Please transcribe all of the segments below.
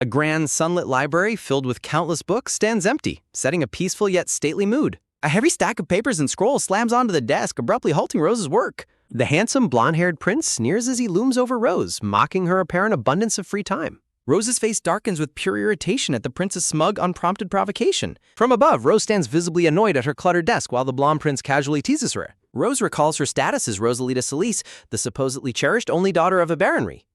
A grand sunlit library filled with countless books stands empty, setting a peaceful yet stately mood. A heavy stack of papers and scrolls slams onto the desk, abruptly halting Rose's work. The handsome, blonde-haired prince sneers as he looms over Rose, mocking her apparent abundance of free time. Rose's face darkens with pure irritation at the prince's smug, unprompted provocation. From above, Rose stands visibly annoyed at her cluttered desk while the blonde prince casually teases her. Rose recalls her status as Rosalita Solis, the supposedly cherished only daughter of a baronry.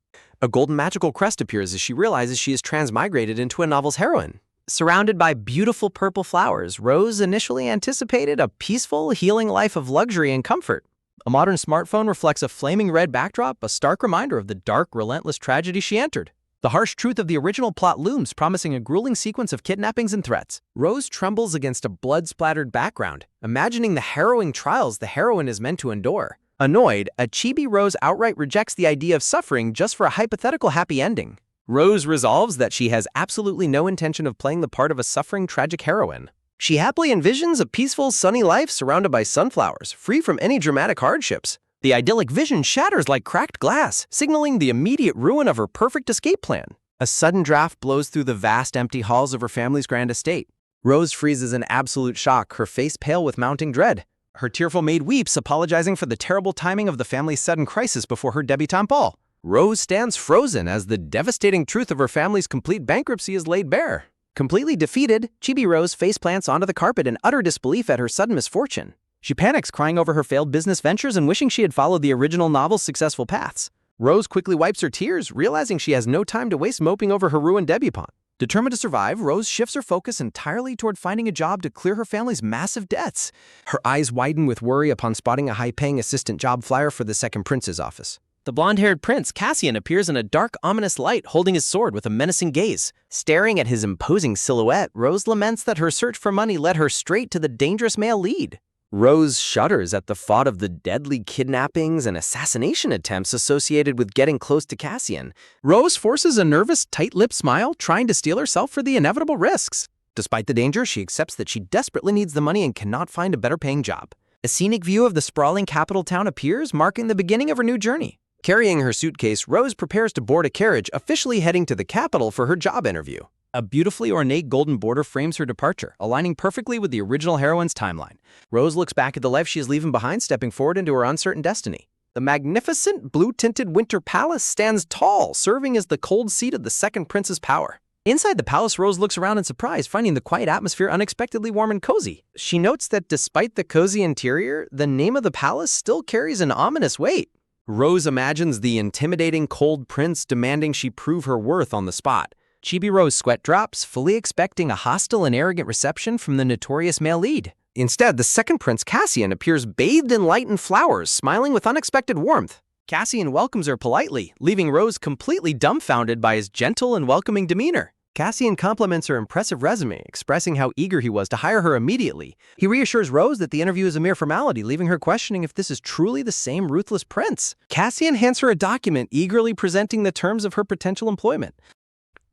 A golden magical crest appears as she realizes she is transmigrated into a novel's heroine. Surrounded by beautiful purple flowers, Rose initially anticipated a peaceful, healing life of luxury and comfort. A modern smartphone reflects a flaming red backdrop, a stark reminder of the dark, relentless tragedy she entered. The harsh truth of the original plot looms, promising a grueling sequence of kidnappings and threats. Rose trembles against a blood-splattered background, imagining the harrowing trials the heroine is meant to endure. Annoyed, a chibi Rose outright rejects the idea of suffering just for a hypothetical happy ending. Rose resolves that she has absolutely no intention of playing the part of a suffering, tragic heroine. She happily envisions a peaceful, sunny life surrounded by sunflowers, free from any dramatic hardships. The idyllic vision shatters like cracked glass, signaling the immediate ruin of her perfect escape plan. A sudden draft blows through the vast, empty halls of her family's grand estate. Rose freezes in absolute shock, her face pale with mounting dread. Her tearful maid weeps, apologizing for the terrible timing of the family's sudden crisis before her debutante ball. Rose stands frozen as the devastating truth of her family's complete bankruptcy is laid bare. Completely defeated, Chibi Rose faceplants onto the carpet in utter disbelief at her sudden misfortune. She panics, crying over her failed business ventures and wishing she had followed the original novel's successful paths. Rose quickly wipes her tears, realizing she has no time to waste moping over her ruined debutante. Determined to survive, Rose shifts her focus entirely toward finding a job to clear her family's massive debts. Her eyes widen with worry upon spotting a high-paying assistant job flyer for the second prince's office. The blonde-haired prince, Cassian, appears in a dark, ominous light, holding his sword with a menacing gaze. Staring at his imposing silhouette, Rose laments that her search for money led her straight to the dangerous male lead. Rose shudders at the thought of the deadly kidnappings and assassination attempts associated with getting close to Cassian. Rose forces a nervous, tight-lipped smile, trying to steel herself for the inevitable risks. Despite the danger, she accepts that she desperately needs the money and cannot find a better-paying job. A scenic view of the sprawling capital town appears, marking the beginning of her new journey. Carrying her suitcase, Rose prepares to board a carriage, officially heading to the capital for her job interview. A beautifully ornate golden border frames her departure, aligning perfectly with the original heroine's timeline. Rose looks back at the life she is leaving behind, stepping forward into her uncertain destiny. The magnificent, blue-tinted Winter Palace stands tall, serving as the cold seat of the second prince's power. Inside the palace, Rose looks around in surprise, finding the quiet atmosphere unexpectedly warm and cozy. She notes that despite the cozy interior, the name of the palace still carries an ominous weight. Rose imagines the intimidating, cold prince demanding she prove her worth on the spot. Chibi Rose sweat drops, fully expecting a hostile and arrogant reception from the notorious male lead. Instead, the second prince, Cassian, appears bathed in light and flowers, smiling with unexpected warmth. Cassian welcomes her politely, leaving Rose completely dumbfounded by his gentle and welcoming demeanor. Cassian compliments her impressive resume, expressing how eager he was to hire her immediately. He reassures Rose that the interview is a mere formality, leaving her questioning if this is truly the same ruthless prince. Cassian hands her a document, eagerly presenting the terms of her potential employment.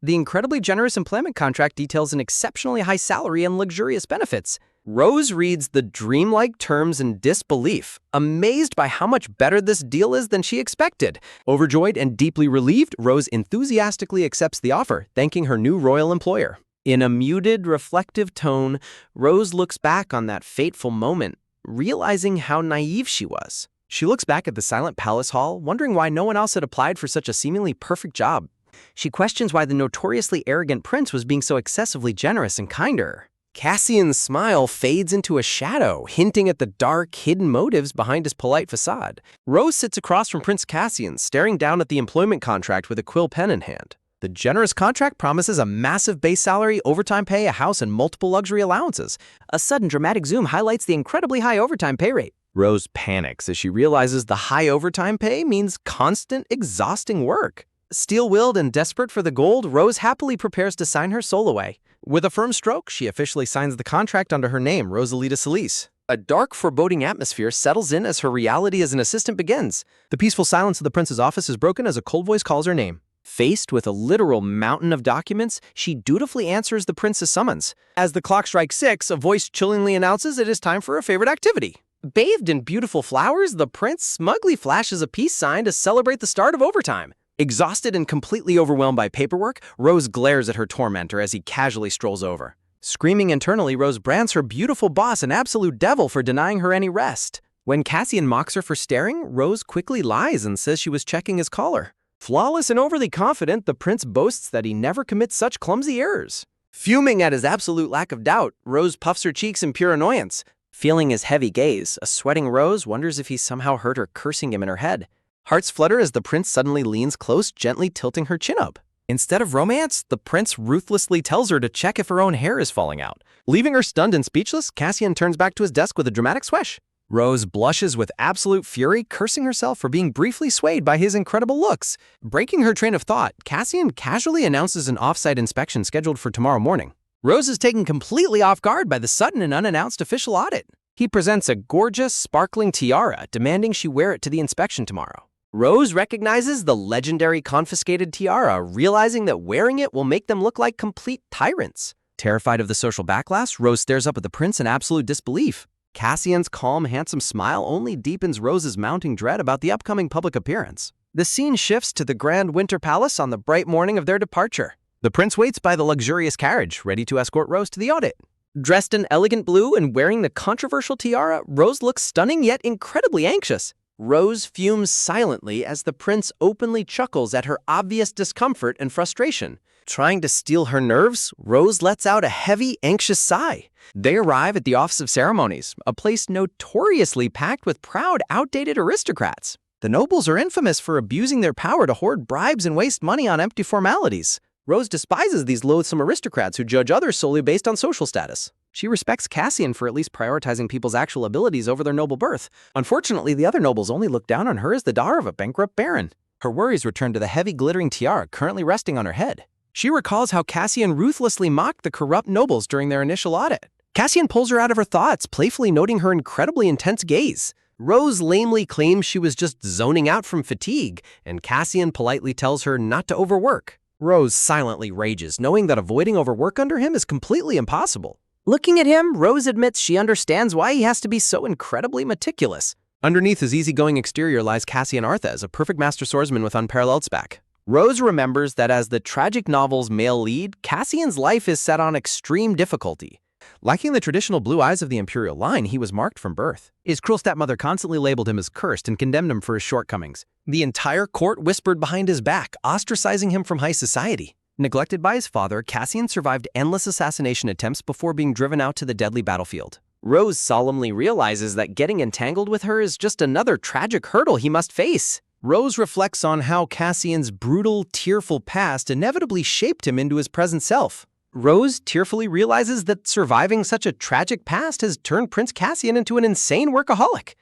The incredibly generous employment contract details an exceptionally high salary and luxurious benefits. Rose reads the dreamlike terms in disbelief, amazed by how much better this deal is than she expected. Overjoyed and deeply relieved, Rose enthusiastically accepts the offer, thanking her new royal employer. In a muted, reflective tone, Rose looks back on that fateful moment, realizing how naive she was. She looks back at the silent palace hall, wondering why no one else had applied for such a seemingly perfect job. She questions why the notoriously arrogant prince was being so excessively generous and kind to her. Cassian's smile fades into a shadow, hinting at the dark, hidden motives behind his polite facade. Rose sits across from Prince Cassian, staring down at the employment contract with a quill pen in hand. The generous contract promises a massive base salary, overtime pay, a house, and multiple luxury allowances. A sudden dramatic zoom highlights the incredibly high overtime pay rate. Rose panics as she realizes the high overtime pay means constant, exhausting work. Steel-willed and desperate for the gold, Rose happily prepares to sign her soul away. With a firm stroke, she officially signs the contract under her name, Rosalita Solis. A dark, foreboding atmosphere settles in as her reality as an assistant begins. The peaceful silence of the prince's office is broken as a cold voice calls her name. Faced with a literal mountain of documents, she dutifully answers the prince's summons. As the clock strikes 6, a voice chillingly announces it is time for a favorite activity. Bathed in beautiful flowers, the prince smugly flashes a peace sign to celebrate the start of overtime. Exhausted and completely overwhelmed by paperwork, Rose glares at her tormentor as he casually strolls over. Screaming internally, Rose brands her beautiful boss an absolute devil for denying her any rest. When Cassian mocks her for staring, Rose quickly lies and says she was checking his collar. Flawless and overly confident, the prince boasts that he never commits such clumsy errors. Fuming at his absolute lack of doubt, Rose puffs her cheeks in pure annoyance. Feeling his heavy gaze, a sweating Rose wonders if he somehow heard her cursing him in her head. Hearts flutter as the prince suddenly leans close, gently tilting her chin up. Instead of romance, the prince ruthlessly tells her to check if her own hair is falling out. Leaving her stunned and speechless, Cassian turns back to his desk with a dramatic swish. Rose blushes with absolute fury, cursing herself for being briefly swayed by his incredible looks. Breaking her train of thought, Cassian casually announces an off-site inspection scheduled for tomorrow morning. Rose is taken completely off guard by the sudden and unannounced official audit. He presents a gorgeous, sparkling tiara, demanding she wear it to the inspection tomorrow. Rose recognizes the legendary confiscated tiara, realizing that wearing it will make them look like complete tyrants. Terrified of the social backlash, Rose stares up at the prince in absolute disbelief. Cassian's calm, handsome smile only deepens Rose's mounting dread about the upcoming public appearance. The scene shifts to the grand winter palace on the bright morning of their departure. The prince waits by the luxurious carriage, ready to escort Rose to the audit. Dressed in elegant blue and wearing the controversial tiara, Rose looks stunning yet incredibly anxious. Rose fumes silently as the prince openly chuckles at her obvious discomfort and frustration. Trying to steal her nerves, Rose lets out a heavy, anxious sigh. They arrive at the Office of Ceremonies, a place notoriously packed with proud, outdated aristocrats. The nobles are infamous for abusing their power to hoard bribes and waste money on empty formalities. Rose despises these loathsome aristocrats who judge others solely based on social status. She respects Cassian for at least prioritizing people's actual abilities over their noble birth. Unfortunately, the other nobles only look down on her as the daughter of a bankrupt baron. Her worries return to the heavy, glittering tiara currently resting on her head. She recalls how Cassian ruthlessly mocked the corrupt nobles during their initial audit. Cassian pulls her out of her thoughts, playfully noting her incredibly intense gaze. Rose lamely claims she was just zoning out from fatigue, and Cassian politely tells her not to overwork. Rose silently rages, knowing that avoiding overwork under him is completely impossible. Looking at him, Rose admits she understands why he has to be so incredibly meticulous. Underneath his easygoing exterior lies Cassian Arthez, a perfect master swordsman with unparalleled spec. Rose remembers that as the tragic novel's male lead, Cassian's life is set on extreme difficulty. Lacking the traditional blue eyes of the imperial line, he was marked from birth. His cruel stepmother constantly labeled him as cursed and condemned him for his shortcomings. The entire court whispered behind his back, ostracizing him from high society. Neglected by his father, Cassian survived endless assassination attempts before being driven out to the deadly battlefield. Rose solemnly realizes that getting entangled with her is just another tragic hurdle he must face. Rose reflects on how Cassian's brutal, tearful past inevitably shaped him into his present self. Rose tearfully realizes that surviving such a tragic past has turned Prince Cassian into an insane workaholic.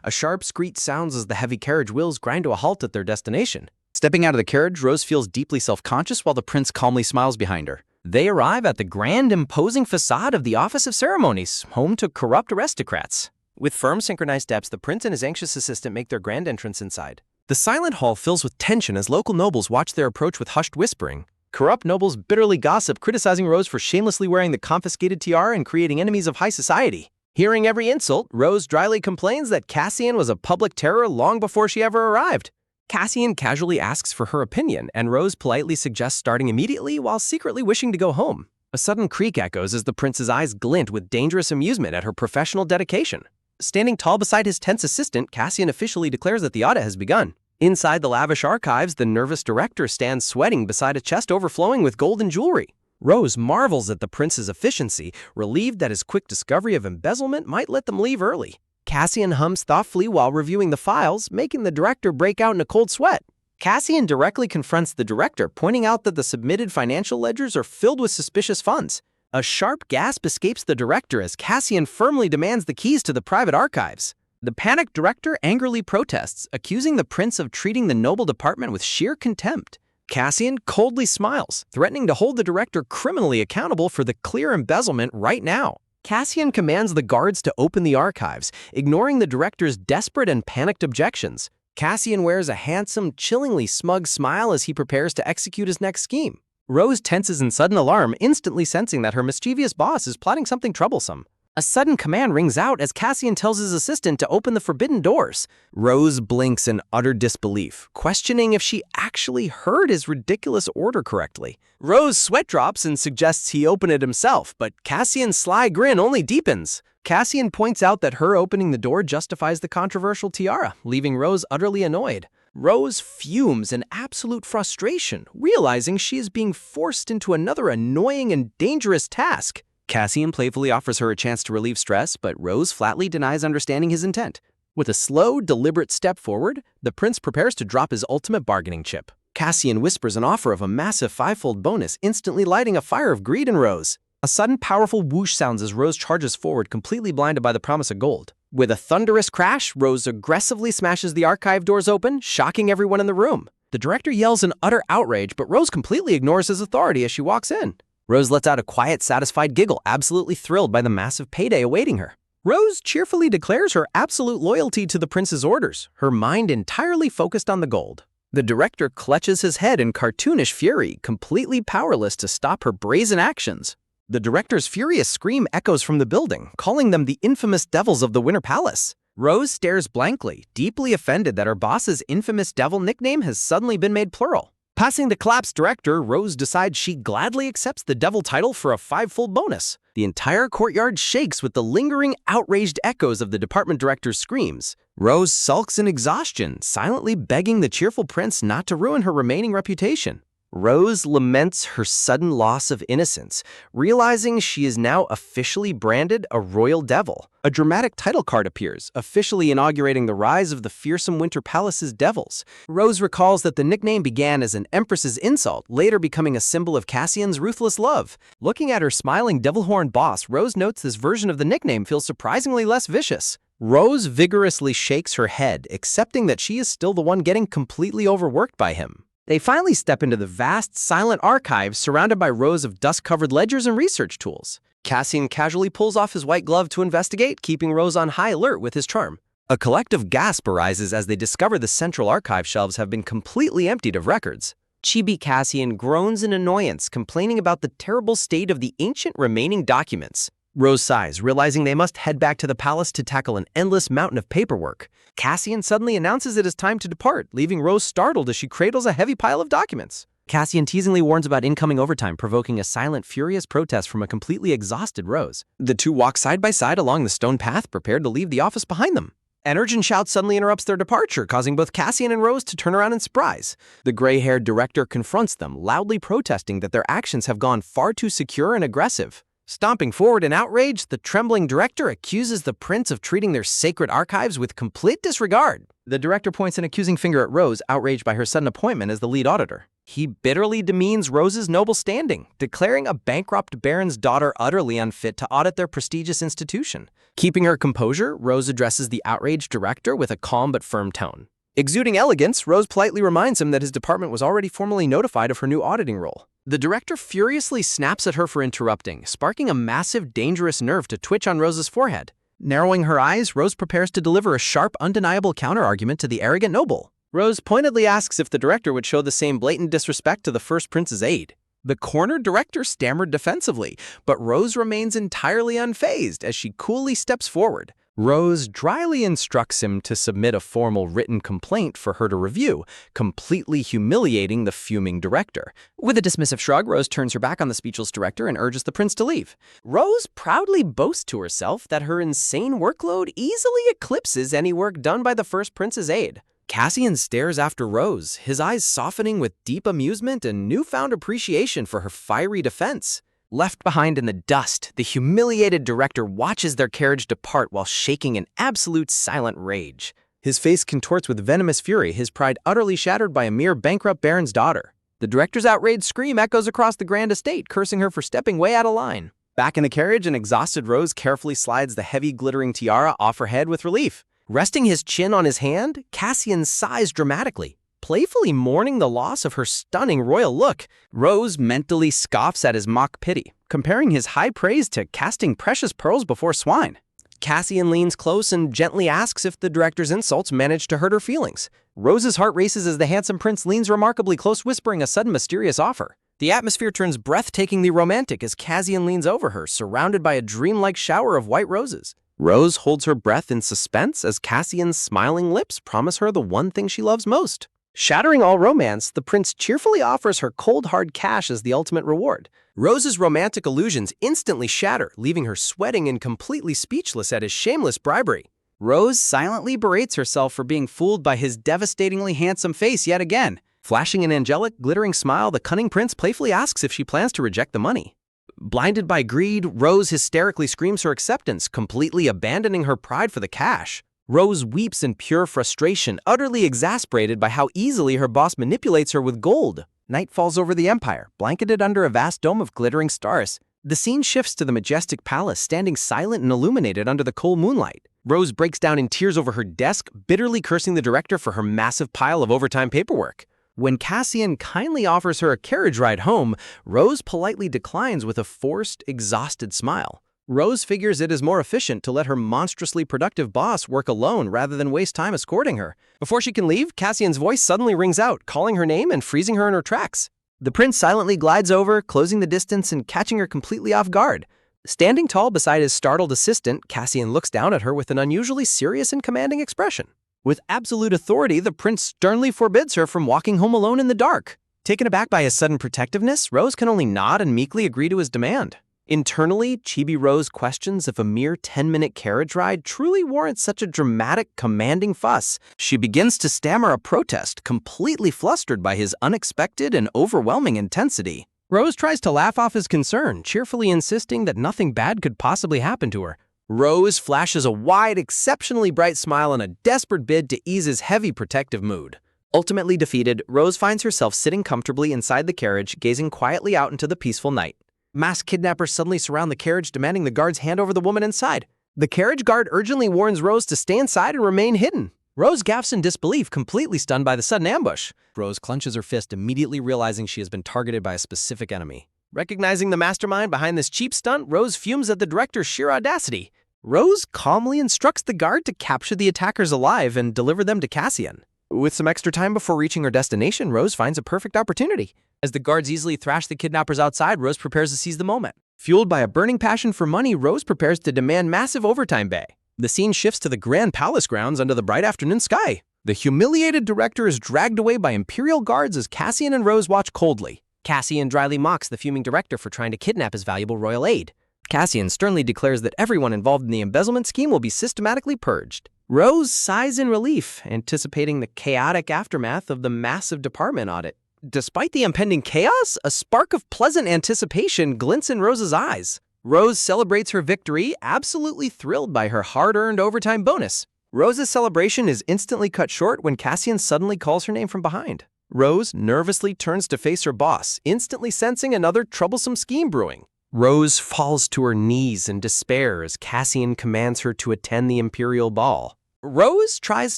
A sharp screech sounds as the heavy carriage wheels grind to a halt at their destination. Stepping out of the carriage, Rose feels deeply self-conscious while the prince calmly smiles behind her. They arrive at the grand, imposing facade of the Office of Ceremonies, home to corrupt aristocrats. With firm, synchronized steps, the prince and his anxious assistant make their grand entrance inside. The silent hall fills with tension as local nobles watch their approach with hushed whispering. Corrupt nobles bitterly gossip, criticizing Rose for shamelessly wearing the confiscated tiara and creating enemies of high society. Hearing every insult, Rose dryly complains that Cassian was a public terror long before she ever arrived. Cassian casually asks for her opinion, and Rose politely suggests starting immediately while secretly wishing to go home. A sudden creak echoes as the prince's eyes glint with dangerous amusement at her professional dedication. Standing tall beside his tense assistant, Cassian officially declares that the audit has begun. Inside the lavish archives, the nervous director stands sweating beside a chest overflowing with gold and jewelry. Rose marvels at the prince's efficiency, relieved that his quick discovery of embezzlement might let them leave early. Cassian hums thoughtfully while reviewing the files, making the director break out in a cold sweat. Cassian directly confronts the director, pointing out that the submitted financial ledgers are filled with suspicious funds. A sharp gasp escapes the director as Cassian firmly demands the keys to the private archives. The panicked director angrily protests, accusing the prince of treating the noble department with sheer contempt. Cassian coldly smiles, threatening to hold the director criminally accountable for the clear embezzlement right now. Cassian commands the guards to open the archives, ignoring the director's desperate and panicked objections. Cassian wears a handsome, chillingly smug smile as he prepares to execute his next scheme. Rose tenses in sudden alarm, instantly sensing that her mischievous boss is plotting something troublesome. A sudden command rings out as Cassian tells his assistant to open the forbidden doors. Rose blinks in utter disbelief, questioning if she actually heard his ridiculous order correctly. Rose sweat drops and suggests he open it himself, but Cassian's sly grin only deepens. Cassian points out that her opening the door justifies the controversial tiara, leaving Rose utterly annoyed. Rose fumes in absolute frustration, realizing she is being forced into another annoying and dangerous task. Cassian playfully offers her a chance to relieve stress, but Rose flatly denies understanding his intent. With a slow, deliberate step forward, the prince prepares to drop his ultimate bargaining chip. Cassian whispers an offer of a massive fivefold bonus, instantly lighting a fire of greed in Rose. A sudden, powerful whoosh sounds as Rose charges forward, completely blinded by the promise of gold. With a thunderous crash, Rose aggressively smashes the archive doors open, shocking everyone in the room. The director yells in utter outrage, but Rose completely ignores his authority as she walks in. Rose lets out a quiet, satisfied giggle, absolutely thrilled by the massive payday awaiting her. Rose cheerfully declares her absolute loyalty to the prince's orders, her mind entirely focused on the gold. The director clutches his head in cartoonish fury, completely powerless to stop her brazen actions. The director's furious scream echoes from the building, calling them the infamous devils of the Winter Palace. Rose stares blankly, deeply offended that her boss's infamous devil nickname has suddenly been made plural. Passing the collapsed director, Rose decides she gladly accepts the devil title for a fivefold bonus. The entire courtyard shakes with the lingering, outraged echoes of the department director's screams. Rose sulks in exhaustion, silently begging the cheerful prince not to ruin her remaining reputation. Rose laments her sudden loss of innocence, realizing she is now officially branded a royal devil. A dramatic title card appears, officially inaugurating the rise of the fearsome Winter Palace's devils. Rose recalls that the nickname began as an empress's insult, later becoming a symbol of Cassian's ruthless love. Looking at her smiling devil-horned boss, Rose notes this version of the nickname feels surprisingly less vicious. Rose vigorously shakes her head, accepting that she is still the one getting completely overworked by him. They finally step into the vast, silent archive surrounded by rows of dust-covered ledgers and research tools. Cassian casually pulls off his white glove to investigate, keeping Rose on high alert with his charm. A collective gasp arises as they discover the central archive shelves have been completely emptied of records. Chibi Cassian groans in annoyance, complaining about the terrible state of the ancient remaining documents. Rose sighs, realizing they must head back to the palace to tackle an endless mountain of paperwork. Cassian suddenly announces it is time to depart, leaving Rose startled as she cradles a heavy pile of documents. Cassian teasingly warns about incoming overtime, provoking a silent, furious protest from a completely exhausted Rose. The two walk side by side along the stone path, prepared to leave the office behind them. An urgent shout suddenly interrupts their departure, causing both Cassian and Rose to turn around in surprise. The gray-haired director confronts them, loudly protesting that their actions have gone far too secure and aggressive. Stomping forward in outrage, the trembling director accuses the prince of treating their sacred archives with complete disregard. The director points an accusing finger at Rose, outraged by her sudden appointment as the lead auditor. He bitterly demeans Rose's noble standing, declaring a bankrupt baron's daughter utterly unfit to audit their prestigious institution. Keeping her composure, Rose addresses the outraged director with a calm but firm tone. Exuding elegance, Rose politely reminds him that his department was already formally notified of her new auditing role. The director furiously snaps at her for interrupting, sparking a massive, dangerous nerve to twitch on Rose's forehead. Narrowing her eyes, Rose prepares to deliver a sharp, undeniable counter-argument to the arrogant noble. Rose pointedly asks if the director would show the same blatant disrespect to the first prince's aide. The cornered director stammered defensively, but Rose remains entirely unfazed as she coolly steps forward. Rose dryly instructs him to submit a formal written complaint for her to review, completely humiliating the fuming director. With a dismissive shrug, Rose turns her back on the speechless director and urges the prince to leave. Rose proudly boasts to herself that her insane workload easily eclipses any work done by the first prince's aide. Cassian stares after Rose, his eyes softening with deep amusement and newfound appreciation for her fiery defense. Left behind in the dust, the humiliated director watches their carriage depart while shaking in absolute silent rage. His face contorts with venomous fury, his pride utterly shattered by a mere bankrupt baron's daughter. The director's outraged scream echoes across the grand estate, cursing her for stepping way out of line. Back in the carriage, an exhausted Rose carefully slides the heavy, glittering tiara off her head with relief. Resting his chin on his hand, Cassian sighs dramatically, playfully mourning the loss of her stunning royal look. Rose mentally scoffs at his mock pity, comparing his high praise to casting precious pearls before swine. Cassian leans close and gently asks if the director's insults managed to hurt her feelings. Rose's heart races as the handsome prince leans remarkably close, whispering a sudden mysterious offer. The atmosphere turns breathtakingly romantic as Cassian leans over her, surrounded by a dreamlike shower of white roses. Rose holds her breath in suspense as Cassian's smiling lips promise her the one thing she loves most. Shattering all romance, the prince cheerfully offers her cold hard cash as the ultimate reward. Rose's romantic illusions instantly shatter, leaving her sweating and completely speechless at his shameless bribery. Rose silently berates herself for being fooled by his devastatingly handsome face yet again. Flashing an angelic, glittering smile, the cunning prince playfully asks if she plans to reject the money. Blinded by greed, Rose hysterically screams her acceptance, completely abandoning her pride for the cash. Rose weeps in pure frustration, utterly exasperated by how easily her boss manipulates her with gold. Night falls over the empire, blanketed under a vast dome of glittering stars. The scene shifts to the majestic palace, standing silent and illuminated under the cold moonlight. Rose breaks down in tears over her desk, bitterly cursing the director for her massive pile of overtime paperwork. When Cassian kindly offers her a carriage ride home, Rose politely declines with a forced, exhausted smile. Rose figures it is more efficient to let her monstrously productive boss work alone rather than waste time escorting her. Before she can leave, Cassian's voice suddenly rings out, calling her name and freezing her in her tracks. The prince silently glides over, closing the distance and catching her completely off guard. Standing tall beside his startled assistant, Cassian looks down at her with an unusually serious and commanding expression. With absolute authority, the prince sternly forbids her from walking home alone in the dark. Taken aback by his sudden protectiveness, Rose can only nod and meekly agree to his demand. Internally, Chibi Rose questions if a mere 10-minute carriage ride truly warrants such a dramatic, commanding fuss. She begins to stammer a protest, completely flustered by his unexpected and overwhelming intensity. Rose tries to laugh off his concern, cheerfully insisting that nothing bad could possibly happen to her. Rose flashes a wide, exceptionally bright smile in a desperate bid to ease his heavy protective mood. Ultimately defeated, Rose finds herself sitting comfortably inside the carriage, gazing quietly out into the peaceful night. Masked kidnappers suddenly surround the carriage, demanding the guards hand over the woman inside. The carriage guard urgently warns Rose to stay inside and remain hidden. Rose gaspes in disbelief, completely stunned by the sudden ambush. Rose clenches her fist, immediately realizing she has been targeted by a specific enemy. Recognizing the mastermind behind this cheap stunt, Rose fumes at the director's sheer audacity. Rose calmly instructs the guard to capture the attackers alive and deliver them to Cassian. With some extra time before reaching her destination, Rose finds a perfect opportunity. As the guards easily thrash the kidnappers outside, Rose prepares to seize the moment. Fueled by a burning passion for money, Rose prepares to demand massive overtime pay. The scene shifts to the grand palace grounds under the bright afternoon sky. The humiliated director is dragged away by Imperial guards as Cassian and Rose watch coldly. Cassian dryly mocks the fuming director for trying to kidnap his valuable royal aide. Cassian sternly declares that everyone involved in the embezzlement scheme will be systematically purged. Rose sighs in relief, anticipating the chaotic aftermath of the massive department audit. Despite the impending chaos, a spark of pleasant anticipation glints in Rose's eyes. Rose celebrates her victory, absolutely thrilled by her hard-earned overtime bonus. Rose's celebration is instantly cut short when Cassian suddenly calls her name from behind. Rose nervously turns to face her boss, instantly sensing another troublesome scheme brewing. Rose falls to her knees in despair as Cassian commands her to attend the Imperial Ball. Rose tries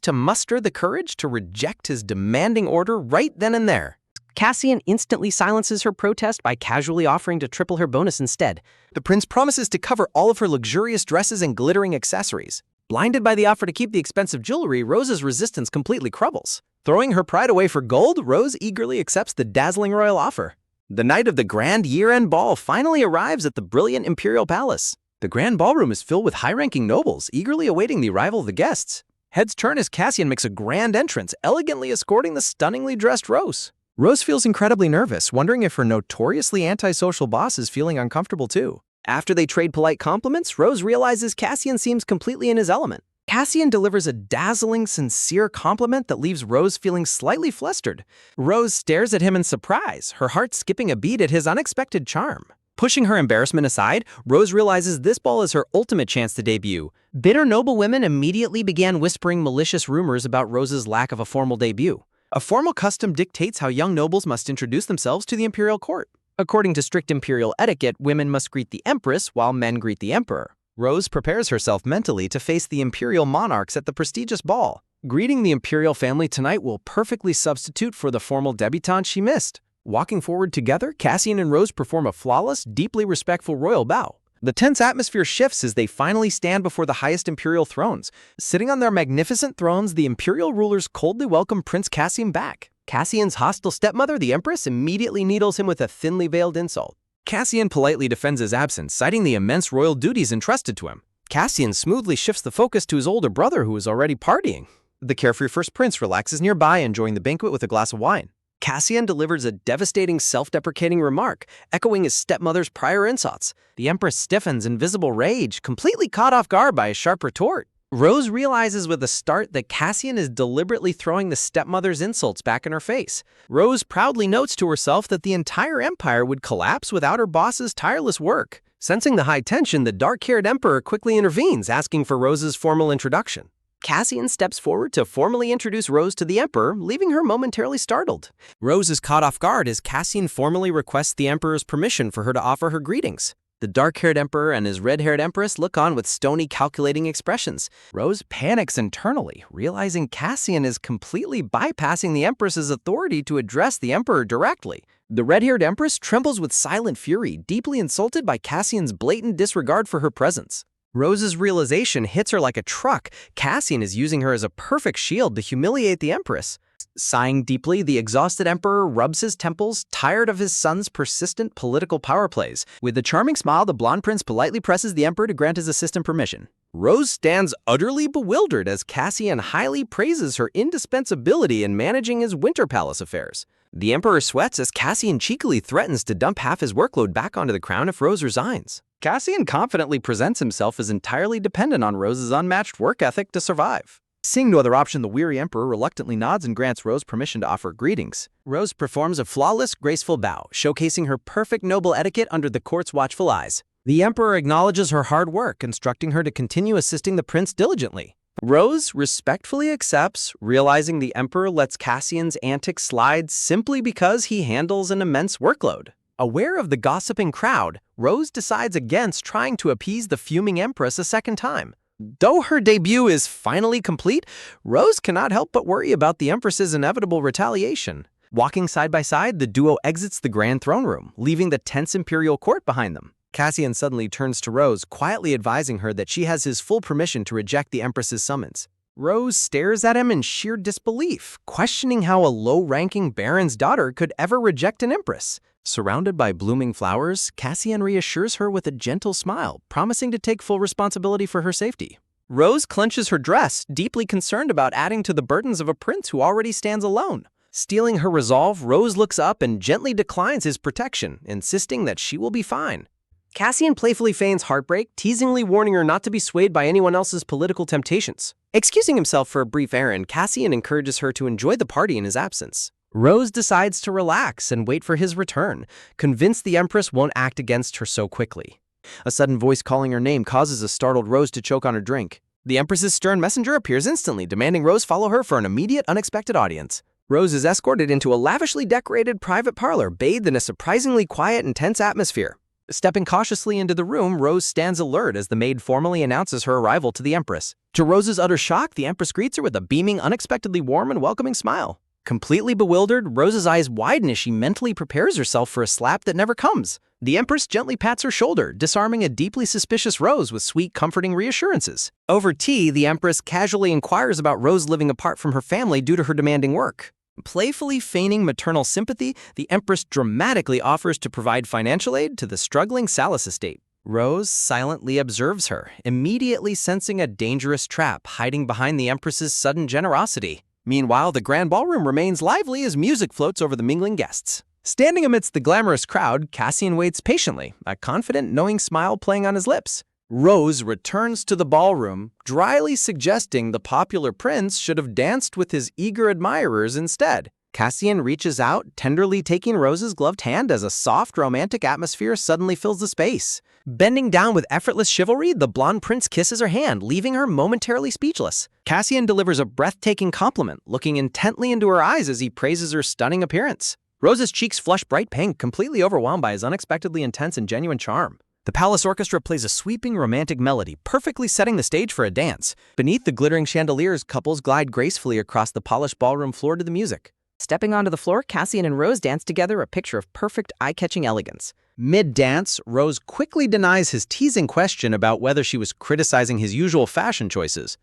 to muster the courage to reject his demanding order right then and there. Cassian instantly silences her protest by casually offering to triple her bonus instead. The prince promises to cover all of her luxurious dresses and glittering accessories. Blinded by the offer to keep the expensive jewelry, Rose's resistance completely crumbles. Throwing her pride away for gold, Rose eagerly accepts the dazzling royal offer. The night of the grand year-end ball finally arrives at the brilliant Imperial Palace. The grand ballroom is filled with high-ranking nobles, eagerly awaiting the arrival of the guests. Heads turn as Cassian makes a grand entrance, elegantly escorting the stunningly dressed Rose. Rose feels incredibly nervous, wondering if her notoriously antisocial boss is feeling uncomfortable too. After they trade polite compliments, Rose realizes Cassian seems completely in his element. Cassian delivers a dazzling, sincere compliment that leaves Rose feeling slightly flustered. Rose stares at him in surprise, her heart skipping a beat at his unexpected charm. Pushing her embarrassment aside, Rose realizes this ball is her ultimate chance to debut. Bitter noblewomen immediately began whispering malicious rumors about Rose's lack of a formal debut. A formal custom dictates how young nobles must introduce themselves to the imperial court. According to strict imperial etiquette, women must greet the empress while men greet the emperor. Rose prepares herself mentally to face the imperial monarchs at the prestigious ball. Greeting the imperial family tonight will perfectly substitute for the formal debutante she missed. Walking forward together, Cassian and Rose perform a flawless, deeply respectful royal bow. The tense atmosphere shifts as they finally stand before the highest imperial thrones. Sitting on their magnificent thrones, the imperial rulers coldly welcome Prince Cassian back. Cassian's hostile stepmother, the Empress, immediately needles him with a thinly veiled insult. Cassian politely defends his absence, citing the immense royal duties entrusted to him. Cassian smoothly shifts the focus to his older brother, who is already partying. The carefree first prince relaxes nearby, enjoying the banquet with a glass of wine. Cassian delivers a devastating self-deprecating remark, echoing his stepmother's prior insults. The Empress stiffens in visible rage, completely caught off guard by a sharp retort. Rose realizes with a start that Cassian is deliberately throwing the stepmother's insults back in her face. Rose proudly notes to herself that the entire empire would collapse without her boss's tireless work. Sensing the high tension, the dark-haired emperor quickly intervenes, asking for Rose's formal introduction. Cassian steps forward to formally introduce Rose to the emperor, leaving her momentarily startled. Rose is caught off guard as Cassian formally requests the emperor's permission for her to offer her greetings. The dark-haired emperor and his red-haired empress look on with stony, calculating expressions. Rose panics internally, realizing Cassian is completely bypassing the empress's authority to address the emperor directly. The red-haired empress trembles with silent fury, deeply insulted by Cassian's blatant disregard for her presence. Rose's realization hits her like a truck. Cassian is using her as a perfect shield to humiliate the empress. Sighing deeply, the exhausted emperor rubs his temples, tired of his son's persistent political power plays. With a charming smile, the blonde prince politely presses the emperor to grant his assistant permission. Rose stands utterly bewildered as Cassian highly praises her indispensability in managing his winter palace affairs. The emperor sweats as Cassian cheekily threatens to dump half his workload back onto the crown if Rose resigns. Cassian confidently presents himself as entirely dependent on Rose's unmatched work ethic to survive. Seeing no other option, the weary emperor reluctantly nods and grants Rose permission to offer greetings. Rose performs a flawless, graceful bow, showcasing her perfect noble etiquette under the court's watchful eyes. The emperor acknowledges her hard work, instructing her to continue assisting the prince diligently. Rose respectfully accepts, realizing the emperor lets Cassian's antics slide simply because he handles an immense workload. Aware of the gossiping crowd, Rose decides against trying to appease the fuming empress a second time. Though her debut is finally complete, Rose cannot help but worry about the Empress's inevitable retaliation. Walking side by side, the duo exits the grand throne room, leaving the tense imperial court behind them. Cassian suddenly turns to Rose, quietly advising her that she has his full permission to reject the Empress's summons. Rose stares at him in sheer disbelief, questioning how a low-ranking baron's daughter could ever reject an empress. Surrounded by blooming flowers, Cassian reassures her with a gentle smile, promising to take full responsibility for her safety. Rose clenches her dress, deeply concerned about adding to the burdens of a prince who already stands alone. Stealing her resolve, Rose looks up and gently declines his protection, insisting that she will be fine. Cassian playfully feigns heartbreak, teasingly warning her not to be swayed by anyone else's political temptations. Excusing himself for a brief errand, Cassian encourages her to enjoy the party in his absence. Rose decides to relax and wait for his return, convinced the Empress won't act against her so quickly. A sudden voice calling her name causes a startled Rose to choke on her drink. The Empress's stern messenger appears instantly, demanding Rose follow her for an immediate, unexpected audience. Rose is escorted into a lavishly decorated private parlor, bathed in a surprisingly quiet and tense atmosphere. Stepping cautiously into the room, Rose stands alert as the maid formally announces her arrival to the Empress. To Rose's utter shock, the Empress greets her with a beaming, unexpectedly warm and welcoming smile. Completely bewildered, Rose's eyes widen as she mentally prepares herself for a slap that never comes. The Empress gently pats her shoulder, disarming a deeply suspicious Rose with sweet, comforting reassurances. Over tea, the Empress casually inquires about Rose living apart from her family due to her demanding work. Playfully feigning maternal sympathy, the Empress dramatically offers to provide financial aid to the struggling Salas estate. Rose silently observes her, immediately sensing a dangerous trap hiding behind the Empress's sudden generosity. Meanwhile, the grand ballroom remains lively as music floats over the mingling guests. Standing amidst the glamorous crowd, Cassian waits patiently, a confident, knowing smile playing on his lips. Rose returns to the ballroom, dryly suggesting the popular prince should have danced with his eager admirers instead. Cassian reaches out, tenderly taking Rose's gloved hand as a soft, romantic atmosphere suddenly fills the space. Bending down with effortless chivalry, the blonde prince kisses her hand, leaving her momentarily speechless. Cassian delivers a breathtaking compliment, looking intently into her eyes as he praises her stunning appearance. Rose's cheeks flush bright pink, completely overwhelmed by his unexpectedly intense and genuine charm. The palace orchestra plays a sweeping, romantic melody, perfectly setting the stage for a dance. Beneath the glittering chandeliers, couples glide gracefully across the polished ballroom floor to the music. Stepping onto the floor, Cassian and Rose dance together, a picture of perfect, eye-catching elegance. Mid-dance, Rose quickly denies his teasing question about whether she was criticizing his usual fashion choices.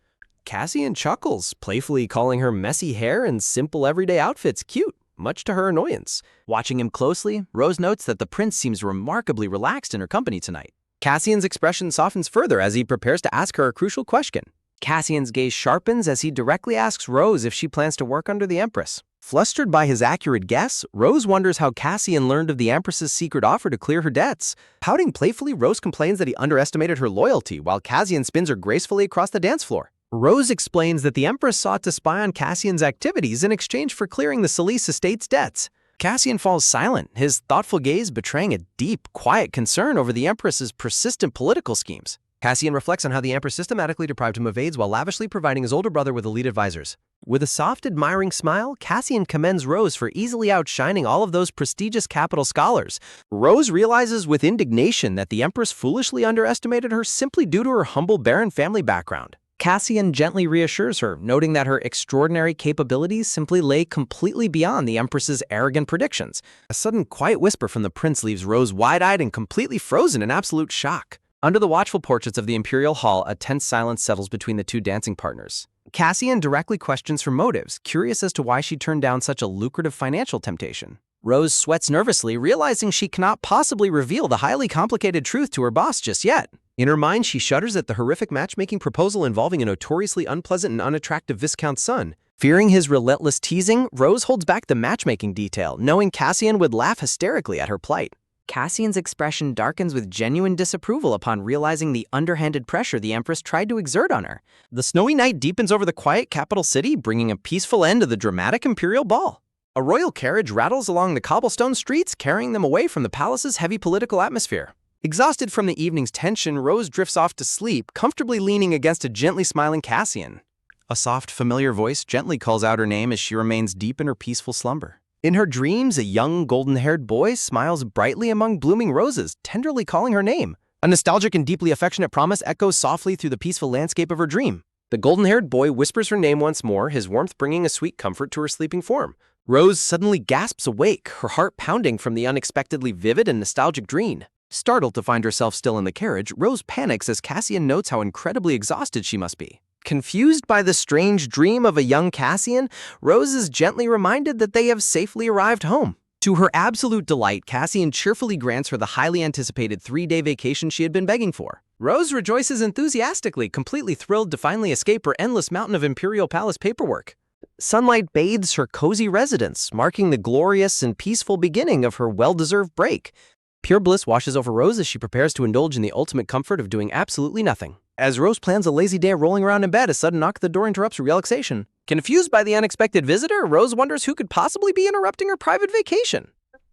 Cassian chuckles, playfully calling her messy hair and simple everyday outfits cute, much to her annoyance. Watching him closely, Rose notes that the prince seems remarkably relaxed in her company tonight. Cassian's expression softens further as he prepares to ask her a crucial question. Cassian's gaze sharpens as he directly asks Rose if she plans to work under the Empress. Flustered by his accurate guess, Rose wonders how Cassian learned of the Empress's secret offer to clear her debts. Pouting playfully, Rose complains that he underestimated her loyalty, while Cassian spins her gracefully across the dance floor. Rose explains that the Empress sought to spy on Cassian's activities in exchange for clearing the Solis estate's debts. Cassian falls silent, his thoughtful gaze betraying a deep, quiet concern over the Empress's persistent political schemes. Cassian reflects on how the Empress systematically deprived him of aides while lavishly providing his older brother with elite advisors. With a soft, admiring smile, Cassian commends Rose for easily outshining all of those prestigious capital scholars. Rose realizes with indignation that the Empress foolishly underestimated her simply due to her humble Baron family background. Cassian gently reassures her, noting that her extraordinary capabilities simply lay completely beyond the Empress's arrogant predictions. A sudden quiet whisper from the prince leaves Rose wide-eyed and completely frozen in absolute shock. Under the watchful portraits of the Imperial Hall, a tense silence settles between the two dancing partners. Cassian directly questions her motives, curious as to why she turned down such a lucrative financial temptation. Rose sweats nervously, realizing she cannot possibly reveal the highly complicated truth to her boss just yet. In her mind, she shudders at the horrific matchmaking proposal involving a notoriously unpleasant and unattractive Viscount's son. Fearing his relentless teasing, Rose holds back the matchmaking detail, knowing Cassian would laugh hysterically at her plight. Cassian's expression darkens with genuine disapproval upon realizing the underhanded pressure the Empress tried to exert on her. The snowy night deepens over the quiet capital city, bringing a peaceful end to the dramatic imperial ball. A royal carriage rattles along the cobblestone streets, carrying them away from the palace's heavy political atmosphere. Exhausted from the evening's tension, Rose drifts off to sleep, comfortably leaning against a gently smiling Cassian. A soft, familiar voice gently calls out her name as she remains deep in her peaceful slumber. In her dreams, a young, golden-haired boy smiles brightly among blooming roses, tenderly calling her name. A nostalgic and deeply affectionate promise echoes softly through the peaceful landscape of her dream. The golden-haired boy whispers her name once more, his warmth bringing a sweet comfort to her sleeping form. Rose suddenly gasps awake, her heart pounding from the unexpectedly vivid and nostalgic dream. Startled to find herself still in the carriage, Rose panics as Cassian notes how incredibly exhausted she must be. Confused by the strange dream of a young Cassian, Rose is gently reminded that they have safely arrived home. To her absolute delight, Cassian cheerfully grants her the highly anticipated 3-day vacation she had been begging for. Rose rejoices enthusiastically, completely thrilled to finally escape her endless mountain of Imperial Palace paperwork. Sunlight bathes her cozy residence, marking the glorious and peaceful beginning of her well-deserved break. Pure bliss washes over Rose as she prepares to indulge in the ultimate comfort of doing absolutely nothing. As Rose plans a lazy day rolling around in bed, a sudden knock at the door interrupts her relaxation. Confused by the unexpected visitor, Rose wonders who could possibly be interrupting her private vacation.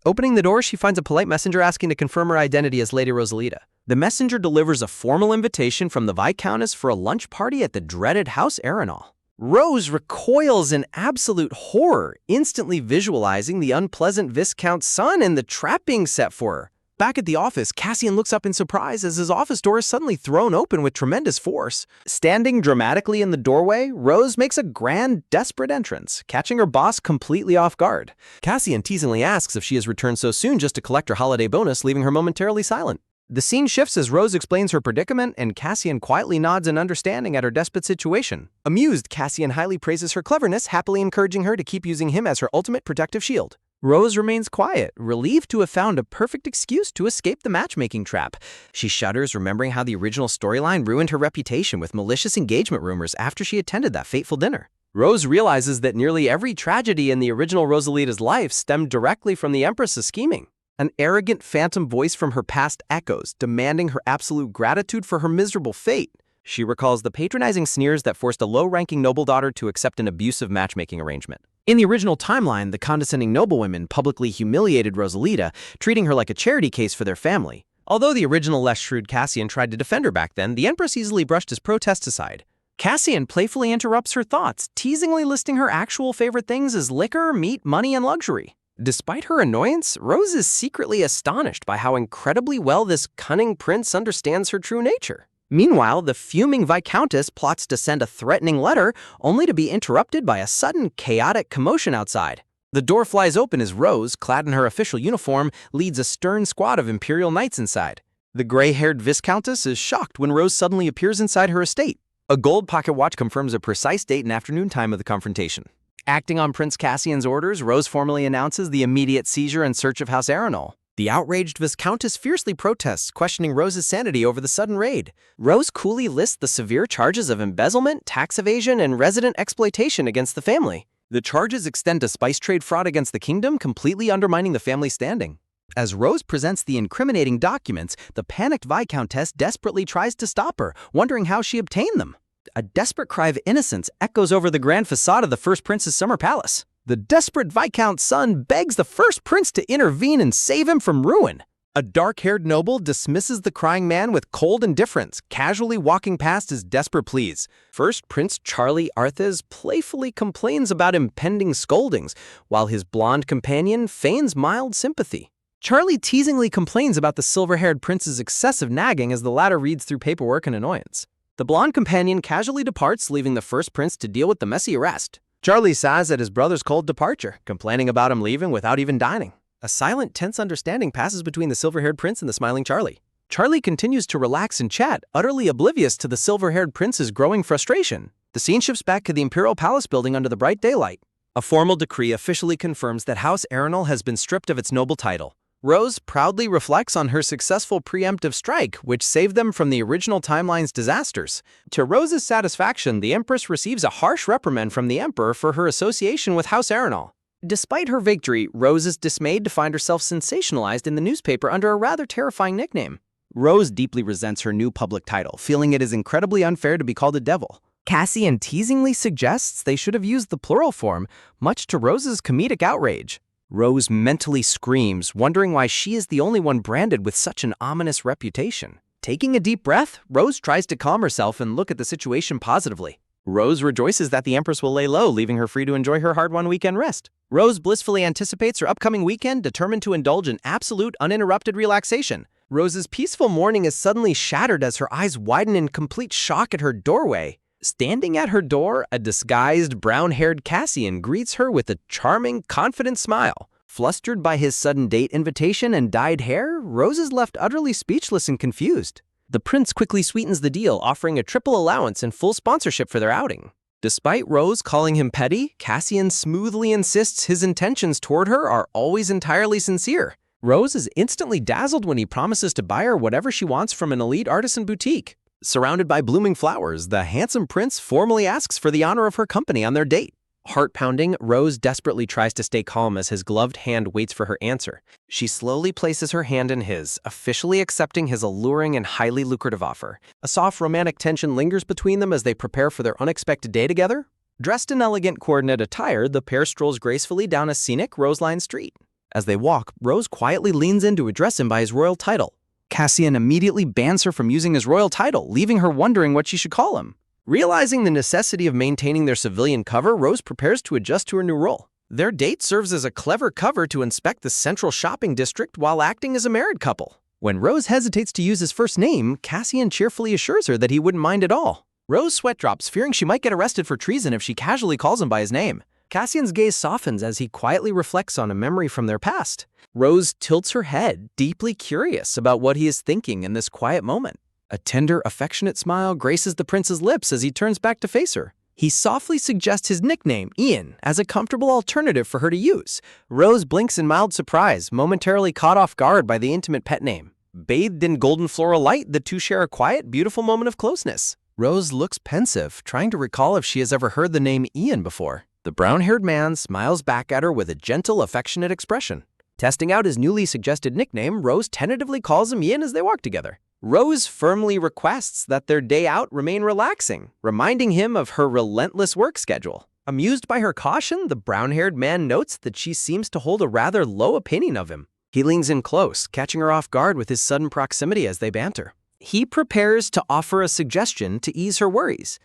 Opening the door, she finds a polite messenger asking to confirm her identity as Lady Rosalita. The messenger delivers a formal invitation from the Viscountess for a lunch party at the dreaded House Arenal. Rose recoils in absolute horror, instantly visualizing the unpleasant Viscount's son and the trap being set for her. Back at the office, Cassian looks up in surprise as his office door is suddenly thrown open with tremendous force. Standing dramatically in the doorway, Rose makes a grand, desperate entrance, catching her boss completely off guard. Cassian teasingly asks if she has returned so soon just to collect her holiday bonus, leaving her momentarily silent. The scene shifts as Rose explains her predicament, and Cassian quietly nods in understanding at her desperate situation. Amused, Cassian highly praises her cleverness, happily encouraging her to keep using him as her ultimate protective shield. Rose remains quiet, relieved to have found a perfect excuse to escape the matchmaking trap. She shudders, remembering how the original storyline ruined her reputation with malicious engagement rumors after she attended that fateful dinner. Rose realizes that nearly every tragedy in the original Rosalita's life stemmed directly from the Empress's scheming. An arrogant phantom voice from her past echoes, demanding her absolute gratitude for her miserable fate. She recalls the patronizing sneers that forced a low-ranking noble daughter to accept an abusive matchmaking arrangement. In the original timeline, the condescending noblewomen publicly humiliated Rosalita, treating her like a charity case for their family. Although the original less shrewd Cassian tried to defend her back then, the Empress easily brushed his protests aside. Cassian playfully interrupts her thoughts, teasingly listing her actual favorite things as liquor, meat, money, and luxury. Despite her annoyance, Rose is secretly astonished by how incredibly well this cunning prince understands her true nature. Meanwhile, the fuming Viscountess plots to send a threatening letter, only to be interrupted by a sudden, chaotic commotion outside. The door flies open as Rose, clad in her official uniform, leads a stern squad of Imperial knights inside. The gray-haired Viscountess is shocked when Rose suddenly appears inside her estate. A gold pocket watch confirms a precise date and afternoon time of the confrontation. Acting on Prince Cassian's orders, Rose formally announces the immediate seizure and search of House Arenal. The outraged Viscountess fiercely protests, questioning Rose's sanity over the sudden raid. Rose coolly lists the severe charges of embezzlement, tax evasion, and resident exploitation against the family. The charges extend to spice trade fraud against the kingdom, completely undermining the family's standing. As Rose presents the incriminating documents, the panicked Viscountess desperately tries to stop her, wondering how she obtained them. A desperate cry of innocence echoes over the grand facade of the first prince's summer palace. The desperate Viscount's son begs the first prince to intervene and save him from ruin. A dark-haired noble dismisses the crying man with cold indifference, casually walking past his desperate pleas. First Prince Charlie Arthez playfully complains about impending scoldings, while his blonde companion feigns mild sympathy. Charlie teasingly complains about the silver-haired prince's excessive nagging as the latter reads through paperwork in annoyance. The blonde companion casually departs, leaving the first prince to deal with the messy arrest. Charlie sighs at his brother's cold departure, complaining about him leaving without even dining. A silent, tense understanding passes between the silver-haired prince and the smiling Charlie. Charlie continues to relax and chat, utterly oblivious to the silver-haired prince's growing frustration. The scene shifts back to the Imperial Palace building under the bright daylight. A formal decree officially confirms that House Arenal has been stripped of its noble title. Rose proudly reflects on her successful preemptive strike, which saved them from the original timeline's disasters. To Rose's satisfaction, the Empress receives a harsh reprimand from the Emperor for her association with House Arenal. Despite her victory, Rose is dismayed to find herself sensationalized in the newspaper under a rather terrifying nickname. Rose deeply resents her new public title, feeling it is incredibly unfair to be called a devil. Cassian teasingly suggests they should have used the plural form, much to Rose's comedic outrage. Rose mentally screams, wondering why she is the only one branded with such an ominous reputation. Taking a deep breath, Rose tries to calm herself and look at the situation positively. Rose rejoices that the Empress will lay low, leaving her free to enjoy her hard-won weekend rest. Rose blissfully anticipates her upcoming weekend, determined to indulge in absolute, uninterrupted relaxation. Rose's peaceful morning is suddenly shattered as her eyes widen in complete shock at her doorway. Standing at her door, a disguised, brown-haired Cassian greets her with a charming, confident smile. Flustered by his sudden date invitation and dyed hair, Rose is left utterly speechless and confused. The prince quickly sweetens the deal, offering a triple allowance and full sponsorship for their outing. Despite Rose calling him petty, Cassian smoothly insists his intentions toward her are always entirely sincere. Rose is instantly dazzled when he promises to buy her whatever she wants from an elite artisan boutique. Surrounded by blooming flowers, the handsome prince formally asks for the honor of her company on their date. Heart-pounding, Rose desperately tries to stay calm as his gloved hand waits for her answer. She slowly places her hand in his, officially accepting his alluring and highly lucrative offer. A soft romantic tension lingers between them as they prepare for their unexpected day together. Dressed in elegant coordinate attire, the pair strolls gracefully down a scenic, rose-lined street. As they walk, Rose quietly leans in to address him by his royal title. Cassian immediately bans her from using his royal title, leaving her wondering what she should call him. Realizing the necessity of maintaining their civilian cover, Rose prepares to adjust to her new role. Their date serves as a clever cover to inspect the central shopping district while acting as a married couple. When Rose hesitates to use his first name, Cassian cheerfully assures her that he wouldn't mind at all. Rose sweat drops, fearing she might get arrested for treason if she casually calls him by his name. Cassian's gaze softens as he quietly reflects on a memory from their past. Rose tilts her head, deeply curious about what he is thinking in this quiet moment. A tender, affectionate smile graces the prince's lips as he turns back to face her. He softly suggests his nickname, Ian, as a comfortable alternative for her to use. Rose blinks in mild surprise, momentarily caught off guard by the intimate pet name. Bathed in golden floral light, the two share a quiet, beautiful moment of closeness. Rose looks pensive, trying to recall if she has ever heard the name Ian before. The brown-haired man smiles back at her with a gentle, affectionate expression. Testing out his newly suggested nickname, Rose tentatively calls him Ian as they walk together. Rose firmly requests that their day out remain relaxing, reminding him of her relentless work schedule. Amused by her caution, the brown-haired man notes that she seems to hold a rather low opinion of him. He leans in close, catching her off guard with his sudden proximity as they banter. He prepares to offer a suggestion to ease her worries.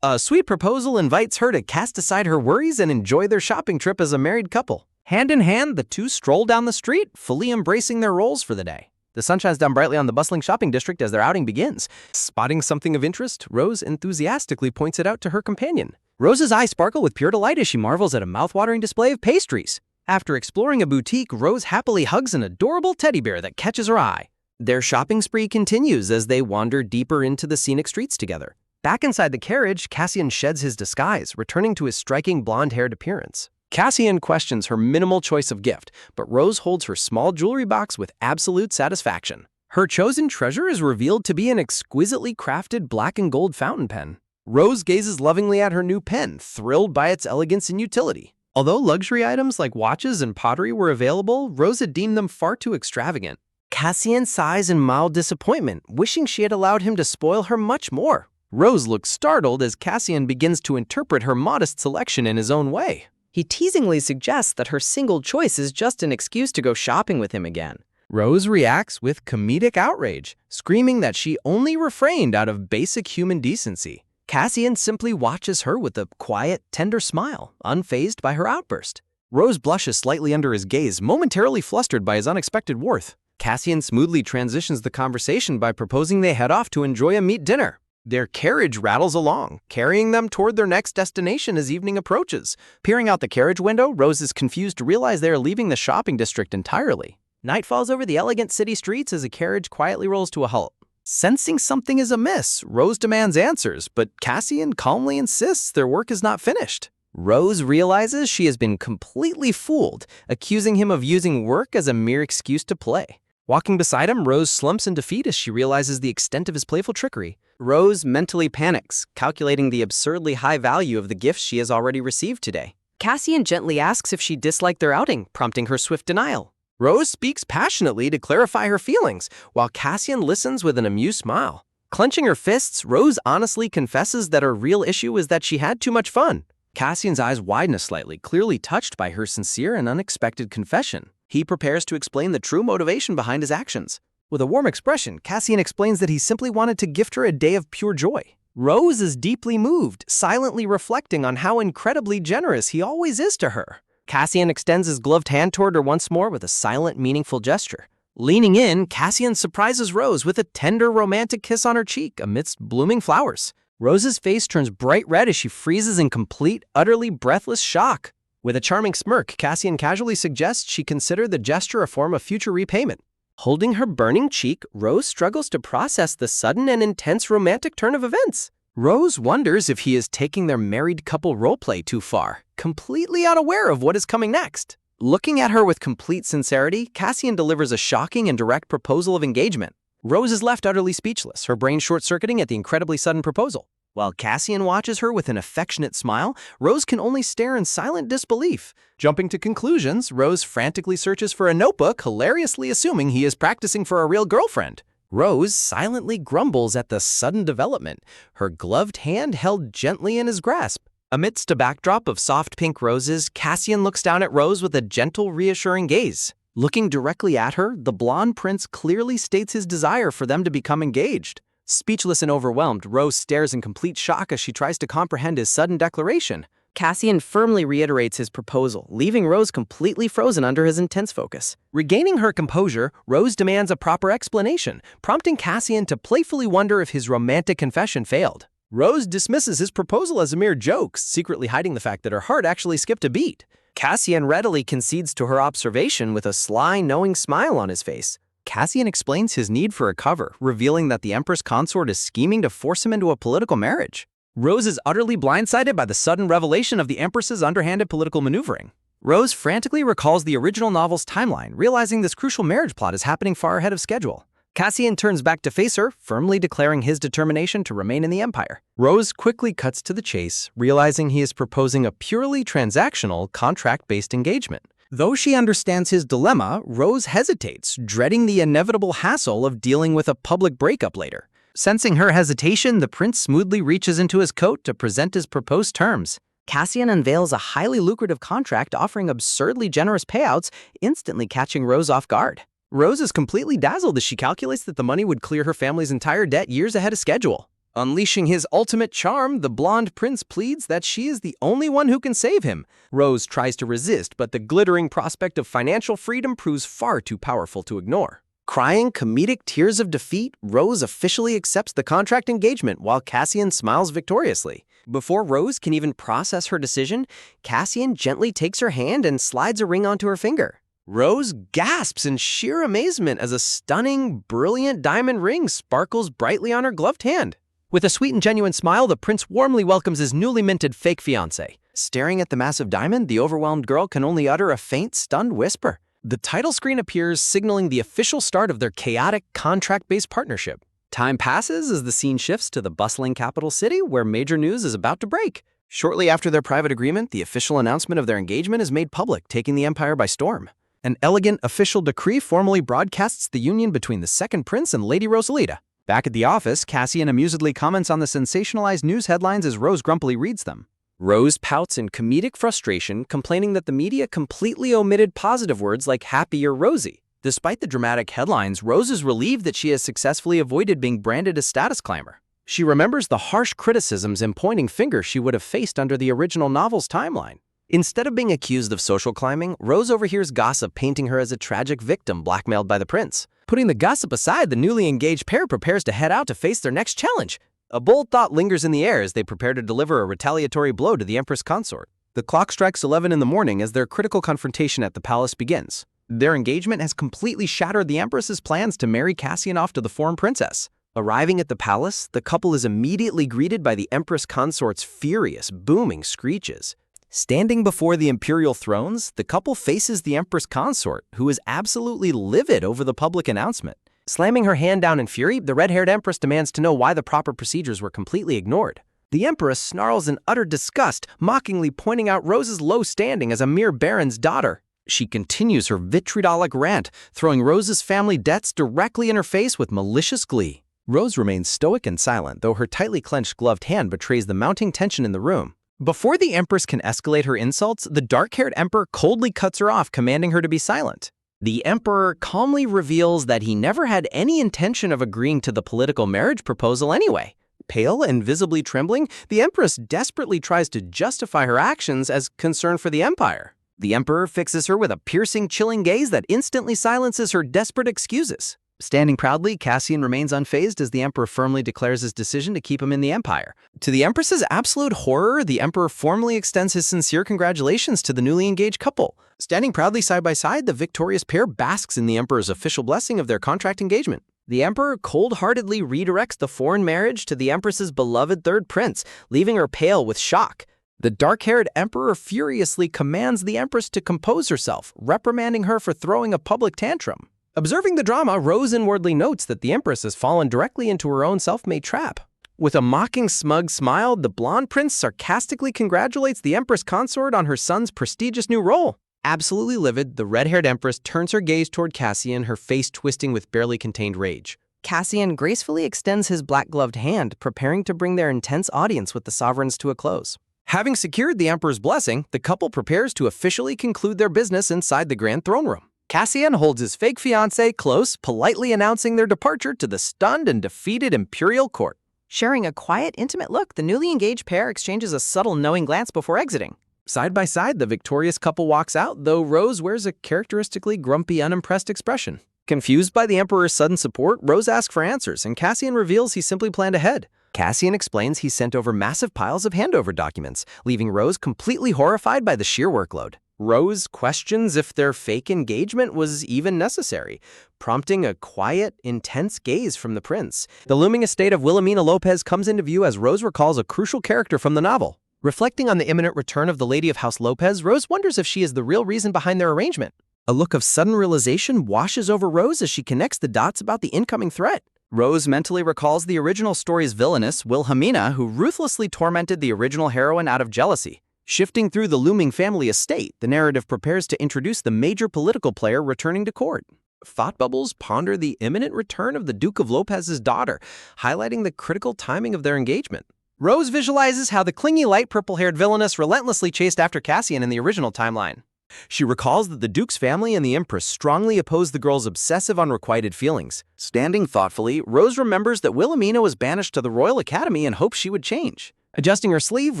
A sweet proposal invites her to cast aside her worries and enjoy their shopping trip as a married couple. Hand in hand, the two stroll down the street, fully embracing their roles for the day. The sun shines down brightly on the bustling shopping district as their outing begins. Spotting something of interest, Rose enthusiastically points it out to her companion. Rose's eyes sparkle with pure delight as she marvels at a mouthwatering display of pastries. After exploring a boutique, Rose happily hugs an adorable teddy bear that catches her eye. Their shopping spree continues as they wander deeper into the scenic streets together. Back inside the carriage, Cassian sheds his disguise, returning to his striking blonde-haired appearance. Cassian questions her minimal choice of gift, but Rose holds her small jewelry box with absolute satisfaction. Her chosen treasure is revealed to be an exquisitely crafted black and gold fountain pen. Rose gazes lovingly at her new pen, thrilled by its elegance and utility. Although luxury items like watches and pottery were available, Rose had deemed them far too extravagant. Cassian sighs in mild disappointment, wishing she had allowed him to spoil her much more. Rose looks startled as Cassian begins to interpret her modest selection in his own way. He teasingly suggests that her single choice is just an excuse to go shopping with him again. Rose reacts with comedic outrage, screaming that she only refrained out of basic human decency. Cassian simply watches her with a quiet, tender smile, unfazed by her outburst. Rose blushes slightly under his gaze, momentarily flustered by his unexpected warmth. Cassian smoothly transitions the conversation by proposing they head off to enjoy a meat dinner. Their carriage rattles along, carrying them toward their next destination as evening approaches. Peering out the carriage window, Rose is confused to realize they are leaving the shopping district entirely. Night falls over the elegant city streets as a carriage quietly rolls to a halt. Sensing something is amiss, Rose demands answers, but Cassian calmly insists their work is not finished. Rose realizes she has been completely fooled, accusing him of using work as a mere excuse to play. Walking beside him, Rose slumps in defeat as she realizes the extent of his playful trickery. Rose mentally panics, calculating the absurdly high value of the gifts she has already received today. Cassian gently asks if she disliked their outing, prompting her swift denial. Rose speaks passionately to clarify her feelings, while Cassian listens with an amused smile. Clenching her fists, Rose honestly confesses that her real issue is that she had too much fun. Cassian's eyes widen slightly, clearly touched by her sincere and unexpected confession. He prepares to explain the true motivation behind his actions. With a warm expression, Cassian explains that he simply wanted to gift her a day of pure joy. Rose is deeply moved, silently reflecting on how incredibly generous he always is to her. Cassian extends his gloved hand toward her once more with a silent, meaningful gesture. Leaning in, Cassian surprises Rose with a tender, romantic kiss on her cheek amidst blooming flowers. Rose's face turns bright red as she freezes in complete, utterly breathless shock. With a charming smirk, Cassian casually suggests she consider the gesture a form of future repayment. Holding her burning cheek, Rose struggles to process the sudden and intense romantic turn of events. Rose wonders if he is taking their married couple roleplay too far, completely unaware of what is coming next. Looking at her with complete sincerity, Cassian delivers a shocking and direct proposal of engagement. Rose is left utterly speechless, her brain short-circuiting at the incredibly sudden proposal. While Cassian watches her with an affectionate smile, Rose can only stare in silent disbelief. Jumping to conclusions, Rose frantically searches for a notebook, hilariously assuming he is practicing for a real girlfriend. Rose silently grumbles at the sudden development, her gloved hand held gently in his grasp. Amidst a backdrop of soft pink roses, Cassian looks down at Rose with a gentle, reassuring gaze. Looking directly at her, the blonde prince clearly states his desire for them to become engaged. Speechless and overwhelmed, Rose stares in complete shock as she tries to comprehend his sudden declaration. Cassian firmly reiterates his proposal, leaving Rose completely frozen under his intense focus. Regaining her composure, Rose demands a proper explanation, prompting Cassian to playfully wonder if his romantic confession failed. Rose dismisses his proposal as a mere joke, secretly hiding the fact that her heart actually skipped a beat. Cassian readily concedes to her observation with a sly, knowing smile on his face. Cassian explains his need for a cover, revealing that the Empress Consort is scheming to force him into a political marriage. Rose is utterly blindsided by the sudden revelation of the Empress's underhanded political maneuvering. Rose frantically recalls the original novel's timeline, realizing this crucial marriage plot is happening far ahead of schedule. Cassian turns back to face her, firmly declaring his determination to remain in the Empire. Rose quickly cuts to the chase, realizing he is proposing a purely transactional, contract-based engagement. Though she understands his dilemma, Rose hesitates, dreading the inevitable hassle of dealing with a public breakup later. Sensing her hesitation, the prince smoothly reaches into his coat to present his proposed terms. Cassian unveils a highly lucrative contract offering absurdly generous payouts, instantly catching Rose off guard. Rose is completely dazzled as she calculates that the money would clear her family's entire debt years ahead of schedule. Unleashing his ultimate charm, the blonde prince pleads that she is the only one who can save him. Rose tries to resist, but the glittering prospect of financial freedom proves far too powerful to ignore. Crying comedic tears of defeat, Rose officially accepts the contract engagement while Cassian smiles victoriously. Before Rose can even process her decision, Cassian gently takes her hand and slides a ring onto her finger. Rose gasps in sheer amazement as a stunning, brilliant diamond ring sparkles brightly on her gloved hand. With a sweet and genuine smile, the prince warmly welcomes his newly minted fake fiancée. Staring at the massive diamond, the overwhelmed girl can only utter a faint, stunned whisper. The title screen appears, signaling the official start of their chaotic, contract-based partnership. Time passes as the scene shifts to the bustling capital city, where major news is about to break. Shortly after their private agreement, the official announcement of their engagement is made public, taking the empire by storm. An elegant official decree formally broadcasts the union between the second prince and Lady Rosalita. Back at the office, Cassian amusedly comments on the sensationalized news headlines as Rose grumpily reads them. Rose pouts in comedic frustration, complaining that the media completely omitted positive words like happy or rosy. Despite the dramatic headlines, Rose is relieved that she has successfully avoided being branded a status climber. She remembers the harsh criticisms and pointing fingers she would have faced under the original novel's timeline. Instead of being accused of social climbing, Rose overhears gossip painting her as a tragic victim blackmailed by the prince. Putting the gossip aside, the newly engaged pair prepares to head out to face their next challenge. A bold thought lingers in the air as they prepare to deliver a retaliatory blow to the Empress consort. The clock strikes 11 in the morning as their critical confrontation at the palace begins. Their engagement has completely shattered the Empress's plans to marry Cassian off to the foreign princess. Arriving at the palace, the couple is immediately greeted by the Empress consort's furious, booming screeches. Standing before the imperial thrones, the couple faces the Empress consort, who is absolutely livid over the public announcement. Slamming her hand down in fury, the red-haired Empress demands to know why the proper procedures were completely ignored. The Empress snarls in utter disgust, mockingly pointing out Rose's low standing as a mere baron's daughter. She continues her vitriolic rant, throwing Rose's family debts directly in her face with malicious glee. Rose remains stoic and silent, though her tightly clenched gloved hand betrays the mounting tension in the room. Before the Empress can escalate her insults, the dark-haired Emperor coldly cuts her off, commanding her to be silent. The Emperor calmly reveals that he never had any intention of agreeing to the political marriage proposal anyway. Pale and visibly trembling, the Empress desperately tries to justify her actions as concern for the Empire. The Emperor fixes her with a piercing, chilling gaze that instantly silences her desperate excuses. Standing proudly, Cassian remains unfazed as the Emperor firmly declares his decision to keep him in the Empire. To the Empress's absolute horror, the Emperor formally extends his sincere congratulations to the newly engaged couple. Standing proudly side by side, the victorious pair basks in the Emperor's official blessing of their contract engagement. The Emperor cold-heartedly redirects the foreign marriage to the Empress's beloved third prince, leaving her pale with shock. The dark-haired Emperor furiously commands the Empress to compose herself, reprimanding her for throwing a public tantrum. Observing the drama, Rose inwardly notes that the Empress has fallen directly into her own self-made trap. With a mocking, smug smile, the blonde prince sarcastically congratulates the Empress consort on her son's prestigious new role. Absolutely livid, the red-haired Empress turns her gaze toward Cassian, her face twisting with barely contained rage. Cassian gracefully extends his black-gloved hand, preparing to bring their intense audience with the sovereigns to a close. Having secured the Emperor's blessing, the couple prepares to officially conclude their business inside the grand throne room. Cassian holds his fake fiancée close, politely announcing their departure to the stunned and defeated imperial court. Sharing a quiet, intimate look, the newly engaged pair exchanges a subtle, knowing glance before exiting. Side by side, the victorious couple walks out, though Rose wears a characteristically grumpy, unimpressed expression. Confused by the Emperor's sudden support, Rose asks for answers, and Cassian reveals he simply planned ahead. Cassian explains he sent over massive piles of handover documents, leaving Rose completely horrified by the sheer workload. Rose questions if their fake engagement was even necessary, prompting a quiet, intense gaze from the prince. The looming estate of Wilhelmina Lopez comes into view as Rose recalls a crucial character from the novel. Reflecting on the imminent return of the Lady of House Lopez, Rose wonders if she is the real reason behind their arrangement. A look of sudden realization washes over Rose as she connects the dots about the incoming threat. Rose mentally recalls the original story's villainess, Wilhelmina, who ruthlessly tormented the original heroine out of jealousy. Shifting through the looming family estate, the narrative prepares to introduce the major political player returning to court. Thought bubbles ponder the imminent return of the Duke of Lopez's daughter, highlighting the critical timing of their engagement. Rose visualizes how the clingy light purple-haired villainess relentlessly chased after Cassian in the original timeline. She recalls that the Duke's family and the Empress strongly opposed the girl's obsessive, unrequited feelings. Standing thoughtfully, Rose remembers that Wilhelmina was banished to the Royal Academy and hopes she would change. Adjusting her sleeve,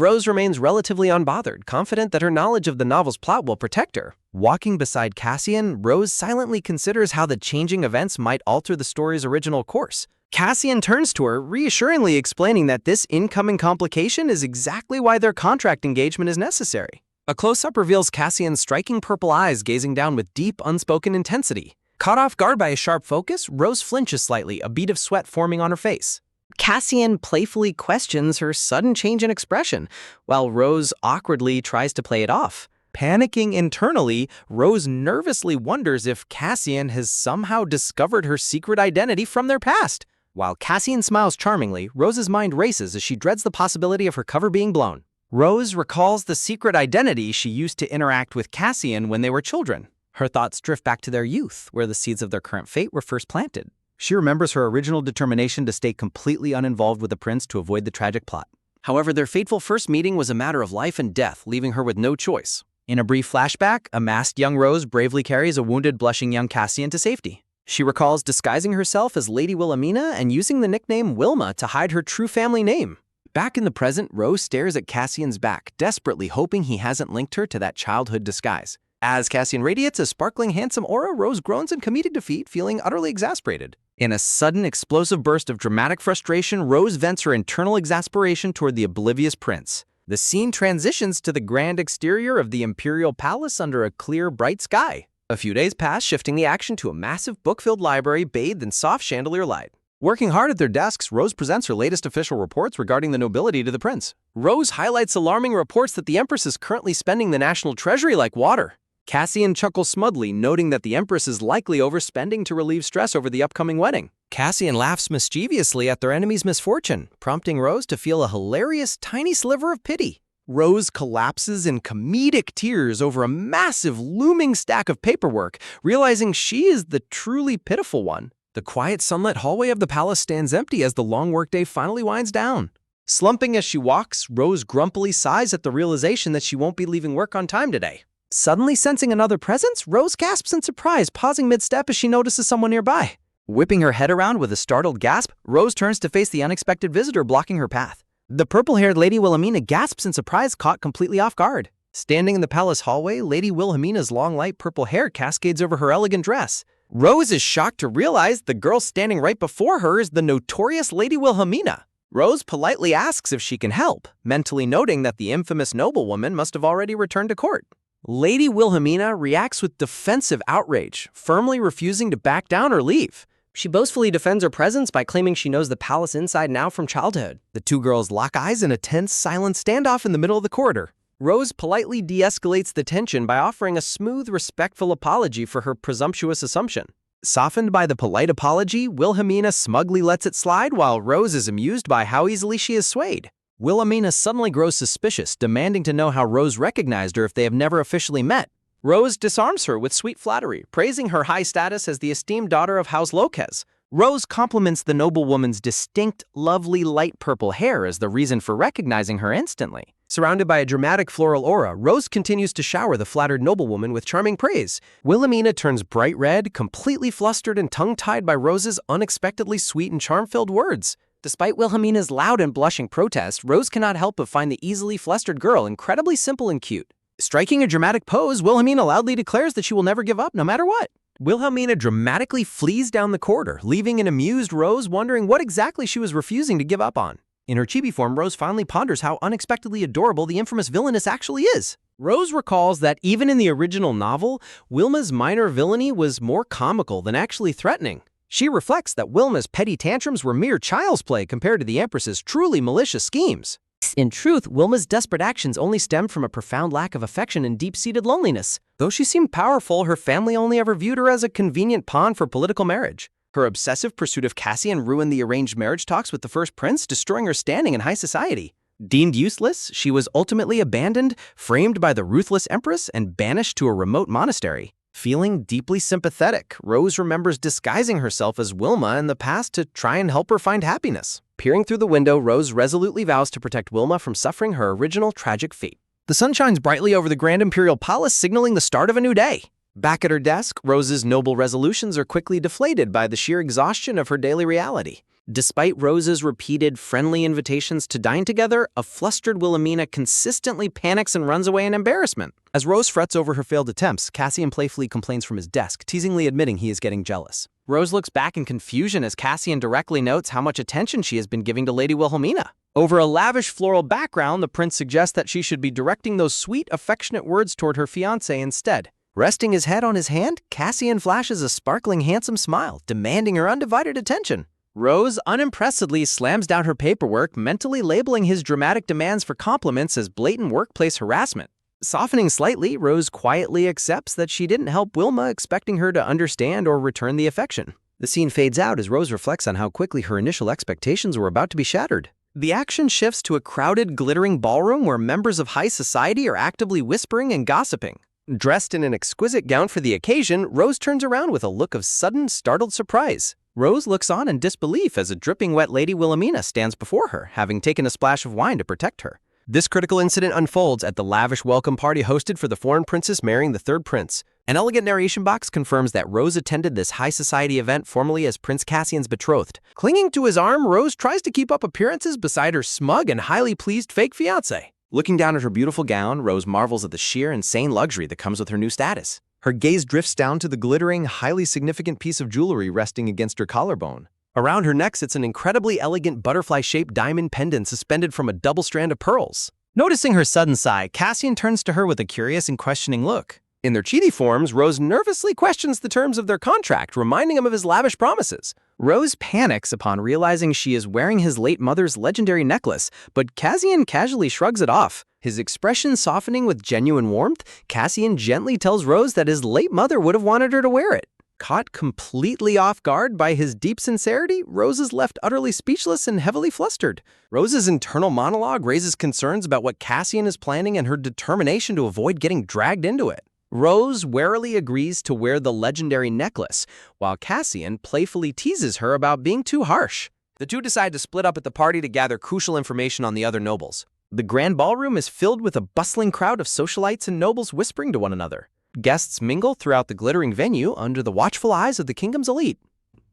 Rose remains relatively unbothered, confident that her knowledge of the novel's plot will protect her. Walking beside Cassian, Rose silently considers how the changing events might alter the story's original course. Cassian turns to her, reassuringly explaining that this incoming complication is exactly why their contract engagement is necessary. A close-up reveals Cassian's striking purple eyes gazing down with deep, unspoken intensity. Caught off guard by his sharp focus, Rose flinches slightly, a bead of sweat forming on her face. Cassian playfully questions her sudden change in expression, while Rose awkwardly tries to play it off. Panicking internally, Rose nervously wonders if Cassian has somehow discovered her secret identity from their past. While Cassian smiles charmingly, Rose's mind races as she dreads the possibility of her cover being blown. Rose recalls the secret identity she used to interact with Cassian when they were children. Her thoughts drift back to their youth, where the seeds of their current fate were first planted. She remembers her original determination to stay completely uninvolved with the prince to avoid the tragic plot. However, their fateful first meeting was a matter of life and death, leaving her with no choice. In a brief flashback, a masked young Rose bravely carries a wounded, blushing young Cassian to safety. She recalls disguising herself as Lady Wilhelmina and using the nickname Wilma to hide her true family name. Back in the present, Rose stares at Cassian's back, desperately hoping he hasn't linked her to that childhood disguise. As Cassian radiates a sparkling, handsome aura, Rose groans in comedic defeat, feeling utterly exasperated. In a sudden, explosive burst of dramatic frustration, Rose vents her internal exasperation toward the oblivious prince. The scene transitions to the grand exterior of the imperial palace under a clear, bright sky. A few days pass, shifting the action to a massive book-filled library bathed in soft chandelier light. Working hard at their desks, Rose presents her latest official reports regarding the nobility to the prince. Rose highlights alarming reports that the empress is currently spending the national treasury like water. Cassian chuckles smugly, noting that the empress is likely overspending to relieve stress over the upcoming wedding. Cassian laughs mischievously at their enemy's misfortune, prompting Rose to feel a hilarious tiny sliver of pity. Rose collapses in comedic tears over a massive looming stack of paperwork, realizing she is the truly pitiful one. The quiet sunlit hallway of the palace stands empty as the long workday finally winds down. Slumping as she walks, Rose grumpily sighs at the realization that she won't be leaving work on time today. Suddenly sensing another presence, Rose gasps in surprise, pausing mid-step as she notices someone nearby. Whipping her head around with a startled gasp, Rose turns to face the unexpected visitor blocking her path. The purple-haired Lady Wilhelmina gasps in surprise, caught completely off guard. Standing in the palace hallway, Lady Wilhelmina's long light purple hair cascades over her elegant dress. Rose is shocked to realize the girl standing right before her is the notorious Lady Wilhelmina. Rose politely asks if she can help, mentally noting that the infamous noblewoman must have already returned to court. Lady Wilhelmina reacts with defensive outrage, firmly refusing to back down or leave. She boastfully defends her presence by claiming she knows the palace inside and out from childhood. The two girls lock eyes in a tense, silent standoff in the middle of the corridor. Rose politely de-escalates the tension by offering a smooth, respectful apology for her presumptuous assumption. Softened by the polite apology, Wilhelmina smugly lets it slide while Rose is amused by how easily she is swayed. Wilhelmina suddenly grows suspicious, demanding to know how Rose recognized her if they have never officially met. Rose disarms her with sweet flattery, praising her high status as the esteemed daughter of House Lopez. Rose compliments the noblewoman's distinct, lovely light purple hair as the reason for recognizing her instantly. Surrounded by a dramatic floral aura, Rose continues to shower the flattered noblewoman with charming praise. Wilhelmina turns bright red, completely flustered and tongue-tied by Rose's unexpectedly sweet and charm-filled words. Despite Wilhelmina's loud and blushing protest, Rose cannot help but find the easily flustered girl incredibly simple and cute. Striking a dramatic pose, Wilhelmina loudly declares that she will never give up no matter what. Wilhelmina dramatically flees down the corridor, leaving an amused Rose wondering what exactly she was refusing to give up on. In her chibi form, Rose finally ponders how unexpectedly adorable the infamous villainess actually is. Rose recalls that even in the original novel, Wilma's minor villainy was more comical than actually threatening. She reflects that Wilma's petty tantrums were mere child's play compared to the Empress's truly malicious schemes. In truth, Wilma's desperate actions only stemmed from a profound lack of affection and deep-seated loneliness. Though she seemed powerful, her family only ever viewed her as a convenient pawn for political marriage. Her obsessive pursuit of Cassian ruined the arranged marriage talks with the first prince, destroying her standing in high society. Deemed useless, she was ultimately abandoned, framed by the ruthless empress, and banished to a remote monastery. Feeling deeply sympathetic, Rose remembers disguising herself as Wilma in the past to try and help her find happiness. Peering through the window, Rose resolutely vows to protect Wilma from suffering her original tragic fate. The sun shines brightly over the Grand Imperial Palace, signaling the start of a new day. Back at her desk, Rose's noble resolutions are quickly deflated by the sheer exhaustion of her daily reality. Despite Rose's repeated friendly invitations to dine together, a flustered Wilhelmina consistently panics and runs away in embarrassment. As Rose frets over her failed attempts, Cassian playfully complains from his desk, teasingly admitting he is getting jealous. Rose looks back in confusion as Cassian directly notes how much attention she has been giving to Lady Wilhelmina. Over a lavish floral background, the prince suggests that she should be directing those sweet, affectionate words toward her fiancé instead. Resting his head on his hand, Cassian flashes a sparkling, handsome smile, demanding her undivided attention. Rose unimpressedly slams down her paperwork, mentally labeling his dramatic demands for compliments as blatant workplace harassment. Softening slightly, Rose quietly accepts that she didn't help Wilma, expecting her to understand or return the affection. The scene fades out as Rose reflects on how quickly her initial expectations were about to be shattered. The action shifts to a crowded, glittering ballroom where members of high society are actively whispering and gossiping. Dressed in an exquisite gown for the occasion, Rose turns around with a look of sudden, startled surprise. Rose looks on in disbelief as a dripping wet Lady Wilhelmina stands before her, having taken a splash of wine to protect her. This critical incident unfolds at the lavish welcome party hosted for the foreign princess marrying the third prince. An elegant narration box confirms that Rose attended this high society event formerly as Prince Cassian's betrothed. Clinging to his arm, Rose tries to keep up appearances beside her smug and highly pleased fake fiancé. Looking down at her beautiful gown, Rose marvels at the sheer, insane luxury that comes with her new status. Her gaze drifts down to the glittering, highly significant piece of jewelry resting against her collarbone. Around her neck sits an incredibly elegant butterfly-shaped diamond pendant suspended from a double strand of pearls. Noticing her sudden sigh, Cassian turns to her with a curious and questioning look. In their cheaty forms, Rose nervously questions the terms of their contract, reminding him of his lavish promises. Rose panics upon realizing she is wearing his late mother's legendary necklace, but Cassian casually shrugs it off. His expression softening with genuine warmth, Cassian gently tells Rose that his late mother would have wanted her to wear it. Caught completely off guard by his deep sincerity, Rose is left utterly speechless and heavily flustered. Rose's internal monologue raises concerns about what Cassian is planning and her determination to avoid getting dragged into it. Rose warily agrees to wear the legendary necklace, while Cassian playfully teases her about being too harsh. The two decide to split up at the party to gather crucial information on the other nobles. The grand ballroom is filled with a bustling crowd of socialites and nobles whispering to one another. Guests mingle throughout the glittering venue under the watchful eyes of the kingdom's elite.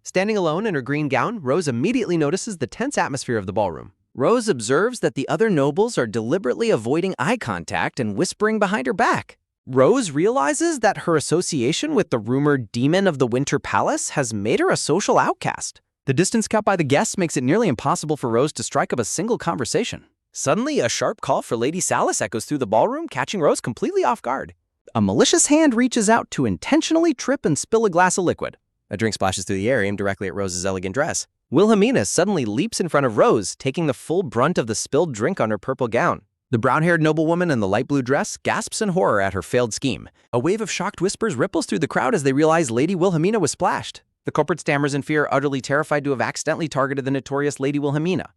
Standing alone in her green gown, Rose immediately notices the tense atmosphere of the ballroom. Rose observes that the other nobles are deliberately avoiding eye contact and whispering behind her back. Rose realizes that her association with the rumored demon of the Winter Palace has made her a social outcast. The distance kept by the guests makes it nearly impossible for Rose to strike up a single conversation. Suddenly, a sharp call for Lady Salis echoes through the ballroom, catching Rose completely off guard. A malicious hand reaches out to intentionally trip and spill a glass of liquid. A drink splashes through the air, aimed directly at Rose's elegant dress. Wilhelmina suddenly leaps in front of Rose, taking the full brunt of the spilled drink on her purple gown. The brown-haired noblewoman in the light blue dress gasps in horror at her failed scheme. A wave of shocked whispers ripples through the crowd as they realize Lady Wilhelmina was splashed. The culprit stammers in fear, utterly terrified to have accidentally targeted the notorious Lady Wilhelmina.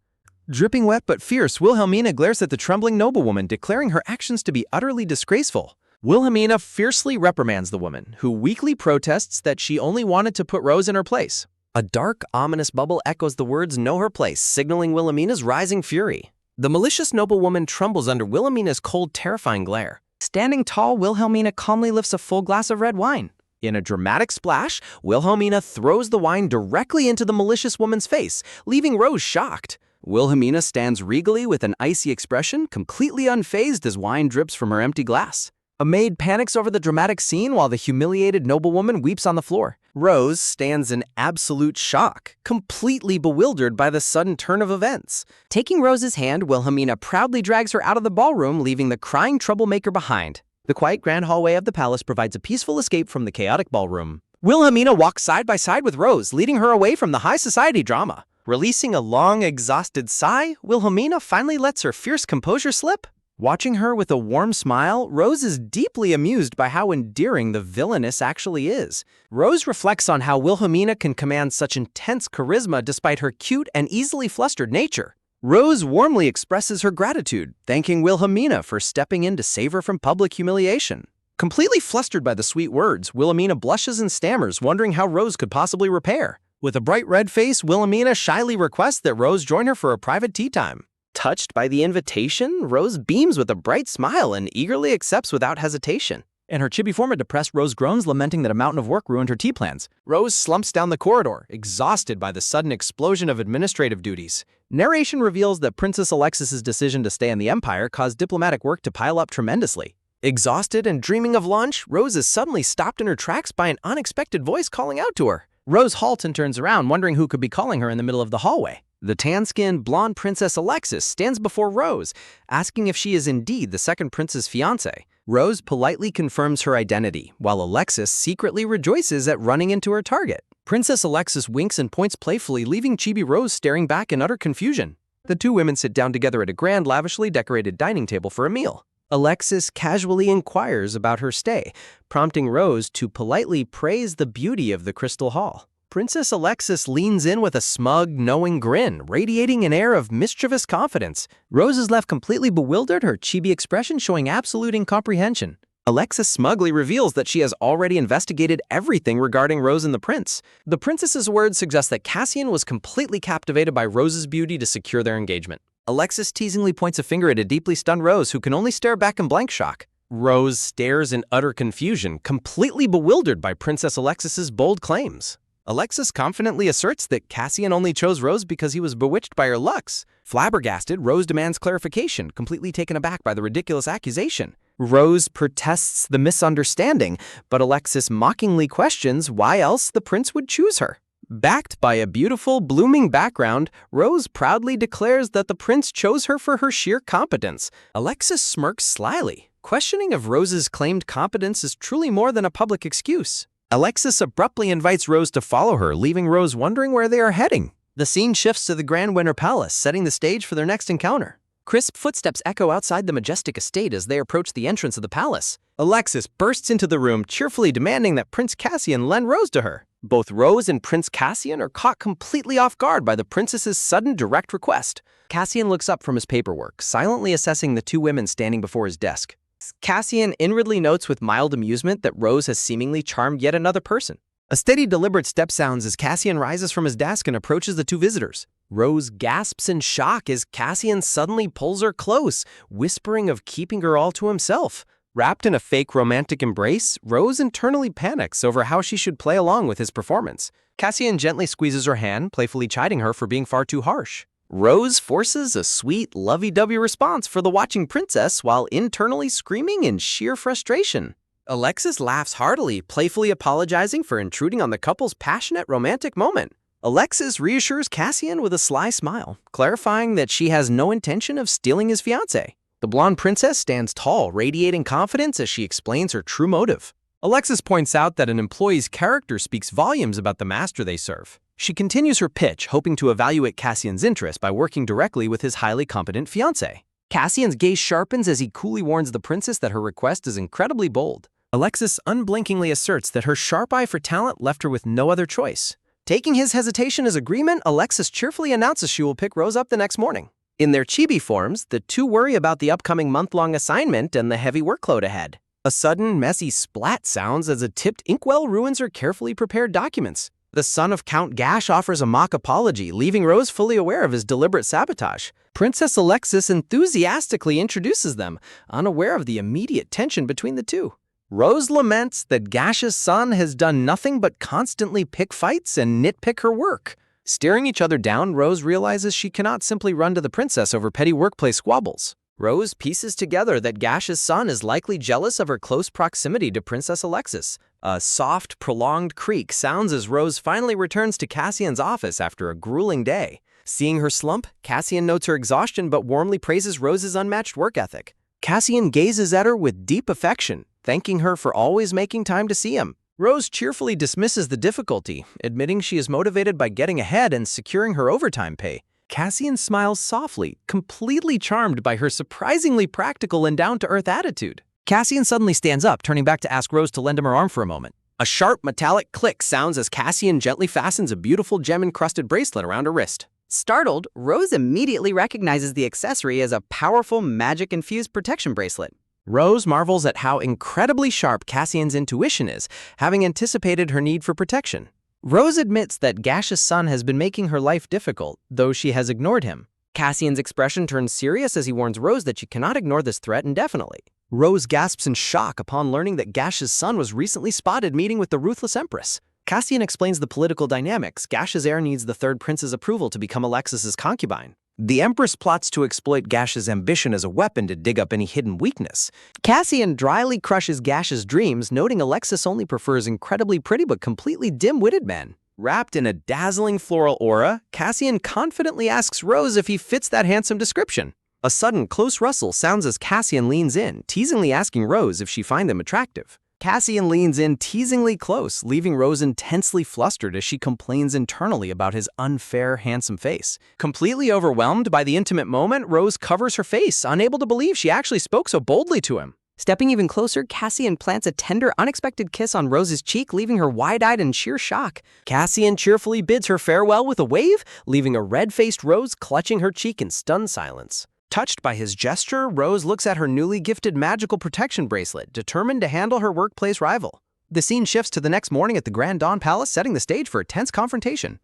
Dripping wet but fierce, Wilhelmina glares at the trembling noblewoman, declaring her actions to be utterly disgraceful. Wilhelmina fiercely reprimands the woman, who weakly protests that she only wanted to put Rose in her place. A dark, ominous bubble echoes the words "know her place," signaling Wilhelmina's rising fury. The malicious noblewoman trembles under Wilhelmina's cold, terrifying glare. Standing tall, Wilhelmina calmly lifts a full glass of red wine. In a dramatic splash, Wilhelmina throws the wine directly into the malicious woman's face, leaving Rose shocked. Wilhelmina stands regally with an icy expression, completely unfazed as wine drips from her empty glass. A maid panics over the dramatic scene while the humiliated noblewoman weeps on the floor. Rose stands in absolute shock, completely bewildered by the sudden turn of events. Taking Rose's hand, Wilhelmina proudly drags her out of the ballroom, leaving the crying troublemaker behind. The quiet grand hallway of the palace provides a peaceful escape from the chaotic ballroom. Wilhelmina walks side by side with Rose, leading her away from the high society drama. Releasing a long, exhausted sigh, Wilhelmina finally lets her fierce composure slip. Watching her with a warm smile, Rose is deeply amused by how endearing the villainess actually is. Rose reflects on how Wilhelmina can command such intense charisma despite her cute and easily flustered nature. Rose warmly expresses her gratitude, thanking Wilhelmina for stepping in to save her from public humiliation. Completely flustered by the sweet words, Wilhelmina blushes and stammers, wondering how Rose could possibly repair. With a bright red face, Wilhelmina shyly requests that Rose join her for a private tea time. Touched by the invitation, Rose beams with a bright smile and eagerly accepts without hesitation. In her chibi form, a depressed Rose groans, lamenting that a mountain of work ruined her tea plans. Rose slumps down the corridor, exhausted by the sudden explosion of administrative duties. Narration reveals that Princess Alexis's decision to stay in the Empire caused diplomatic work to pile up tremendously. Exhausted and dreaming of lunch, Rose is suddenly stopped in her tracks by an unexpected voice calling out to her. Rose halts and turns around, wondering who could be calling her in the middle of the hallway. The tan-skinned, blonde Princess Alexis stands before Rose, asking if she is indeed the second prince's fiancé. Rose politely confirms her identity, while Alexis secretly rejoices at running into her target. Princess Alexis winks and points playfully, leaving Chibi Rose staring back in utter confusion. The two women sit down together at a grand, lavishly decorated dining table for a meal. Alexis casually inquires about her stay, prompting Rose to politely praise the beauty of the Crystal Hall. Princess Alexis leans in with a smug, knowing grin, radiating an air of mischievous confidence. Rose is left completely bewildered, her chibi expression showing absolute incomprehension. Alexis smugly reveals that she has already investigated everything regarding Rose and the prince. The princess's words suggest that Cassian was completely captivated by Rose's beauty to secure their engagement. Alexis teasingly points a finger at a deeply stunned Rose, who can only stare back in blank shock. Rose stares in utter confusion, completely bewildered by Princess Alexis's bold claims. Alexis confidently asserts that Cassian only chose Rose because he was bewitched by her looks. Flabbergasted, Rose demands clarification, completely taken aback by the ridiculous accusation. Rose protests the misunderstanding, but Alexis mockingly questions why else the prince would choose her. Backed by a beautiful, blooming background, Rose proudly declares that the prince chose her for her sheer competence. Alexis smirks slyly, questioning if Rose's claimed competence is truly more than a public excuse. Alexis abruptly invites Rose to follow her, leaving Rose wondering where they are heading. The scene shifts to the Grand Winter Palace, setting the stage for their next encounter. Crisp footsteps echo outside the majestic estate as they approach the entrance of the palace. Alexis bursts into the room, cheerfully demanding that Prince Cassian lend Rose to her. Both Rose and Prince Cassian are caught completely off guard by the princess's sudden direct request. Cassian looks up from his paperwork, silently assessing the two women standing before his desk. Cassian inwardly notes with mild amusement that Rose has seemingly charmed yet another person. A steady, deliberate step sounds as Cassian rises from his desk and approaches the two visitors. Rose gasps in shock as Cassian suddenly pulls her close, whispering of keeping her all to himself. Wrapped in a fake romantic embrace, Rose internally panics over how she should play along with his performance. Cassian gently squeezes her hand, playfully chiding her for being far too harsh. Rose forces a sweet, lovey-dovey response for the watching princess while internally screaming in sheer frustration. Alexis laughs heartily, playfully apologizing for intruding on the couple's passionate romantic moment. Alexis reassures Cassian with a sly smile, clarifying that she has no intention of stealing his fiancé. The blonde princess stands tall, radiating confidence as she explains her true motive. Alexis points out that an employee's character speaks volumes about the master they serve. She continues her pitch, hoping to evaluate Cassian's interest by working directly with his highly competent fiancé. Cassian's gaze sharpens as he coolly warns the princess that her request is incredibly bold. Alexis unblinkingly asserts that her sharp eye for talent left her with no other choice. Taking his hesitation as agreement, Alexis cheerfully announces she will pick Rose up the next morning. In their chibi forms, the two worry about the upcoming month-long assignment and the heavy workload ahead. A sudden, messy splat sounds as a tipped inkwell ruins her carefully prepared documents. The son of Count Gash offers a mock apology, leaving Rose fully aware of his deliberate sabotage. Princess Alexis enthusiastically introduces them, unaware of the immediate tension between the two. Rose laments that Gash's son has done nothing but constantly pick fights and nitpick her work. Staring each other down, Rose realizes she cannot simply run to the princess over petty workplace squabbles. Rose pieces together that Gash's son is likely jealous of her close proximity to Princess Alexis. A soft, prolonged creak sounds as Rose finally returns to Cassian's office after a grueling day. Seeing her slump, Cassian notes her exhaustion but warmly praises Rose's unmatched work ethic. Cassian gazes at her with deep affection, thanking her for always making time to see him. Rose cheerfully dismisses the difficulty, admitting she is motivated by getting ahead and securing her overtime pay. Cassian smiles softly, completely charmed by her surprisingly practical and down-to-earth attitude. Cassian suddenly stands up, turning back to ask Rose to lend him her arm for a moment. A sharp, metallic click sounds as Cassian gently fastens a beautiful gem-encrusted bracelet around her wrist. Startled, Rose immediately recognizes the accessory as a powerful, magic-infused protection bracelet. Rose marvels at how incredibly sharp Cassian's intuition is, having anticipated her need for protection. Rose admits that Gash's son has been making her life difficult, though she has ignored him. Cassian's expression turns serious as he warns Rose that she cannot ignore this threat indefinitely. Rose gasps in shock upon learning that Gash's son was recently spotted meeting with the ruthless Empress. Cassian explains the political dynamics. Gash's heir needs the third prince's approval to become Alexis's concubine. The Empress plots to exploit Gash's ambition as a weapon to dig up any hidden weakness. Cassian dryly crushes Gash's dreams, noting Alexis only prefers incredibly pretty but completely dim-witted men. Wrapped in a dazzling floral aura, Cassian confidently asks Rose if he fits that handsome description. A sudden close rustle sounds as Cassian leans in, teasingly asking Rose if she finds him attractive. Cassian leans in teasingly close, leaving Rose intensely flustered as she complains internally about his unfair, handsome face. Completely overwhelmed by the intimate moment, Rose covers her face, unable to believe she actually spoke so boldly to him. Stepping even closer, Cassian plants a tender, unexpected kiss on Rose's cheek, leaving her wide-eyed in sheer shock. Cassian cheerfully bids her farewell with a wave, leaving a red-faced Rose clutching her cheek in stunned silence. Touched by his gesture, Rose looks at her newly gifted magical protection bracelet, determined to handle her workplace rival. The scene shifts to the next morning at the Grand Dawn Palace, setting the stage for a tense confrontation.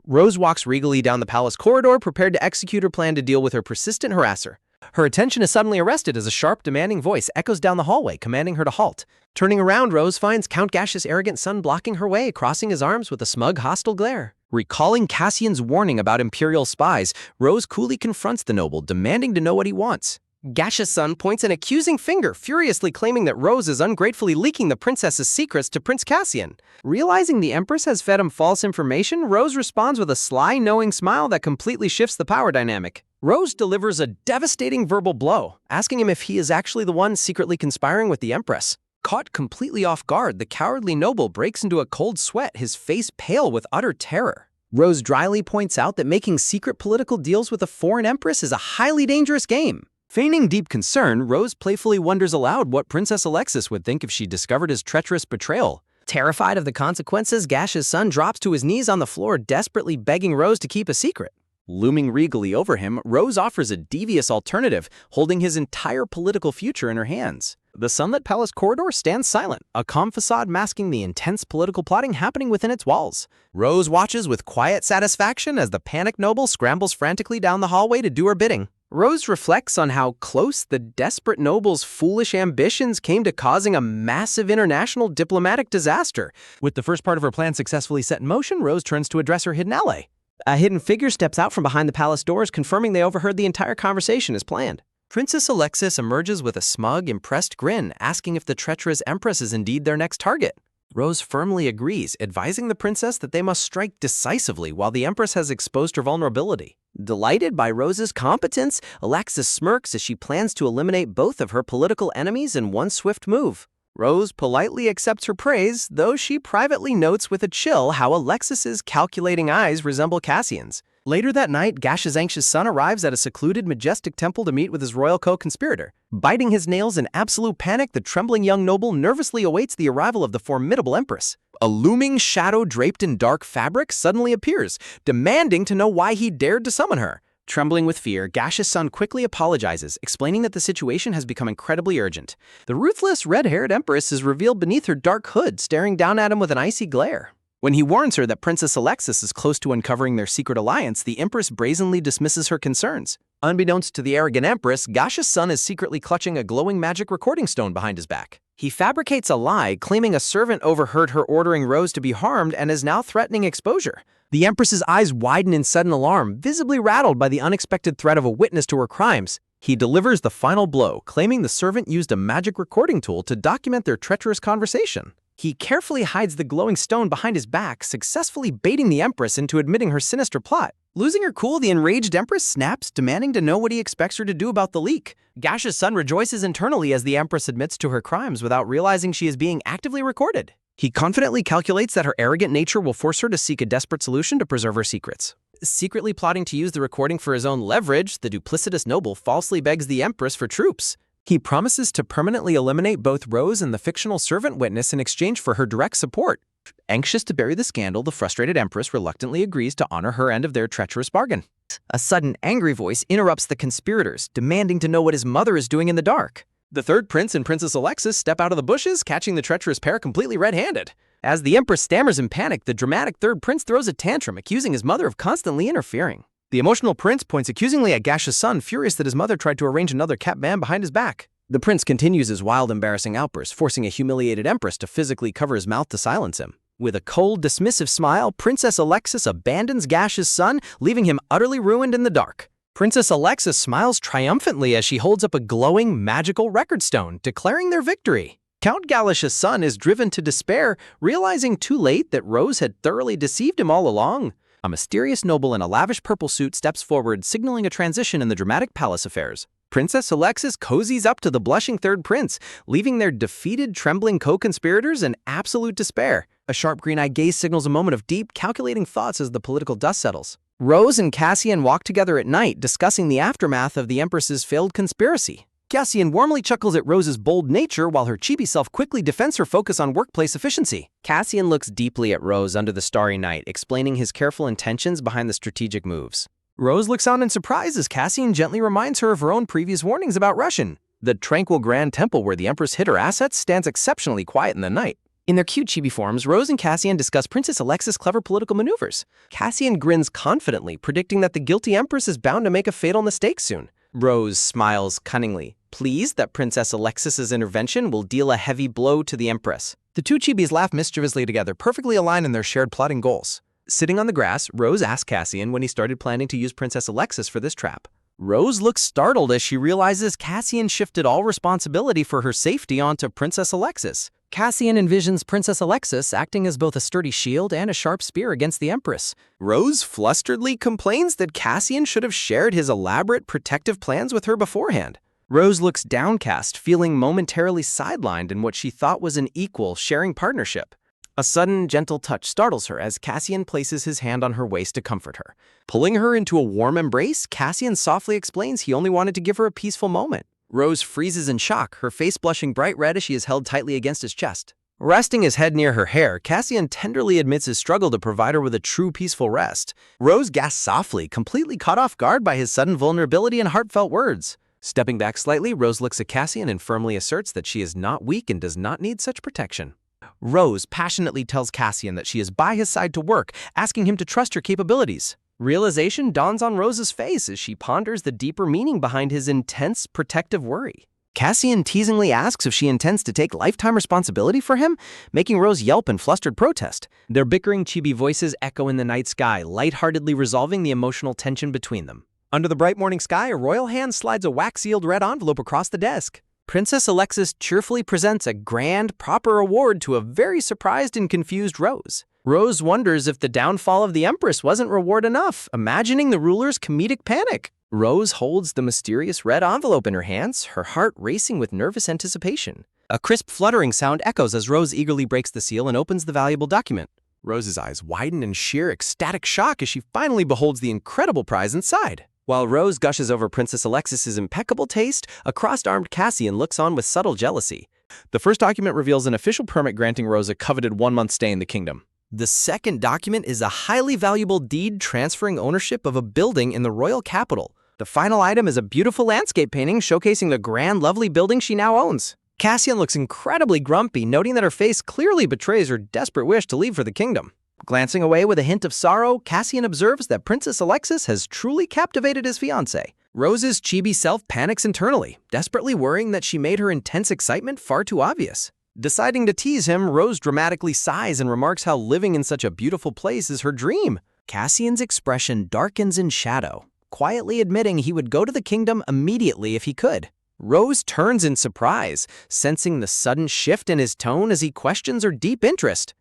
Rose walks regally down the palace corridor, prepared to execute her plan to deal with her persistent harasser. Her attention is suddenly arrested as a sharp, demanding voice echoes down the hallway, commanding her to halt. Turning around, Rose finds Count Gash's arrogant son blocking her way, crossing his arms with a smug, hostile glare. Recalling Cassian's warning about Imperial spies, Rose coolly confronts the noble, demanding to know what he wants. Gash's son points an accusing finger, furiously claiming that Rose is ungratefully leaking the princess's secrets to Prince Cassian. Realizing the Empress has fed him false information, Rose responds with a sly, knowing smile that completely shifts the power dynamic. Rose delivers a devastating verbal blow, asking him if he is actually the one secretly conspiring with the Empress. Caught completely off guard, the cowardly noble breaks into a cold sweat, his face pale with utter terror. Rose dryly points out that making secret political deals with a foreign empress is a highly dangerous game. Feigning deep concern, Rose playfully wonders aloud what Princess Alexis would think if she discovered his treacherous betrayal. Terrified of the consequences, Gash's son drops to his knees on the floor, desperately begging Rose to keep a secret. Looming regally over him, Rose offers a devious alternative, holding his entire political future in her hands. The sunlit palace corridor stands silent, a calm facade masking the intense political plotting happening within its walls. Rose watches with quiet satisfaction as the panicked noble scrambles frantically down the hallway to do her bidding. Rose reflects on how close the desperate noble's foolish ambitions came to causing a massive international diplomatic disaster. With the first part of her plan successfully set in motion, Rose turns to address her hidden ally. A hidden figure steps out from behind the palace doors, confirming they overheard the entire conversation as planned. Princess Alexis emerges with a smug, impressed grin, asking if the treacherous Empress is indeed their next target. Rose firmly agrees, advising the princess that they must strike decisively while the Empress has exposed her vulnerability. Delighted by Rose's competence, Alexis smirks as she plans to eliminate both of her political enemies in one swift move. Rose politely accepts her praise, though she privately notes with a chill how Alexis's calculating eyes resemble Cassian's. Later that night, Gash's anxious son arrives at a secluded, majestic temple to meet with his royal co-conspirator. Biting his nails in absolute panic, the trembling young noble nervously awaits the arrival of the formidable Empress. A looming shadow draped in dark fabric suddenly appears, demanding to know why he dared to summon her. Trembling with fear, Gash's son quickly apologizes, explaining that the situation has become incredibly urgent. The ruthless, red-haired Empress is revealed beneath her dark hood, staring down at him with an icy glare. When he warns her that Princess Alexis is close to uncovering their secret alliance, the Empress brazenly dismisses her concerns. Unbeknownst to the arrogant Empress, Gash's son is secretly clutching a glowing magic recording stone behind his back. He fabricates a lie, claiming a servant overheard her ordering Rose to be harmed and is now threatening exposure. The Empress's eyes widen in sudden alarm, visibly rattled by the unexpected threat of a witness to her crimes. He delivers the final blow, claiming the servant used a magic recording tool to document their treacherous conversation. He carefully hides the glowing stone behind his back, successfully baiting the Empress into admitting her sinister plot. Losing her cool, the enraged Empress snaps, demanding to know what he expects her to do about the leak. Gash's son rejoices internally as the Empress admits to her crimes without realizing she is being actively recorded. He confidently calculates that her arrogant nature will force her to seek a desperate solution to preserve her secrets. Secretly plotting to use the recording for his own leverage, the duplicitous noble falsely begs the Empress for troops. He promises to permanently eliminate both Rose and the fictional servant witness in exchange for her direct support. Anxious to bury the scandal, the frustrated Empress reluctantly agrees to honor her end of their treacherous bargain. A sudden, angry voice interrupts the conspirators, demanding to know what his mother is doing in the dark. The third prince and Princess Alexis step out of the bushes, catching the treacherous pair completely red-handed. As the Empress stammers in panic, the dramatic third prince throws a tantrum, accusing his mother of constantly interfering. The emotional prince points accusingly at Gash's son, furious that his mother tried to arrange another cat man behind his back. The prince continues his wild, embarrassing outburst, forcing a humiliated Empress to physically cover his mouth to silence him. With a cold, dismissive smile, Princess Alexis abandons Gash's son, leaving him utterly ruined in the dark. Princess Alexis smiles triumphantly as she holds up a glowing, magical record stone, declaring their victory. Count Galish's son is driven to despair, realizing too late that Rose had thoroughly deceived him all along. A mysterious noble in a lavish purple suit steps forward, signaling a transition in the dramatic palace affairs. Princess Alexis cozies up to the blushing third prince, leaving their defeated, trembling co-conspirators in absolute despair. A sharp green-eyed gaze signals a moment of deep, calculating thoughts as the political dust settles. Rose and Cassian walk together at night, discussing the aftermath of the Empress's failed conspiracy. Cassian warmly chuckles at Rose's bold nature while her chibi self quickly defends her focus on workplace efficiency. Cassian looks deeply at Rose under the starry night, explaining his careful intentions behind the strategic moves. Rose looks on in surprise as Cassian gently reminds her of her own previous warnings about Russian. The tranquil grand temple where the Empress hid her assets stands exceptionally quiet in the night. In their cute chibi forms, Rose and Cassian discuss Princess Alexis' clever political maneuvers. Cassian grins confidently, predicting that the guilty Empress is bound to make a fatal mistake soon. Rose smiles cunningly, pleased that Princess Alexis' intervention will deal a heavy blow to the Empress. The two chibis laugh mischievously together, perfectly aligned in their shared plotting goals. Sitting on the grass, Rose asks Cassian when he started planning to use Princess Alexis for this trap. Rose looks startled as she realizes Cassian shifted all responsibility for her safety onto Princess Alexis. Cassian envisions Princess Alexis acting as both a sturdy shield and a sharp spear against the Empress. Rose flusteredly complains that Cassian should have shared his elaborate protective plans with her beforehand. Rose looks downcast, feeling momentarily sidelined in what she thought was an equal, sharing partnership. A sudden, gentle touch startles her as Cassian places his hand on her waist to comfort her. Pulling her into a warm embrace, Cassian softly explains he only wanted to give her a peaceful moment. Rose freezes in shock, her face blushing bright red as she is held tightly against his chest. Resting his head near her hair, Cassian tenderly admits his struggle to provide her with a true peaceful rest. Rose gasps softly, completely caught off guard by his sudden vulnerability and heartfelt words. Stepping back slightly, Rose looks at Cassian and firmly asserts that she is not weak and does not need such protection. Rose passionately tells Cassian that she is by his side to work, asking him to trust her capabilities. Realization dawns on Rose's face as she ponders the deeper meaning behind his intense, protective worry. Cassian teasingly asks if she intends to take lifetime responsibility for him, making Rose yelp in flustered protest. Their bickering chibi voices echo in the night sky, lightheartedly resolving the emotional tension between them. Under the bright morning sky, a royal hand slides a wax-sealed red envelope across the desk. Princess Alexis cheerfully presents a grand, proper award to a very surprised and confused Rose. Rose wonders if the downfall of the Empress wasn't reward enough, imagining the ruler's comedic panic. Rose holds the mysterious red envelope in her hands, her heart racing with nervous anticipation. A crisp fluttering sound echoes as Rose eagerly breaks the seal and opens the valuable document. Rose's eyes widen in sheer ecstatic shock as she finally beholds the incredible prize inside. While Rose gushes over Princess Alexis' impeccable taste, a crossed-armed Cassian looks on with subtle jealousy. The first document reveals an official permit granting Rose a coveted one-month stay in the kingdom. The second document is a highly valuable deed transferring ownership of a building in the royal capital. The final item is a beautiful landscape painting showcasing the grand, lovely building she now owns. Cassian looks incredibly grumpy, noting that her face clearly betrays her desperate wish to leave for the kingdom. Glancing away with a hint of sorrow, Cassian observes that Princess Alexis has truly captivated his fiancé. Rose's chibi self panics internally, desperately worrying that she made her intense excitement far too obvious. Deciding to tease him, Rose dramatically sighs and remarks how living in such a beautiful place is her dream. Cassian's expression darkens in shadow, quietly admitting he would go to the kingdom immediately if he could. Rose turns in surprise, sensing the sudden shift in his tone as he questions her deep interest.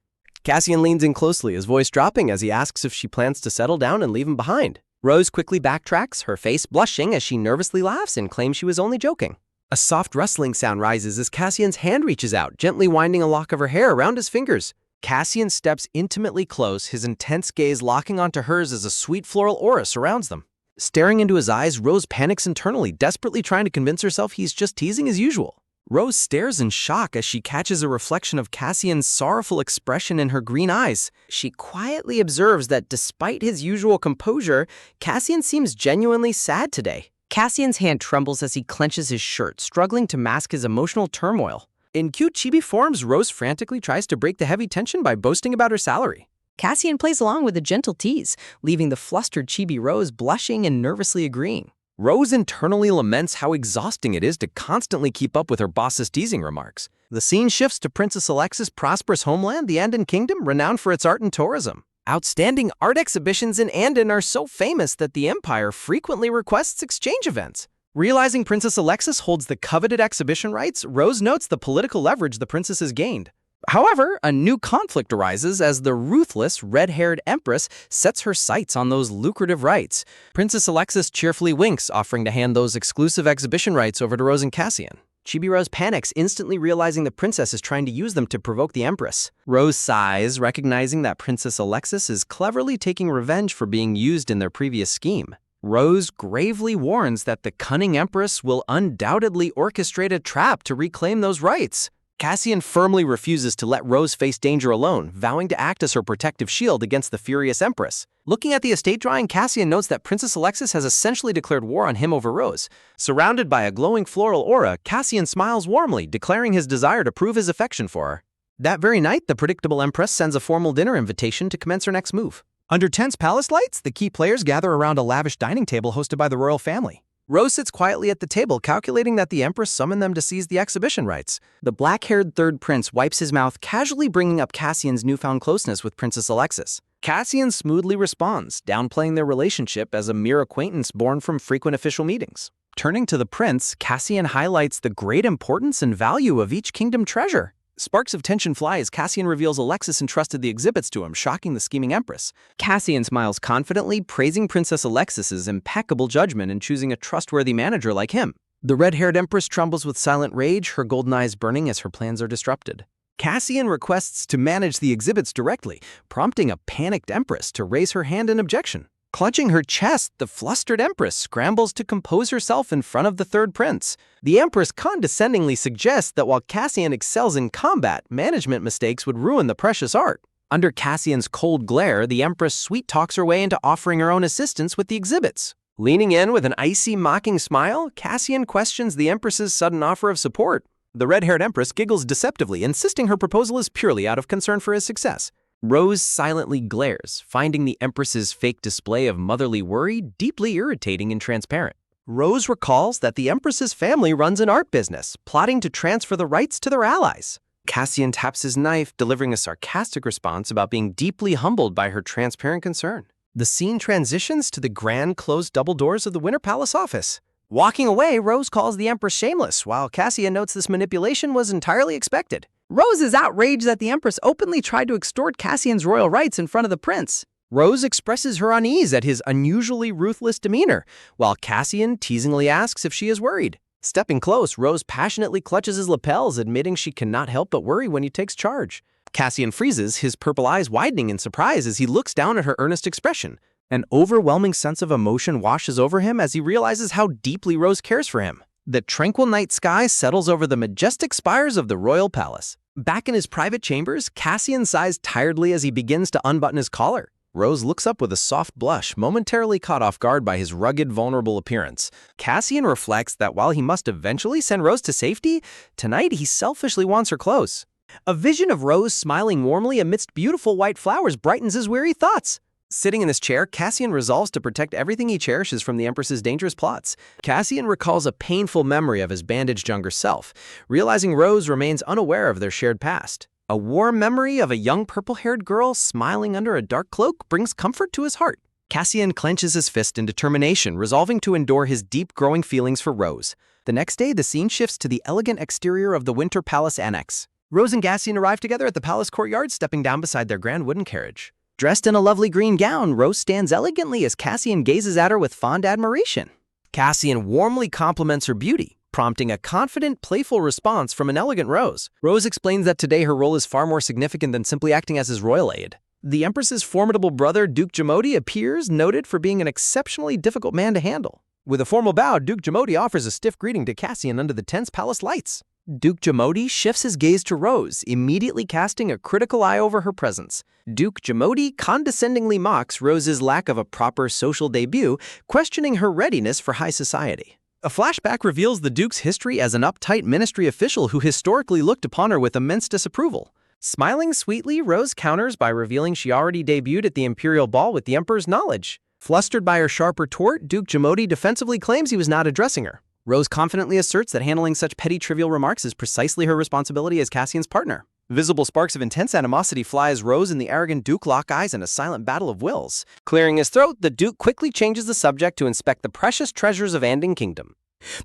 Cassian leans in closely, his voice dropping as he asks if she plans to settle down and leave him behind. Rose quickly backtracks, her face blushing as she nervously laughs and claims she was only joking. A soft rustling sound rises as Cassian's hand reaches out, gently winding a lock of her hair around his fingers. Cassian steps intimately close, his intense gaze locking onto hers as a sweet floral aura surrounds them. Staring into his eyes, Rose panics internally, desperately trying to convince herself he's just teasing as usual. Rose stares in shock as she catches a reflection of Cassian's sorrowful expression in her green eyes. She quietly observes that despite his usual composure, Cassian seems genuinely sad today. Cassian's hand trembles as he clenches his shirt, struggling to mask his emotional turmoil. In cute chibi forms, Rose frantically tries to break the heavy tension by boasting about her salary. Cassian plays along with a gentle tease, leaving the flustered chibi Rose blushing and nervously agreeing. Rose internally laments how exhausting it is to constantly keep up with her boss's teasing remarks. The scene shifts to Princess Alexis' prosperous homeland, the Andon Kingdom, renowned for its art and tourism. Outstanding art exhibitions in Andon are so famous that the Empire frequently requests exchange events. Realizing Princess Alexis holds the coveted exhibition rights, Rose notes the political leverage the princess has gained. However, a new conflict arises as the ruthless, red-haired empress sets her sights on those lucrative rights. Princess Alexis cheerfully winks, offering to hand those exclusive exhibition rights over to Rose and Cassian. Chibi Rose panics, instantly realizing the princess is trying to use them to provoke the empress. Rose sighs, recognizing that Princess Alexis is cleverly taking revenge for being used in their previous scheme. Rose gravely warns that the cunning empress will undoubtedly orchestrate a trap to reclaim those rights. Cassian firmly refuses to let Rose face danger alone, vowing to act as her protective shield against the furious empress. Looking at the estate drawing, Cassian notes that Princess Alexis has essentially declared war on him over Rose. Surrounded by a glowing floral aura, Cassian smiles warmly, declaring his desire to prove his affection for her. That very night, the predictable empress sends a formal dinner invitation to commence her next move. Under tense palace lights, the key players gather around a lavish dining table hosted by the royal family. Rose sits quietly at the table, calculating that the empress summoned them to seize the exhibition rights. The black-haired third prince wipes his mouth, casually bringing up Cassian's newfound closeness with Princess Alexis. Cassian smoothly responds, downplaying their relationship as a mere acquaintance born from frequent official meetings. Turning to the prince, Cassian highlights the great importance and value of each kingdom treasure. Sparks of tension fly as Cassian reveals Alexis entrusted the exhibits to him, shocking the scheming empress. Cassian smiles confidently, praising Princess Alexis's impeccable judgment in choosing a trustworthy manager like him. The red-haired empress trembles with silent rage, her golden eyes burning as her plans are disrupted. Cassian requests to manage the exhibits directly, prompting a panicked empress to raise her hand in objection. Clutching her chest, the flustered empress scrambles to compose herself in front of the third prince. The empress condescendingly suggests that while Cassian excels in combat, management mistakes would ruin the precious art. Under Cassian's cold glare, the empress sweet-talks her way into offering her own assistance with the exhibits. Leaning in with an icy, mocking smile, Cassian questions the empress's sudden offer of support. The red-haired empress giggles deceptively, insisting her proposal is purely out of concern for his success. Rose silently glares, finding the empress's fake display of motherly worry deeply irritating and transparent. Rose recalls that the empress's family runs an art business, plotting to transfer the rights to their allies. Cassian taps his knife, delivering a sarcastic response about being deeply humbled by her transparent concern. The scene transitions to the grand closed double doors of the Winter Palace office. Walking away, Rose calls the empress shameless, while Cassian notes this manipulation was entirely expected. Rose is outraged that the empress openly tried to extort Cassian's royal rights in front of the prince. Rose expresses her unease at his unusually ruthless demeanor, while Cassian teasingly asks if she is worried. Stepping close, Rose passionately clutches his lapels, admitting she cannot help but worry when he takes charge. Cassian freezes, his purple eyes widening in surprise as he looks down at her earnest expression. An overwhelming sense of emotion washes over him as he realizes how deeply Rose cares for him. The tranquil night sky settles over the majestic spires of the royal palace. Back in his private chambers, Cassian sighs tiredly as he begins to unbutton his collar. Rose looks up with a soft blush, momentarily caught off guard by his rugged, vulnerable appearance. Cassian reflects that while he must eventually send Rose to safety, tonight he selfishly wants her close. A vision of Rose smiling warmly amidst beautiful white flowers brightens his weary thoughts. Sitting in his chair, Cassian resolves to protect everything he cherishes from the Empress's dangerous plots. Cassian recalls a painful memory of his bandaged younger self, realizing Rose remains unaware of their shared past. A warm memory of a young purple-haired girl smiling under a dark cloak brings comfort to his heart. Cassian clenches his fist in determination, resolving to endure his deep growing feelings for Rose. The next day, the scene shifts to the elegant exterior of the Winter Palace Annex. Rose and Cassian arrive together at the palace courtyard, stepping down beside their grand wooden carriage. Dressed in a lovely green gown, Rose stands elegantly as Cassian gazes at her with fond admiration. Cassian warmly compliments her beauty, prompting a confident, playful response from an elegant Rose. Rose explains that today her role is far more significant than simply acting as his royal aide. The Empress's formidable brother, Duke Jamodi, appears, noted for being an exceptionally difficult man to handle. With a formal bow, Duke Jamodi offers a stiff greeting to Cassian under the tense palace lights. Duke Jamodi shifts his gaze to Rose, immediately casting a critical eye over her presence. Duke Jamodi condescendingly mocks Rose's lack of a proper social debut, questioning her readiness for high society. A flashback reveals the Duke's history as an uptight ministry official who historically looked upon her with immense disapproval. Smiling sweetly, Rose counters by revealing she already debuted at the Imperial Ball with the Emperor's knowledge. Flustered by her sharp retort, Duke Jamodi defensively claims he was not addressing her. Rose confidently asserts that handling such petty trivial remarks is precisely her responsibility as Cassian's partner. Visible sparks of intense animosity fly as Rose and the arrogant Duke lock eyes in a silent battle of wills. Clearing his throat, the Duke quickly changes the subject to inspect the precious treasures of Anding Kingdom.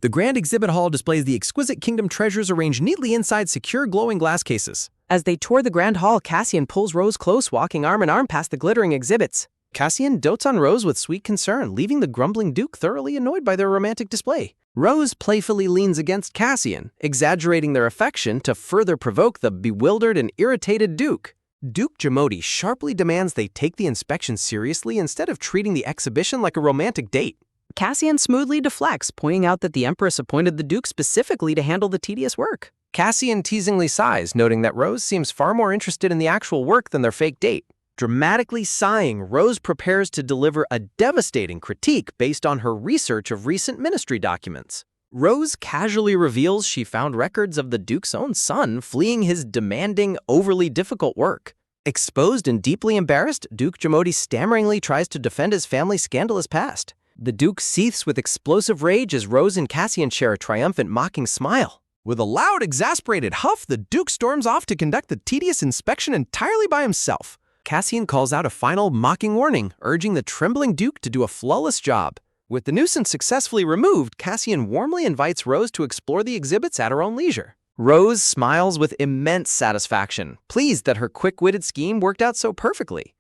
The grand exhibit hall displays the exquisite kingdom treasures arranged neatly inside secure glowing glass cases. As they tour the grand hall, Cassian pulls Rose close, walking arm in arm past the glittering exhibits. Cassian dotes on Rose with sweet concern, leaving the grumbling Duke thoroughly annoyed by their romantic display. Rose playfully leans against Cassian, exaggerating their affection to further provoke the bewildered and irritated Duke. Duke Jamodi sharply demands they take the inspection seriously instead of treating the exhibition like a romantic date. Cassian smoothly deflects, pointing out that the Empress appointed the Duke specifically to handle the tedious work. Cassian teasingly sighs, noting that Rose seems far more interested in the actual work than their fake date. Dramatically sighing, Rose prepares to deliver a devastating critique based on her research of recent ministry documents. Rose casually reveals she found records of the Duke's own son fleeing his demanding, overly difficult work. Exposed and deeply embarrassed, Duke Jamodi stammeringly tries to defend his family's scandalous past. The Duke seethes with explosive rage as Rose and Cassian share a triumphant, mocking smile. With a loud, exasperated huff, the Duke storms off to conduct the tedious inspection entirely by himself. Cassian calls out a final, mocking warning, urging the trembling Duke to do a flawless job. With the nuisance successfully removed, Cassian warmly invites Rose to explore the exhibits at her own leisure. Rose smiles with immense satisfaction, pleased that her quick-witted scheme worked out so perfectly.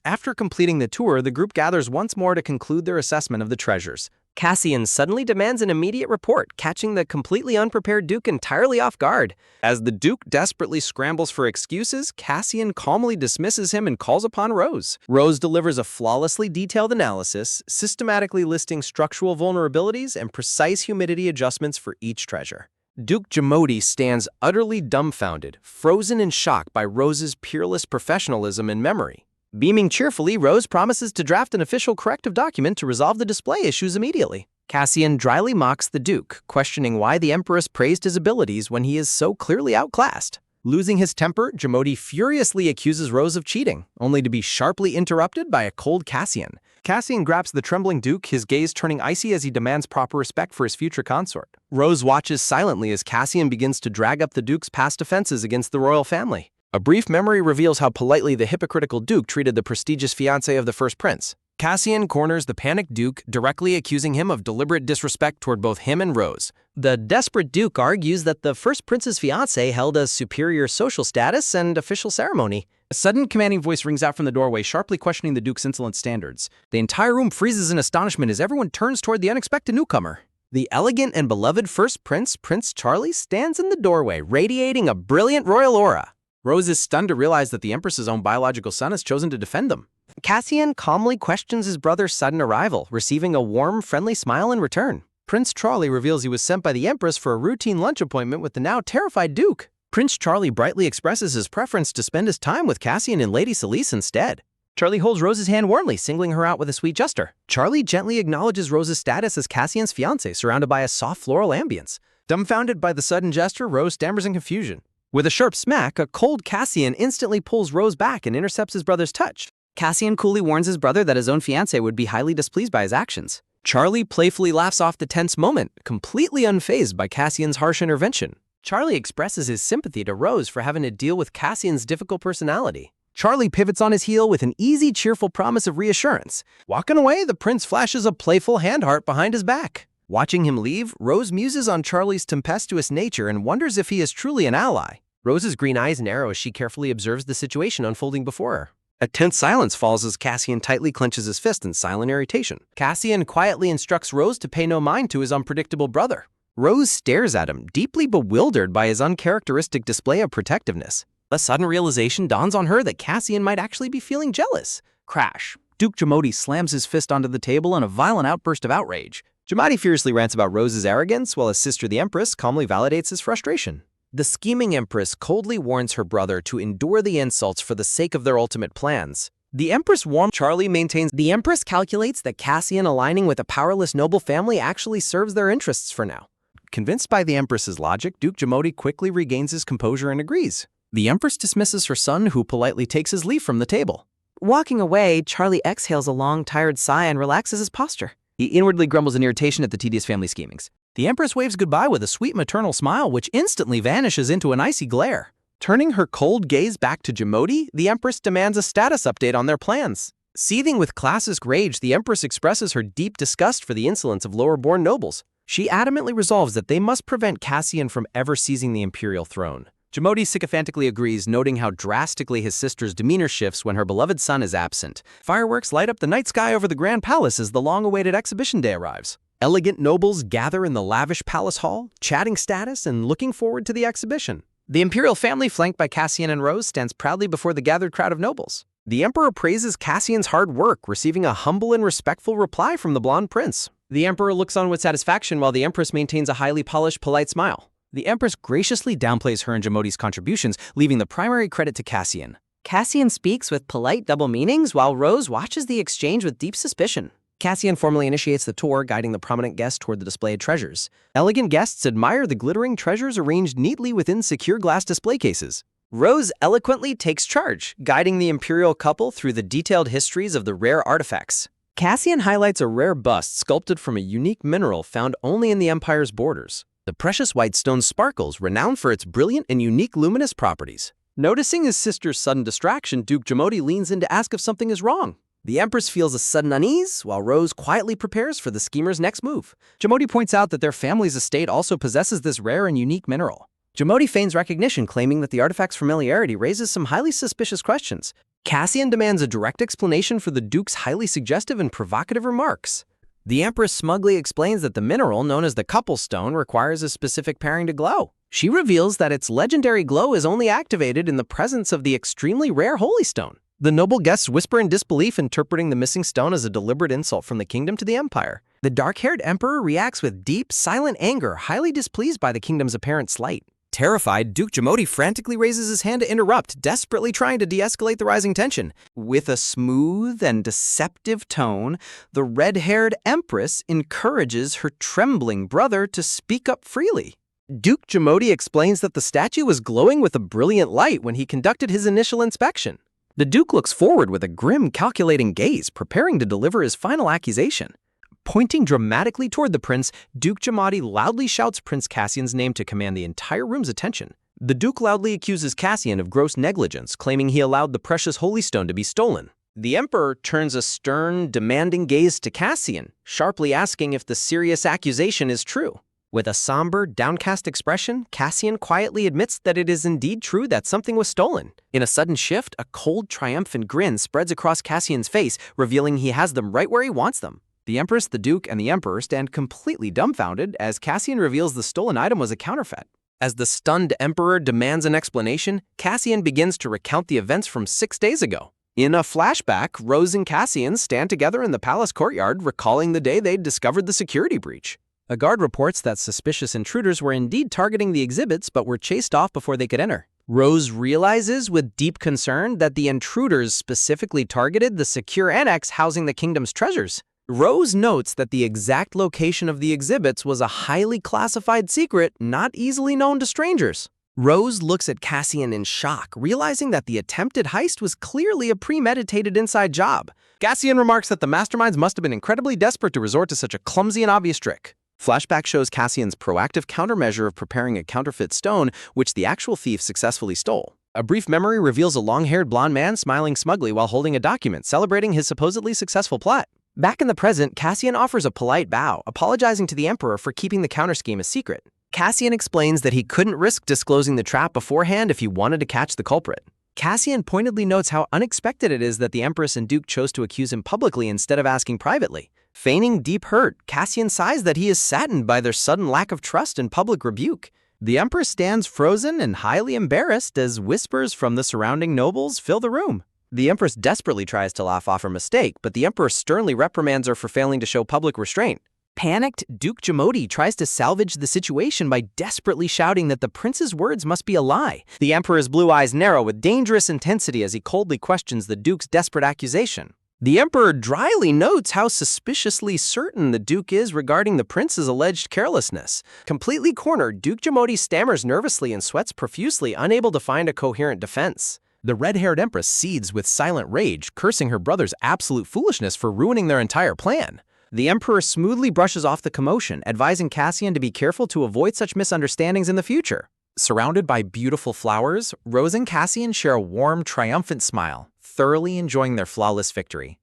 After completing the tour, the group gathers once more to conclude their assessment of the treasures. Cassian suddenly demands an immediate report, catching the completely unprepared Duke entirely off guard. As the Duke desperately scrambles for excuses, Cassian calmly dismisses him and calls upon Rose. Rose delivers a flawlessly detailed analysis, systematically listing structural vulnerabilities and precise humidity adjustments for each treasure. Duke Jamodi stands utterly dumbfounded, frozen in shock by Rose's peerless professionalism and memory. Beaming cheerfully, Rose promises to draft an official corrective document to resolve the display issues immediately. Cassian dryly mocks the Duke, questioning why the Empress praised his abilities when he is so clearly outclassed. Losing his temper, Jamodi furiously accuses Rose of cheating, only to be sharply interrupted by a cold Cassian. Cassian grabs the trembling Duke, his gaze turning icy as he demands proper respect for his future consort. Rose watches silently as Cassian begins to drag up the Duke's past offenses against the royal family. A brief memory reveals how politely the hypocritical Duke treated the prestigious fiancé of the first prince. Cassian corners the panicked Duke, directly accusing him of deliberate disrespect toward both him and Rose. The desperate Duke argues that the first prince's fiancé held a superior social status and official ceremony. A sudden commanding voice rings out from the doorway, sharply questioning the Duke's insolent standards. The entire room freezes in astonishment as everyone turns toward the unexpected newcomer. The elegant and beloved first prince, Prince Charlie, stands in the doorway, radiating a brilliant royal aura. Rose is stunned to realize that the Empress's own biological son has chosen to defend them. Cassian calmly questions his brother's sudden arrival, receiving a warm, friendly smile in return. Prince Charlie reveals he was sent by the Empress for a routine lunch appointment with the now terrified Duke. Prince Charlie brightly expresses his preference to spend his time with Cassian and Lady Celise instead. Charlie holds Rose's hand warmly, singling her out with a sweet gesture. Charlie gently acknowledges Rose's status as Cassian's fiancée, surrounded by a soft floral ambience. Dumbfounded by the sudden gesture, Rose stammers in confusion. With a sharp smack, a cold Cassian instantly pulls Rose back and intercepts his brother's touch. Cassian coolly warns his brother that his own fiancée would be highly displeased by his actions. Charlie playfully laughs off the tense moment, completely unfazed by Cassian's harsh intervention. Charlie expresses his sympathy to Rose for having to deal with Cassian's difficult personality. Charlie pivots on his heel with an easy, cheerful promise of reassurance. Walking away, the prince flashes a playful hand heart behind his back. Watching him leave, Rose muses on Charlie's tempestuous nature and wonders if he is truly an ally. Rose's green eyes narrow as she carefully observes the situation unfolding before her. A tense silence falls as Cassian tightly clenches his fist in silent irritation. Cassian quietly instructs Rose to pay no mind to his unpredictable brother. Rose stares at him, deeply bewildered by his uncharacteristic display of protectiveness. A sudden realization dawns on her that Cassian might actually be feeling jealous. Crash. Duke Jamodi slams his fist onto the table in a violent outburst of outrage. Jamodi fiercely rants about Rose's arrogance, while his sister the Empress calmly validates his frustration. The scheming Empress coldly warns her brother to endure the insults for the sake of their ultimate plans. The Empress warns Charlie maintains the Empress calculates that Cassian aligning with a powerless noble family actually serves their interests for now. Convinced by the Empress's logic, Duke Jamodi quickly regains his composure and agrees. The Empress dismisses her son, who politely takes his leave from the table. Walking away, Charlie exhales a long, tired sigh and relaxes his posture. He inwardly grumbles in irritation at the tedious family schemings. The Empress waves goodbye with a sweet maternal smile, which instantly vanishes into an icy glare. Turning her cold gaze back to Jamodi, the Empress demands a status update on their plans. Seething with classist rage, the Empress expresses her deep disgust for the insolence of lower-born nobles. She adamantly resolves that they must prevent Cassian from ever seizing the imperial throne. Jomoti sycophantically agrees, noting how drastically his sister's demeanor shifts when her beloved son is absent. Fireworks light up the night sky over the Grand Palace as the long-awaited exhibition day arrives. Elegant nobles gather in the lavish palace hall, chatting status and looking forward to the exhibition. The imperial family, flanked by Cassian and Rose, stands proudly before the gathered crowd of nobles. The emperor praises Cassian's hard work, receiving a humble and respectful reply from the blonde prince. The emperor looks on with satisfaction while the empress maintains a highly polished, polite smile. The empress graciously downplays her and Jomoti's contributions, leaving the primary credit to Cassian. Cassian speaks with polite double meanings while Rose watches the exchange with deep suspicion. Cassian formally initiates the tour, guiding the prominent guests toward the displayed treasures. Elegant guests admire the glittering treasures arranged neatly within secure glass display cases. Rose eloquently takes charge, guiding the imperial couple through the detailed histories of the rare artifacts. Cassian highlights a rare bust sculpted from a unique mineral found only in the empire's borders. The precious white stone sparkles, renowned for its brilliant and unique luminous properties. Noticing his sister's sudden distraction, Duke Jomoti leans in to ask if something is wrong. The empress feels a sudden unease, while Rose quietly prepares for the schemer's next move. Jomoti points out that their family's estate also possesses this rare and unique mineral. Jomoti feigns recognition, claiming that the artifact's familiarity raises some highly suspicious questions. Cassian demands a direct explanation for the Duke's highly suggestive and provocative remarks. The empress smugly explains that the mineral, known as the couple stone, requires a specific pairing to glow. She reveals that its legendary glow is only activated in the presence of the extremely rare holy stone. The noble guests whisper in disbelief, interpreting the missing stone as a deliberate insult from the kingdom to the empire. The dark-haired emperor reacts with deep, silent anger, highly displeased by the kingdom's apparent slight. Terrified, Duke Jomoti frantically raises his hand to interrupt, desperately trying to de-escalate the rising tension. With a smooth and deceptive tone, the red-haired empress encourages her trembling brother to speak up freely. Duke Jomoti explains that the statue was glowing with a brilliant light when he conducted his initial inspection. The Duke looks forward with a grim, calculating gaze, preparing to deliver his final accusation. Pointing dramatically toward the prince, Duke Jomoti loudly shouts Prince Cassian's name to command the entire room's attention. The Duke loudly accuses Cassian of gross negligence, claiming he allowed the precious holy stone to be stolen. The emperor turns a stern, demanding gaze to Cassian, sharply asking if the serious accusation is true. With a somber, downcast expression, Cassian quietly admits that it is indeed true that something was stolen. In a sudden shift, a cold, triumphant grin spreads across Cassian's face, revealing he has them right where he wants them. The empress, the duke, and the emperor stand completely dumbfounded as Cassian reveals the stolen item was a counterfeit. As the stunned emperor demands an explanation, Cassian begins to recount the events from 6 days ago. In a flashback, Rose and Cassian stand together in the palace courtyard, recalling the day they'd discovered the security breach. A guard reports that suspicious intruders were indeed targeting the exhibits but were chased off before they could enter. Rose realizes with deep concern that the intruders specifically targeted the secure annex housing the kingdom's treasures. Rose notes that the exact location of the exhibits was a highly classified secret not easily known to strangers. Rose looks at Cassian in shock, realizing that the attempted heist was clearly a premeditated inside job. Cassian remarks that the masterminds must have been incredibly desperate to resort to such a clumsy and obvious trick. Flashback shows Cassian's proactive countermeasure of preparing a counterfeit stone, which the actual thief successfully stole. A brief memory reveals a long-haired blonde man smiling smugly while holding a document, celebrating his supposedly successful plot. Back in the present, Cassian offers a polite bow, apologizing to the emperor for keeping the counter-scheme a secret. Cassian explains that he couldn't risk disclosing the trap beforehand if he wanted to catch the culprit. Cassian pointedly notes how unexpected it is that the empress and duke chose to accuse him publicly instead of asking privately. Feigning deep hurt, Cassian sighs that he is saddened by their sudden lack of trust and public rebuke. The empress stands frozen and highly embarrassed as whispers from the surrounding nobles fill the room. The empress desperately tries to laugh off her mistake, but the emperor sternly reprimands her for failing to show public restraint. Panicked, Duke Jomoti tries to salvage the situation by desperately shouting that the prince's words must be a lie. The emperor's blue eyes narrow with dangerous intensity as he coldly questions the duke's desperate accusation. The emperor dryly notes how suspiciously certain the duke is regarding the prince's alleged carelessness. Completely cornered, Duke Jomoti stammers nervously and sweats profusely, unable to find a coherent defense. The red-haired empress seethes with silent rage, cursing her brother's absolute foolishness for ruining their entire plan. The emperor smoothly brushes off the commotion, advising Cassian to be careful to avoid such misunderstandings in the future. Surrounded by beautiful flowers, Rose and Cassian share a warm, triumphant smile, thoroughly enjoying their flawless victory.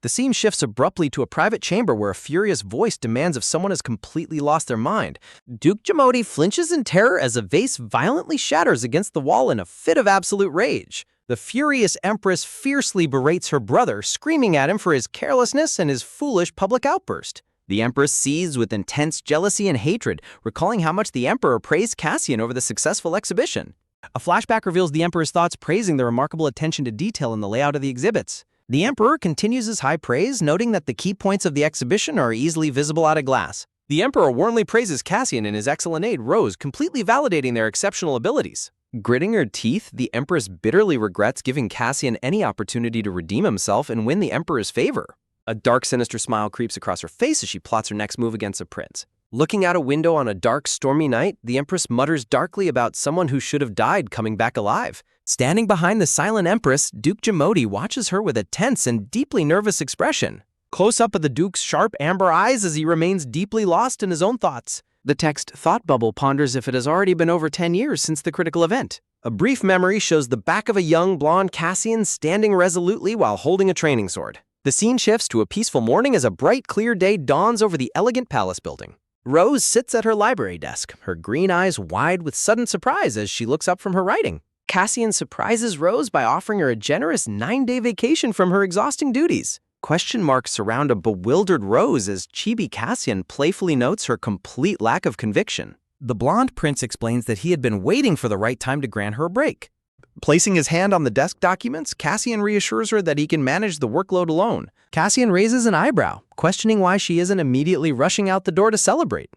The scene shifts abruptly to a private chamber where a furious voice demands if someone has completely lost their mind. Duke Jamodi flinches in terror as a vase violently shatters against the wall in a fit of absolute rage. The furious Empress fiercely berates her brother, screaming at him for his carelessness and his foolish public outburst. The Empress seethes with intense jealousy and hatred, recalling how much the Emperor praised Cassian over the successful exhibition. A flashback reveals the Emperor's thoughts praising the remarkable attention to detail in the layout of the exhibits. The Emperor continues his high praise, noting that the key points of the exhibition are easily visible out of glass. The Emperor warmly praises Cassian and his excellent aide, Rose, completely validating their exceptional abilities. Gritting her teeth, the Empress bitterly regrets giving Cassian any opportunity to redeem himself and win the Emperor's favor. A dark, sinister smile creeps across her face as she plots her next move against the prince. Looking out a window on a dark, stormy night, the Empress mutters darkly about someone who should have died coming back alive. Standing behind the silent Empress, Duke Jamodi watches her with a tense and deeply nervous expression. Close-up of the Duke's sharp amber eyes as he remains deeply lost in his own thoughts. The text Thought Bubble ponders if it has already been over 10 years since the critical event. A brief memory shows the back of a young, blonde Cassian standing resolutely while holding a training sword. The scene shifts to a peaceful morning as a bright, clear day dawns over the elegant palace building. Rose sits at her library desk, her green eyes wide with sudden surprise as she looks up from her writing. Cassian surprises Rose by offering her a generous 9-day vacation from her exhausting duties. Question marks surround a bewildered Rose as Chibi Cassian playfully notes her complete lack of conviction. The blonde prince explains that he had been waiting for the right time to grant her a break. Placing his hand on the desk documents, Cassian reassures her that he can manage the workload alone. Cassian raises an eyebrow, questioning why she isn't immediately rushing out the door to celebrate.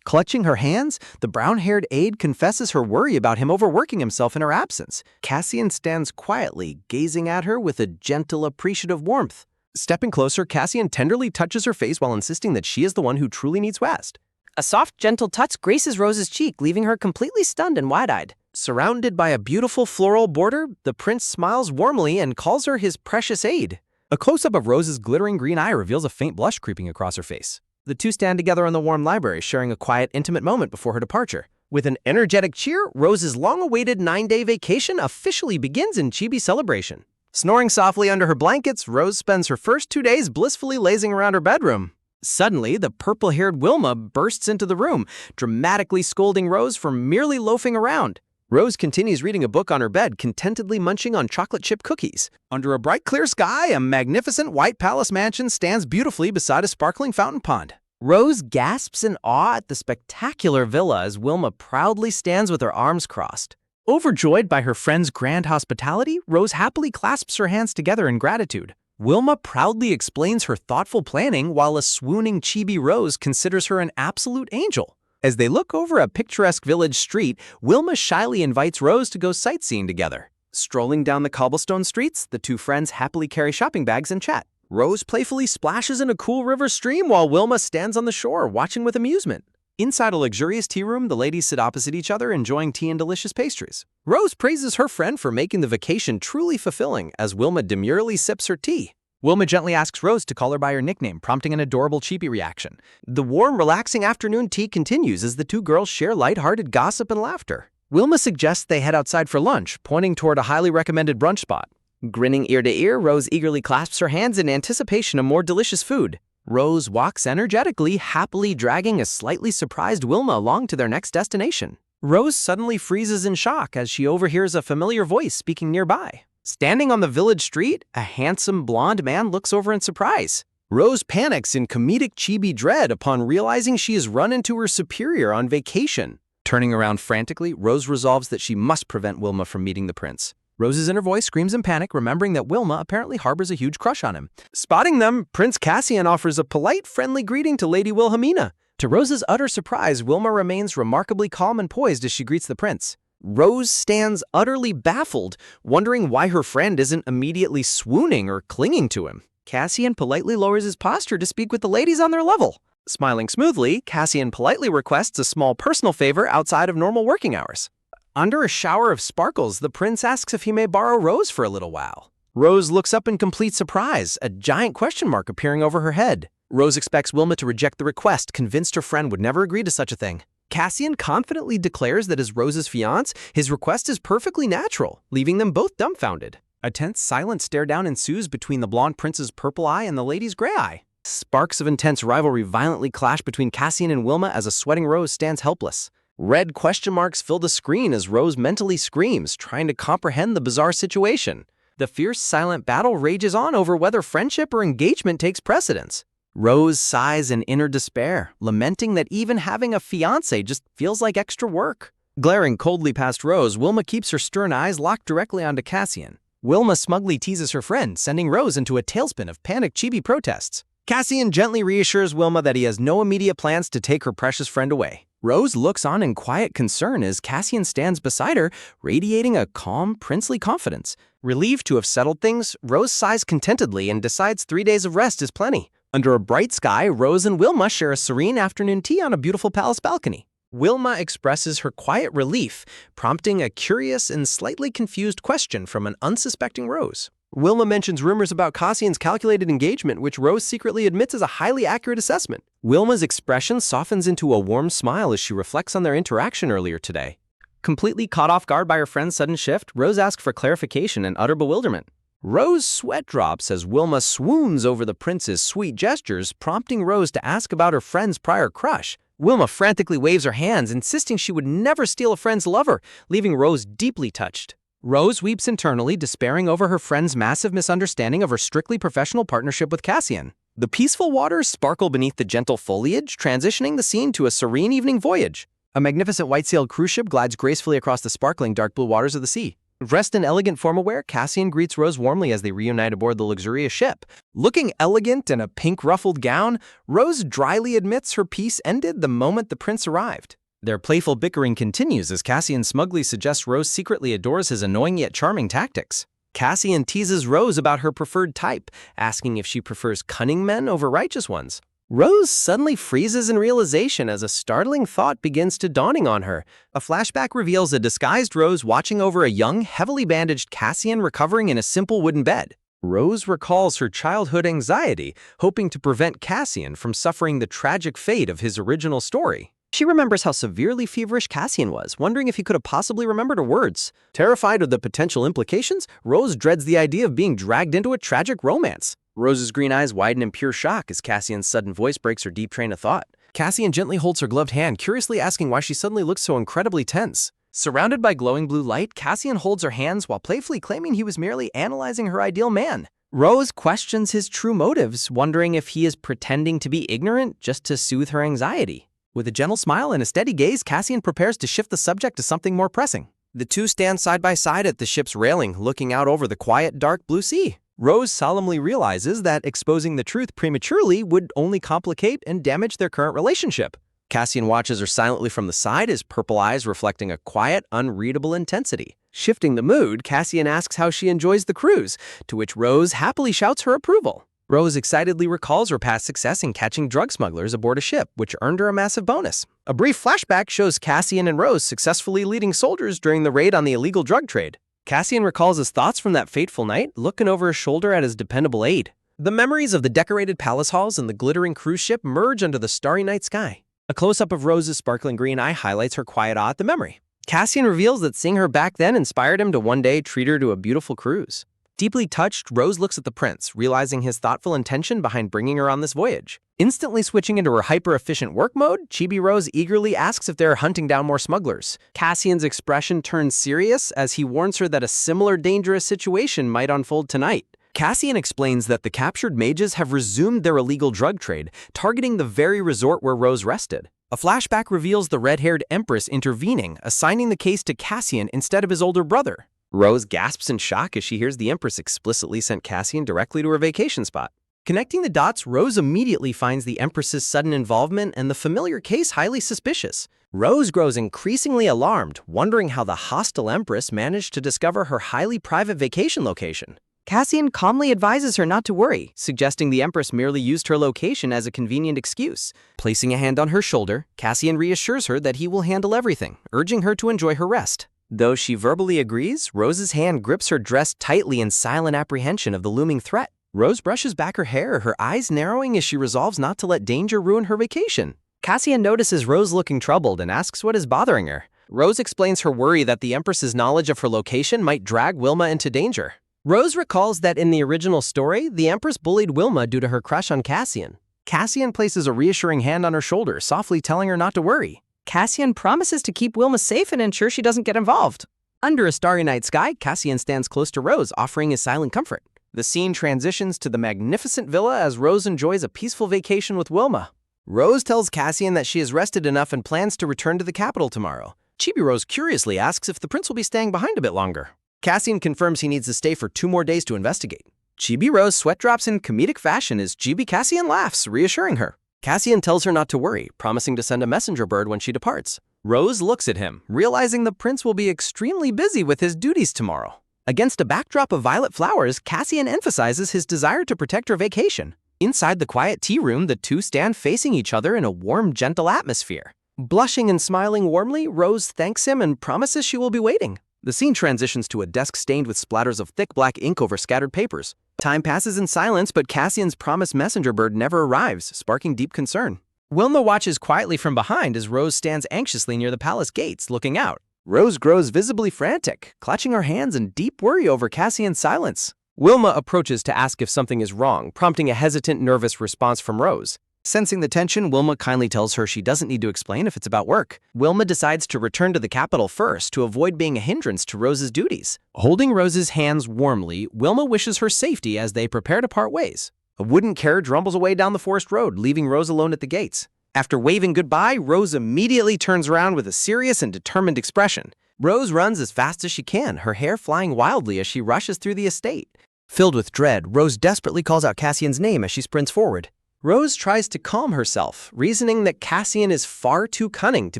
Clutching her hands, the brown-haired aide confesses her worry about him overworking himself in her absence. Cassian stands quietly, gazing at her with a gentle, appreciative warmth. Stepping closer, Cassian tenderly touches her face while insisting that she is the one who truly needs rest. A soft, gentle touch graces Rose's cheek, leaving her completely stunned and wide-eyed. Surrounded by a beautiful floral border, the prince smiles warmly and calls her his precious aide. A close-up of Rose's glittering green eye reveals a faint blush creeping across her face. The two stand together in the warm library, sharing a quiet, intimate moment before her departure. With an energetic cheer, Rose's long-awaited 9-day vacation officially begins in chibi celebration. Snoring softly under her blankets, Rose spends her first 2 days blissfully lazing around her bedroom. Suddenly, the purple-haired Wilma bursts into the room, dramatically scolding Rose for merely loafing around. Rose continues reading a book on her bed, contentedly munching on chocolate chip cookies. Under a bright, clear sky, a magnificent white palace mansion stands beautifully beside a sparkling fountain pond. Rose gasps in awe at the spectacular villa as Wilma proudly stands with her arms crossed. Overjoyed by her friend's grand hospitality, Rose happily clasps her hands together in gratitude. Wilma proudly explains her thoughtful planning while a swooning chibi Rose considers her an absolute angel. As they look over a picturesque village street, Wilma shyly invites Rose to go sightseeing together. Strolling down the cobblestone streets, the two friends happily carry shopping bags and chat. Rose playfully splashes in a cool river stream while Wilma stands on the shore, watching with amusement. Inside a luxurious tea room, the ladies sit opposite each other, enjoying tea and delicious pastries. Rose praises her friend for making the vacation truly fulfilling as Wilma demurely sips her tea. Wilma gently asks Rose to call her by her nickname, prompting an adorable chibi reaction. The warm, relaxing afternoon tea continues as the two girls share light-hearted gossip and laughter. Wilma suggests they head outside for lunch, pointing toward a highly recommended brunch spot. Grinning ear to ear, Rose eagerly clasps her hands in anticipation of more delicious food. Rose walks energetically, happily dragging a slightly surprised Wilma along to their next destination. Rose suddenly freezes in shock as she overhears a familiar voice speaking nearby. Standing on the village street, a handsome blonde man looks over in surprise. Rose panics in comedic chibi dread upon realizing she has run into her superior on vacation. Turning around frantically, Rose resolves that she must prevent Wilma from meeting the prince. Rose's inner voice screams in panic, remembering that Wilma apparently harbors a huge crush on him. Spotting them, Prince Cassian offers a polite, friendly greeting to Lady Wilhelmina. To Rose's utter surprise, Wilma remains remarkably calm and poised as she greets the prince. Rose stands utterly baffled, wondering why her friend isn't immediately swooning or clinging to him. Cassian politely lowers his posture to speak with the ladies on their level. Smiling smoothly, Cassian politely requests a small personal favor outside of normal working hours. Under a shower of sparkles, the prince asks if he may borrow Rose for a little while. Rose looks up in complete surprise, a giant question mark appearing over her head. Rose expects Wilma to reject the request, convinced her friend would never agree to such a thing. Cassian confidently declares that as Rose's fiancé, his request is perfectly natural, leaving them both dumbfounded. A tense silent stare-down ensues between the blonde prince's purple eye and the lady's gray eye. Sparks of intense rivalry violently clash between Cassian and Wilma as a sweating Rose stands helpless. Red question marks fill the screen as Rose mentally screams, trying to comprehend the bizarre situation. The fierce, silent battle rages on over whether friendship or engagement takes precedence. Rose sighs in inner despair, lamenting that even having a fiancé just feels like extra work. Glaring coldly past Rose, Wilma keeps her stern eyes locked directly onto Cassian. Wilma smugly teases her friend, sending Rose into a tailspin of panicked chibi protests. Cassian gently reassures Wilma that he has no immediate plans to take her precious friend away. Rose looks on in quiet concern as Cassian stands beside her, radiating a calm, princely confidence. Relieved to have settled things, Rose sighs contentedly and decides 3 days of rest is plenty. Under a bright sky, Rose and Wilma share a serene afternoon tea on a beautiful palace balcony. Wilma expresses her quiet relief, prompting a curious and slightly confused question from an unsuspecting Rose. Wilma mentions rumors about Cassian's calculated engagement, which Rose secretly admits is a highly accurate assessment. Wilma's expression softens into a warm smile as she reflects on their interaction earlier today. Completely caught off guard by her friend's sudden shift, Rose asks for clarification and utter bewilderment. Rose's sweat drops as Wilma swoons over the prince's sweet gestures, prompting Rose to ask about her friend's prior crush. Wilma frantically waves her hands, insisting she would never steal a friend's lover, leaving Rose deeply touched. Rose weeps internally, despairing over her friend's massive misunderstanding of her strictly professional partnership with Cassian. The peaceful waters sparkle beneath the gentle foliage, transitioning the scene to a serene evening voyage. A magnificent white-sailed cruise ship glides gracefully across the sparkling dark blue waters of the sea. Dressed in elegant formal wear, Cassian greets Rose warmly as they reunite aboard the luxurious ship. Looking elegant in a pink ruffled gown, Rose dryly admits her peace ended the moment the prince arrived. Their playful bickering continues as Cassian smugly suggests Rose secretly adores his annoying yet charming tactics. Cassian teases Rose about her preferred type, asking if she prefers cunning men over righteous ones. Rose suddenly freezes in realization as a startling thought begins to dawning on her. A flashback reveals a disguised Rose watching over a young, heavily bandaged Cassian recovering in a simple wooden bed. Rose recalls her childhood anxiety, hoping to prevent Cassian from suffering the tragic fate of his original story. She remembers how severely feverish Cassian was, wondering if he could have possibly remembered her words. Terrified of the potential implications, Rose dreads the idea of being dragged into a tragic romance. Rose's green eyes widen in pure shock as Cassian's sudden voice breaks her deep train of thought. Cassian gently holds her gloved hand, curiously asking why she suddenly looks so incredibly tense. Surrounded by glowing blue light, Cassian holds her hands while playfully claiming he was merely analyzing her ideal man. Rose questions his true motives, wondering if he is pretending to be ignorant just to soothe her anxiety. With a gentle smile and a steady gaze, Cassian prepares to shift the subject to something more pressing. The two stand side by side at the ship's railing, looking out over the quiet, dark blue sea. Rose solemnly realizes that exposing the truth prematurely would only complicate and damage their current relationship. Cassian watches her silently from the side, his purple eyes reflecting a quiet, unreadable intensity. Shifting the mood, Cassian asks how she enjoys the cruise, to which Rose happily shouts her approval. Rose excitedly recalls her past success in catching drug smugglers aboard a ship, which earned her a massive bonus. A brief flashback shows Cassian and Rose successfully leading soldiers during the raid on the illegal drug trade. Cassian recalls his thoughts from that fateful night, looking over his shoulder at his dependable aide. The memories of the decorated palace halls and the glittering cruise ship merge under the starry night sky. A close-up of Rose's sparkling green eye highlights her quiet awe at the memory. Cassian reveals that seeing her back then inspired him to one day treat her to a beautiful cruise. Deeply touched, Rose looks at the prince, realizing his thoughtful intention behind bringing her on this voyage. Instantly switching into her hyper-efficient work mode, Chibi Rose eagerly asks if they are hunting down more smugglers. Cassian's expression turns serious as he warns her that a similar dangerous situation might unfold tonight. Cassian explains that the captured mages have resumed their illegal drug trade, targeting the very resort where Rose rested. A flashback reveals the red-haired Empress intervening, assigning the case to Cassian instead of his older brother. Rose gasps in shock as she hears the Empress explicitly sent Cassian directly to her vacation spot. Connecting the dots, Rose immediately finds the Empress's sudden involvement and the familiar case highly suspicious. Rose grows increasingly alarmed, wondering how the hostile Empress managed to discover her highly private vacation location. Cassian calmly advises her not to worry, suggesting the Empress merely used her location as a convenient excuse. Placing a hand on her shoulder, Cassian reassures her that he will handle everything, urging her to enjoy her rest. Though she verbally agrees, Rose's hand grips her dress tightly in silent apprehension of the looming threat. Rose brushes back her hair, her eyes narrowing as she resolves not to let danger ruin her vacation. Cassian notices Rose looking troubled and asks what is bothering her. Rose explains her worry that the Empress's knowledge of her location might drag Wilma into danger. Rose recalls that in the original story, the Empress bullied Wilma due to her crush on Cassian. Cassian places a reassuring hand on her shoulder, softly telling her not to worry. Cassian promises to keep Wilma safe and ensure she doesn't get involved. Under a starry night sky, Cassian stands close to Rose, offering his silent comfort. The scene transitions to the magnificent villa as Rose enjoys a peaceful vacation with Wilma. Rose tells Cassian that she has rested enough and plans to return to the capital tomorrow. Chibi Rose curiously asks if the prince will be staying behind a bit longer. Cassian confirms he needs to stay for 2 more days to investigate. Chibi Rose sweat drops in comedic fashion as Chibi Cassian laughs, reassuring her. Cassian tells her not to worry, promising to send a messenger bird when she departs. Rose looks at him, realizing the prince will be extremely busy with his duties tomorrow. Against a backdrop of violet flowers, Cassian emphasizes his desire to protect her vacation. Inside the quiet tea room, the two stand facing each other in a warm, gentle atmosphere. Blushing and smiling warmly, Rose thanks him and promises she will be waiting. The scene transitions to a desk stained with splatters of thick black ink over scattered papers. Time passes in silence, but Cassian's promised messenger bird never arrives, sparking deep concern. Wilma watches quietly from behind as Rose stands anxiously near the palace gates, looking out. Rose grows visibly frantic, clutching her hands in deep worry over Cassian's silence. Wilma approaches to ask if something is wrong, prompting a hesitant, nervous response from Rose. Sensing the tension, Wilma kindly tells her she doesn't need to explain if it's about work. Wilma decides to return to the capital first to avoid being a hindrance to Rose's duties. Holding Rose's hands warmly, Wilma wishes her safety as they prepare to part ways. A wooden carriage rumbles away down the forest road, leaving Rose alone at the gates. After waving goodbye, Rose immediately turns around with a serious and determined expression. Rose runs as fast as she can, her hair flying wildly as she rushes through the estate. Filled with dread, Rose desperately calls out Cassian's name as she sprints forward. Rose tries to calm herself, reasoning that Cassian is far too cunning to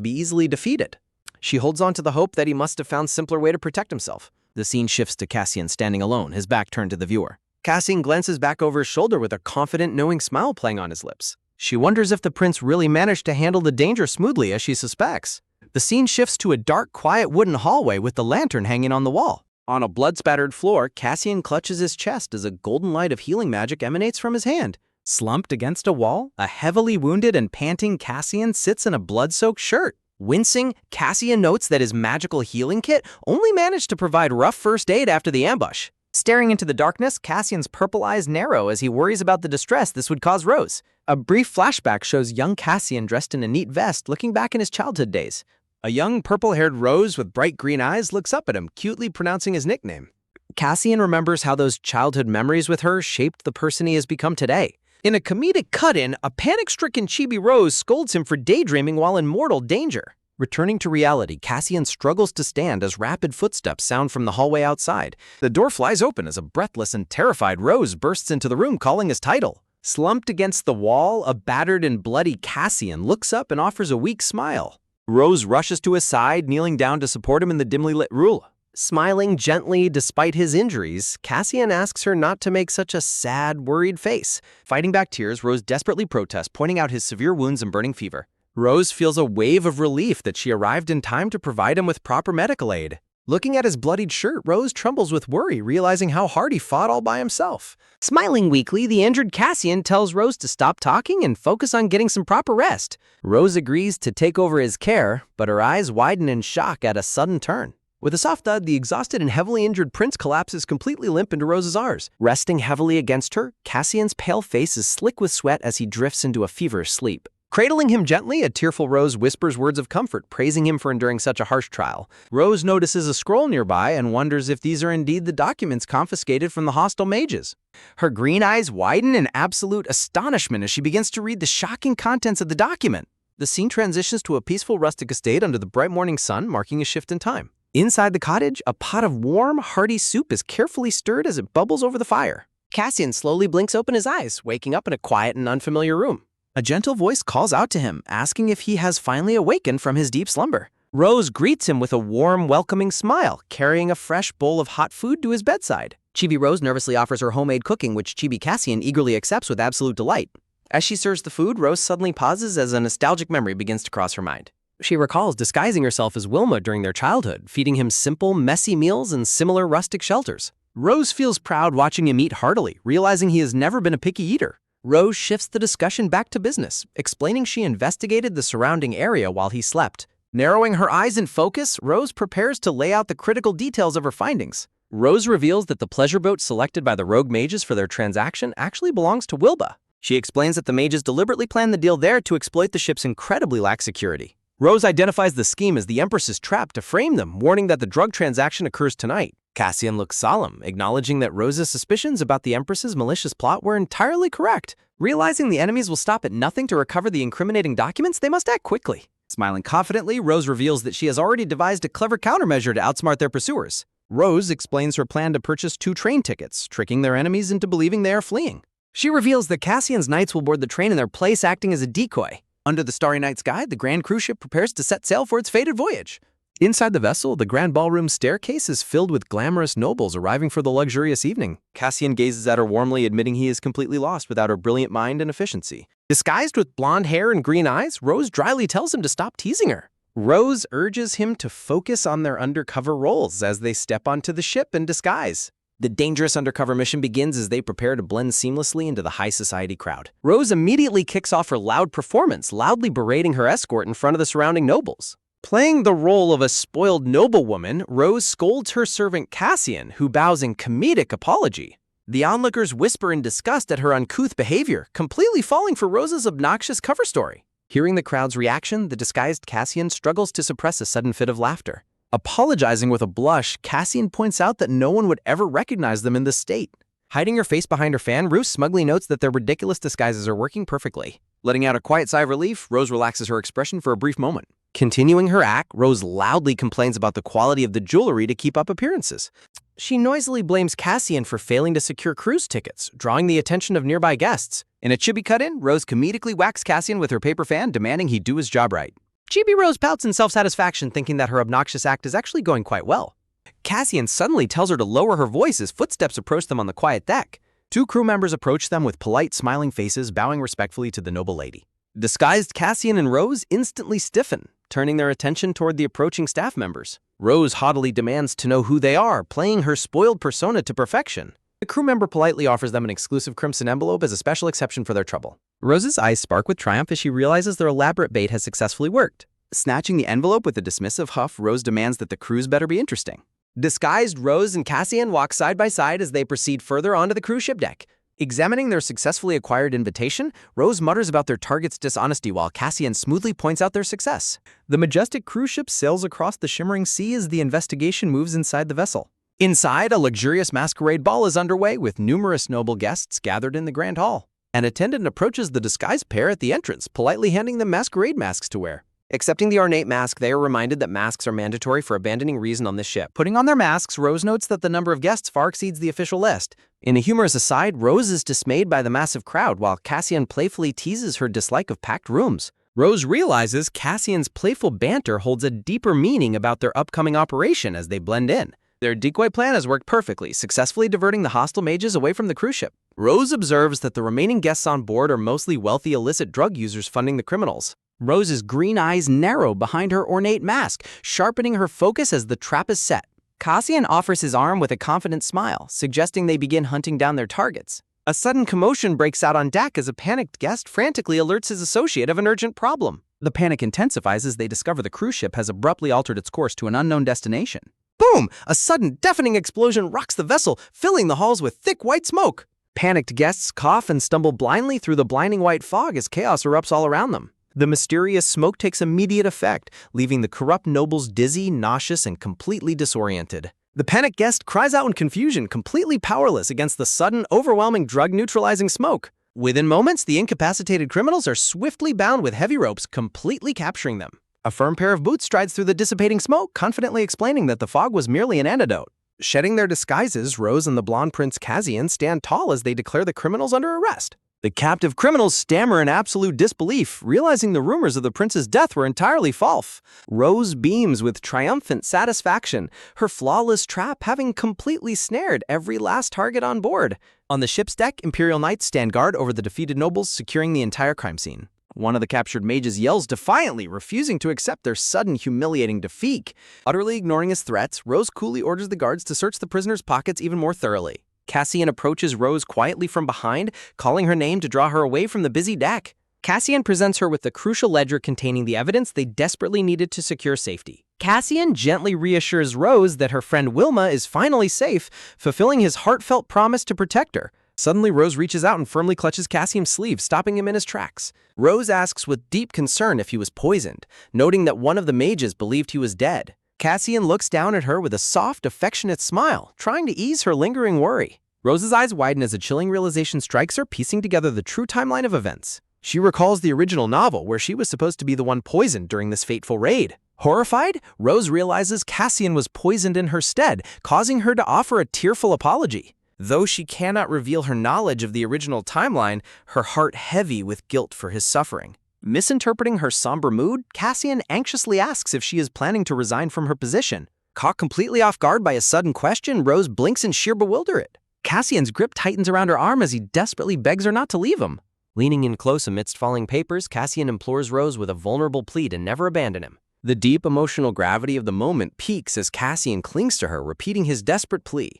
be easily defeated. She holds on to the hope that he must have found a simpler way to protect himself. The scene shifts to Cassian standing alone, his back turned to the viewer. Cassian glances back over his shoulder with a confident, knowing smile playing on his lips. She wonders if the prince really managed to handle the danger smoothly as she suspects. The scene shifts to a dark, quiet wooden hallway with the lantern hanging on the wall. On a blood-spattered floor, Cassian clutches his chest as a golden light of healing magic emanates from his hand. Slumped against a wall, a heavily wounded and panting Cassian sits in a blood-soaked shirt. Wincing, Cassian notes that his magical healing kit only managed to provide rough first aid after the ambush. Staring into the darkness, Cassian's purple eyes narrow as he worries about the distress this would cause Rose. A brief flashback shows young Cassian dressed in a neat vest looking back in his childhood days. A young purple-haired Rose with bright green eyes looks up at him, cutely pronouncing his nickname. Cassian remembers how those childhood memories with her shaped the person he has become today. In a comedic cut-in, a panic-stricken Chibi Rose scolds him for daydreaming while in mortal danger. Returning to reality, Cassian struggles to stand as rapid footsteps sound from the hallway outside. The door flies open as a breathless and terrified Rose bursts into the room calling his title. Slumped against the wall, a battered and bloody Cassian looks up and offers a weak smile. Rose rushes to his side, kneeling down to support him in the dimly lit room. Smiling gently despite his injuries, Cassian asks her not to make such a sad, worried face. Fighting back tears, Rose desperately protests, pointing out his severe wounds and burning fever. Rose feels a wave of relief that she arrived in time to provide him with proper medical aid. Looking at his bloodied shirt, Rose trembles with worry, realizing how hard he fought all by himself. Smiling weakly, the injured Cassian tells Rose to stop talking and focus on getting some proper rest. Rose agrees to take over his care, but her eyes widen in shock at a sudden turn. With a soft thud, the exhausted and heavily injured prince collapses completely limp into Rose's arms. Resting heavily against her, Cassian's pale face is slick with sweat as he drifts into a feverish sleep. Cradling him gently, a tearful Rose whispers words of comfort, praising him for enduring such a harsh trial. Rose notices a scroll nearby and wonders if these are indeed the documents confiscated from the hostile mages. Her green eyes widen in absolute astonishment as she begins to read the shocking contents of the document. The scene transitions to a peaceful rustic estate under the bright morning sun, marking a shift in time. Inside the cottage, a pot of warm, hearty soup is carefully stirred as it bubbles over the fire. Cassian slowly blinks open his eyes, waking up in a quiet and unfamiliar room. A gentle voice calls out to him, asking if he has finally awakened from his deep slumber. Rose greets him with a warm, welcoming smile, carrying a fresh bowl of hot food to his bedside. Chibi Rose nervously offers her homemade cooking, which Chibi Cassian eagerly accepts with absolute delight. As she serves the food, Rose suddenly pauses as a nostalgic memory begins to cross her mind. She recalls disguising herself as Wilma during their childhood, feeding him simple, messy meals in similar rustic shelters. Rose feels proud watching him eat heartily, realizing he has never been a picky eater. Rose shifts the discussion back to business, explaining she investigated the surrounding area while he slept. Narrowing her eyes in focus, Rose prepares to lay out the critical details of her findings. Rose reveals that the pleasure boat selected by the rogue mages for their transaction actually belongs to Wilba. She explains that the mages deliberately planned the deal there to exploit the ship's incredibly lax security. Rose identifies the scheme as the Empress's trap to frame them, warning that the drug transaction occurs tonight. Cassian looks solemn, acknowledging that Rose's suspicions about the Empress's malicious plot were entirely correct. Realizing the enemies will stop at nothing to recover the incriminating documents, they must act quickly. Smiling confidently, Rose reveals that she has already devised a clever countermeasure to outsmart their pursuers. Rose explains her plan to purchase 2 train tickets, tricking their enemies into believing they are fleeing. She reveals that Cassian's knights will board the train in their place, acting as a decoy. Under the Starry Night's guide, the Grand Cruise Ship prepares to set sail for its fated voyage. Inside the vessel, the Grand Ballroom staircase is filled with glamorous nobles arriving for the luxurious evening. Cassian gazes at her warmly, admitting he is completely lost without her brilliant mind and efficiency. Disguised with blonde hair and green eyes, Rose dryly tells him to stop teasing her. Rose urges him to focus on their undercover roles as they step onto the ship in disguise. The dangerous undercover mission begins as they prepare to blend seamlessly into the high society crowd. Rose immediately kicks off her loud performance, loudly berating her escort in front of the surrounding nobles. Playing the role of a spoiled noblewoman, Rose scolds her servant Cassian, who bows in comedic apology. The onlookers whisper in disgust at her uncouth behavior, completely falling for Rose's obnoxious cover story. Hearing the crowd's reaction, the disguised Cassian struggles to suppress a sudden fit of laughter. Apologizing with a blush, Cassian points out that no one would ever recognize them in this state. Hiding her face behind her fan, Rose smugly notes that their ridiculous disguises are working perfectly. Letting out a quiet sigh of relief, Rose relaxes her expression for a brief moment. Continuing her act, Rose loudly complains about the quality of the jewelry to keep up appearances. She noisily blames Cassian for failing to secure cruise tickets, drawing the attention of nearby guests. In a chibi cut-in, Rose comedically whacks Cassian with her paper fan, demanding he do his job right. Chibi Rose pouts in self-satisfaction, thinking that her obnoxious act is actually going quite well. Cassian suddenly tells her to lower her voice as footsteps approach them on the quiet deck. 2 crew members approach them with polite, smiling faces, bowing respectfully to the noble lady. Disguised Cassian and Rose instantly stiffen, turning their attention toward the approaching staff members. Rose haughtily demands to know who they are, playing her spoiled persona to perfection. The crew member politely offers them an exclusive crimson envelope as a special exception for their trouble. Rose's eyes spark with triumph as she realizes their elaborate bait has successfully worked. Snatching the envelope with a dismissive huff, Rose demands that the cruise better be interesting. Disguised Rose and Cassian walk side by side as they proceed further onto the cruise ship deck. Examining their successfully acquired invitation, Rose mutters about their target's dishonesty while Cassian smoothly points out their success. The majestic cruise ship sails across the shimmering sea as the investigation moves inside the vessel. Inside, a luxurious masquerade ball is underway with numerous noble guests gathered in the grand hall. An attendant approaches the disguised pair at the entrance, politely handing them masquerade masks to wear. Accepting the ornate mask, they are reminded that masks are mandatory for abandoning reason on this ship. Putting on their masks, Rose notes that the number of guests far exceeds the official list. In a humorous aside, Rose is dismayed by the massive crowd, while Cassian playfully teases her dislike of packed rooms. Rose realizes Cassian's playful banter holds a deeper meaning about their upcoming operation as they blend in. Their decoy plan has worked perfectly, successfully diverting the hostile mages away from the cruise ship. Rose observes that the remaining guests on board are mostly wealthy illicit drug users funding the criminals. Rose's green eyes narrow behind her ornate mask, sharpening her focus as the trap is set. Cassian offers his arm with a confident smile, suggesting they begin hunting down their targets. A sudden commotion breaks out on deck as a panicked guest frantically alerts his associate of an urgent problem. The panic intensifies as they discover the cruise ship has abruptly altered its course to an unknown destination. Boom! A sudden, deafening explosion rocks the vessel, filling the halls with thick white smoke. Panicked guests cough and stumble blindly through the blinding white fog as chaos erupts all around them. The mysterious smoke takes immediate effect, leaving the corrupt nobles dizzy, nauseous, and completely disoriented. The panicked guest cries out in confusion, completely powerless against the sudden, overwhelming drug-neutralizing smoke. Within moments, the incapacitated criminals are swiftly bound with heavy ropes, completely capturing them. A firm pair of boots strides through the dissipating smoke, confidently explaining that the fog was merely an antidote. Shedding their disguises, Rose and the blonde Prince Cassian stand tall as they declare the criminals under arrest. The captive criminals stammer in absolute disbelief, realizing the rumors of the prince's death were entirely false. Rose beams with triumphant satisfaction, her flawless trap having completely snared every last target on board. On the ship's deck, Imperial Knights stand guard over the defeated nobles, securing the entire crime scene. One of the captured mages yells defiantly, refusing to accept their sudden, humiliating defeat. Utterly ignoring his threats, Rose coolly orders the guards to search the prisoner's pockets even more thoroughly. Cassian approaches Rose quietly from behind, calling her name to draw her away from the busy deck. Cassian presents her with the crucial ledger containing the evidence they desperately needed to secure safety. Cassian gently reassures Rose that her friend Wilma is finally safe, fulfilling his heartfelt promise to protect her. Suddenly, Rose reaches out and firmly clutches Cassian's sleeve, stopping him in his tracks. Rose asks with deep concern if he was poisoned, noting that one of the mages believed he was dead. Cassian looks down at her with a soft, affectionate smile, trying to ease her lingering worry. Rose's eyes widen as a chilling realization strikes her, piecing together the true timeline of events. She recalls the original novel, where she was supposed to be the one poisoned during this fateful raid. Horrified, Rose realizes Cassian was poisoned in her stead, causing her to offer a tearful apology. Though she cannot reveal her knowledge of the original timeline, her heart heavy with guilt for his suffering. Misinterpreting her somber mood, Cassian anxiously asks if she is planning to resign from her position. Caught completely off guard by a sudden question, Rose blinks in sheer bewilderment. Cassian's grip tightens around her arm as he desperately begs her not to leave him. Leaning in close amidst falling papers, Cassian implores Rose with a vulnerable plea to never abandon him. The deep emotional gravity of the moment peaks as Cassian clings to her, repeating his desperate plea.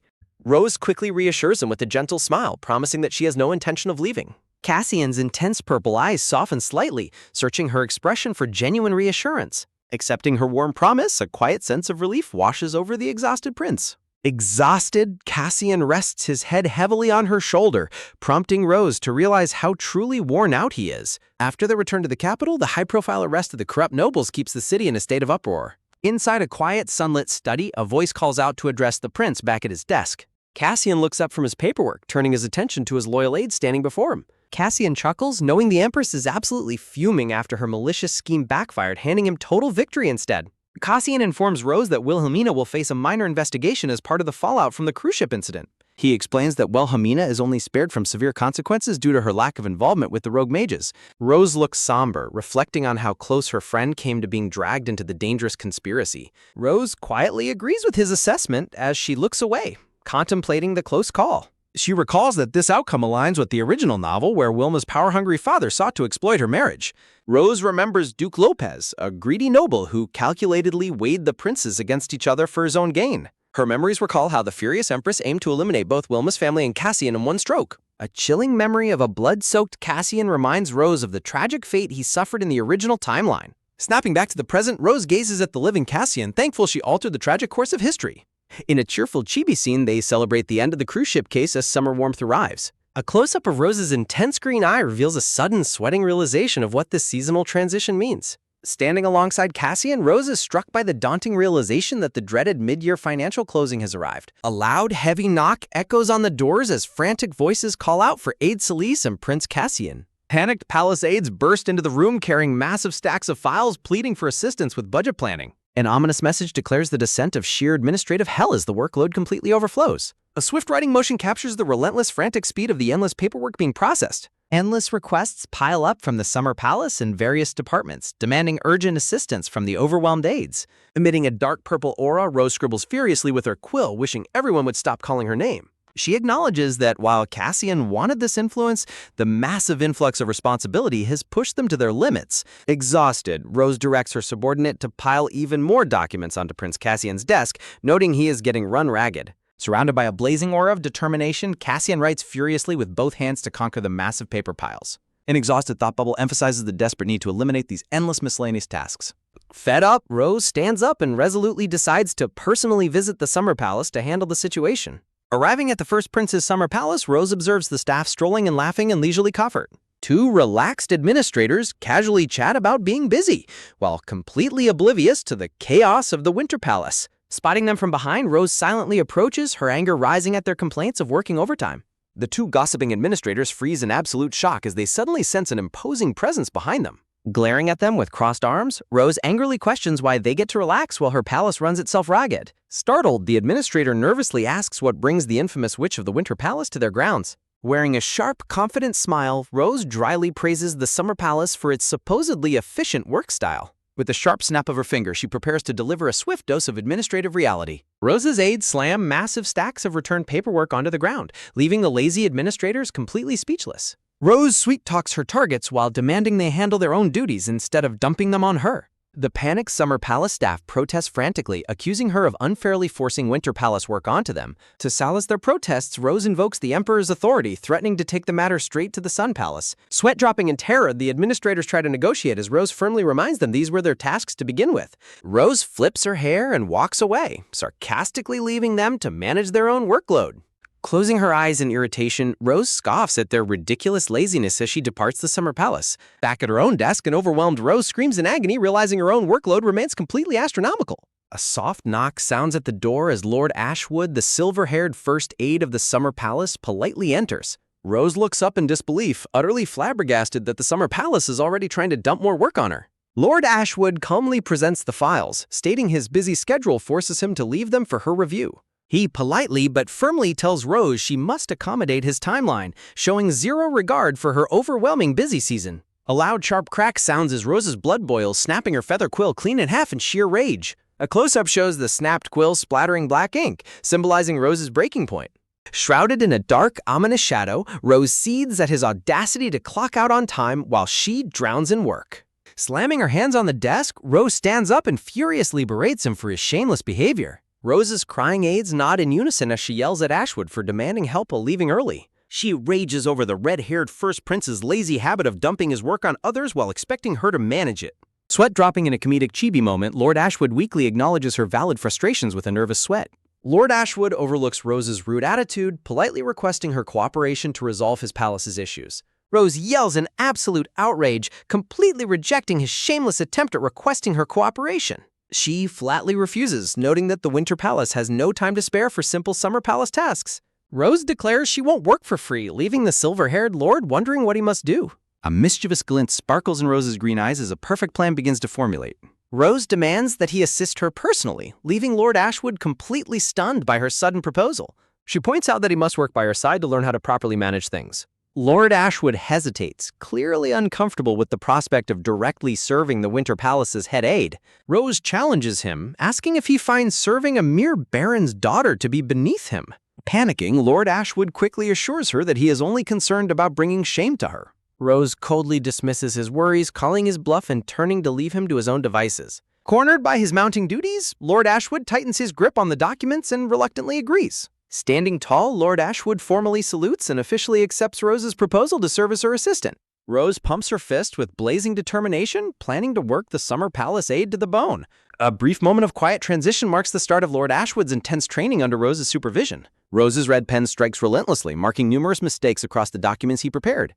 Rose quickly reassures him with a gentle smile, promising that she has no intention of leaving. Cassian's intense purple eyes soften slightly, searching her expression for genuine reassurance. Accepting her warm promise, a quiet sense of relief washes over the exhausted prince. Exhausted, Cassian rests his head heavily on her shoulder, prompting Rose to realize how truly worn out he is. After their return to the capital, the high-profile arrest of the corrupt nobles keeps the city in a state of uproar. Inside a quiet, sunlit study, a voice calls out to address the prince back at his desk. Cassian looks up from his paperwork, turning his attention to his loyal aide standing before him. Cassian chuckles, knowing the Empress is absolutely fuming after her malicious scheme backfired, handing him total victory instead. Cassian informs Rose that Wilhelmina will face a minor investigation as part of the fallout from the cruise ship incident. He explains that Wilhelmina is only spared from severe consequences due to her lack of involvement with the rogue mages. Rose looks somber, reflecting on how close her friend came to being dragged into the dangerous conspiracy. Rose quietly agrees with his assessment as she looks away, contemplating the close call. She recalls that this outcome aligns with the original novel, where Wilma's power-hungry father sought to exploit her marriage. Rose remembers Duke Lopez, a greedy noble who calculatedly weighed the princes against each other for his own gain. Her memories recall how the furious Empress aimed to eliminate both Wilma's family and Cassian in one stroke. A chilling memory of a blood-soaked Cassian reminds Rose of the tragic fate he suffered in the original timeline. Snapping back to the present, Rose gazes at the living Cassian, thankful she altered the tragic course of history. In a cheerful chibi scene, they celebrate the end of the cruise ship case as summer warmth arrives. A close-up of Rose's intense green eye reveals a sudden sweating realization of what this seasonal transition means. Standing alongside Cassian, Rose is struck by the daunting realization that the dreaded mid-year financial closing has arrived. A loud, heavy knock echoes on the doors as frantic voices call out for Aide Celise and Prince Cassian. Panicked palace aides burst into the room carrying massive stacks of files, pleading for assistance with budget planning. An ominous message declares the descent of sheer administrative hell as the workload completely overflows. A swift writing motion captures the relentless, frantic speed of the endless paperwork being processed. Endless requests pile up from the summer palace and various departments, demanding urgent assistance from the overwhelmed aides. Emitting a dark purple aura, Rose scribbles furiously with her quill, wishing everyone would stop calling her name. She acknowledges that while Cassian wanted this influence, the massive influx of responsibility has pushed them to their limits. Exhausted, Rose directs her subordinate to pile even more documents onto Prince Cassian's desk, noting he is getting run ragged. Surrounded by a blazing aura of determination, Cassian writes furiously with both hands to conquer the massive paper piles. An exhausted thought bubble emphasizes the desperate need to eliminate these endless miscellaneous tasks. Fed up, Rose stands up and resolutely decides to personally visit the summer palace to handle the situation. Arriving at the first prince's summer palace, Rose observes the staff strolling and laughing in leisurely comfort. Two relaxed administrators casually chat about being busy, while completely oblivious to the chaos of the winter palace. Spotting them from behind, Rose silently approaches, her anger rising at their complaints of working overtime. The two gossiping administrators freeze in absolute shock as they suddenly sense an imposing presence behind them. Glaring at them with crossed arms, Rose angrily questions why they get to relax while her palace runs itself ragged. Startled, the administrator nervously asks what brings the infamous witch of the Winter Palace to their grounds. Wearing a sharp, confident smile, Rose dryly praises the summer palace for its supposedly efficient work style. With a sharp snap of her finger, she prepares to deliver a swift dose of administrative reality. Rose's aides slam massive stacks of returned paperwork onto the ground, leaving the lazy administrators completely speechless. Rose sweet-talks her targets while demanding they handle their own duties instead of dumping them on her. The panicked Summer Palace staff protests frantically, accusing her of unfairly forcing Winter Palace work onto them. To solace their protests, Rose invokes the Emperor's authority, threatening to take the matter straight to the Sun Palace. Sweat dropping in terror, the administrators try to negotiate as Rose firmly reminds them these were their tasks to begin with. Rose flips her hair and walks away, sarcastically leaving them to manage their own workload. Closing her eyes in irritation, Rose scoffs at their ridiculous laziness as she departs the Summer Palace. Back at her own desk, an overwhelmed Rose screams in agony, realizing her own workload remains completely astronomical. A soft knock sounds at the door as Lord Ashwood, the silver-haired first aide of the Summer Palace, politely enters. Rose looks up in disbelief, utterly flabbergasted that the Summer Palace is already trying to dump more work on her. Lord Ashwood calmly presents the files, stating his busy schedule forces him to leave them for her review. He politely but firmly tells Rose she must accommodate his timeline, showing zero regard for her overwhelming busy season. A loud, sharp crack sounds as Rose's blood boils, snapping her feather quill clean in half in sheer rage. A close-up shows the snapped quill splattering black ink, symbolizing Rose's breaking point. Shrouded in a dark, ominous shadow, Rose seethes at his audacity to clock out on time while she drowns in work. Slamming her hands on the desk, Rose stands up and furiously berates him for his shameless behavior. Rose's crying aides nod in unison as she yells at Ashwood for demanding help while leaving early. She rages over the red-haired First Prince's lazy habit of dumping his work on others while expecting her to manage it. Sweat dropping in a comedic chibi moment, Lord Ashwood weakly acknowledges her valid frustrations with a nervous sweat. Lord Ashwood overlooks Rose's rude attitude, politely requesting her cooperation to resolve his palace's issues. Rose yells in absolute outrage, completely rejecting his shameless attempt at requesting her cooperation. She flatly refuses, noting that the Winter Palace has no time to spare for simple Summer Palace tasks. Rose declares she won't work for free, leaving the silver-haired lord wondering what he must do. A mischievous glint sparkles in Rose's green eyes as a perfect plan begins to formulate. Rose demands that he assist her personally, leaving Lord Ashwood completely stunned by her sudden proposal. She points out that he must work by her side to learn how to properly manage things. Lord Ashwood hesitates, clearly uncomfortable with the prospect of directly serving the Winter Palace's head aide. Rose challenges him, asking if he finds serving a mere baron's daughter to be beneath him. Panicking, Lord Ashwood quickly assures her that he is only concerned about bringing shame to her. Rose coldly dismisses his worries, calling his bluff and turning to leave him to his own devices. Cornered by his mounting duties, Lord Ashwood tightens his grip on the documents and reluctantly agrees. Standing tall, Lord Ashwood formally salutes and officially accepts Rose's proposal to serve as her assistant. Rose pumps her fist with blazing determination, planning to work the Summer Palace aide to the bone. A brief moment of quiet transition marks the start of Lord Ashwood's intense training under Rose's supervision. Rose's red pen strikes relentlessly, marking numerous mistakes across the documents he prepared.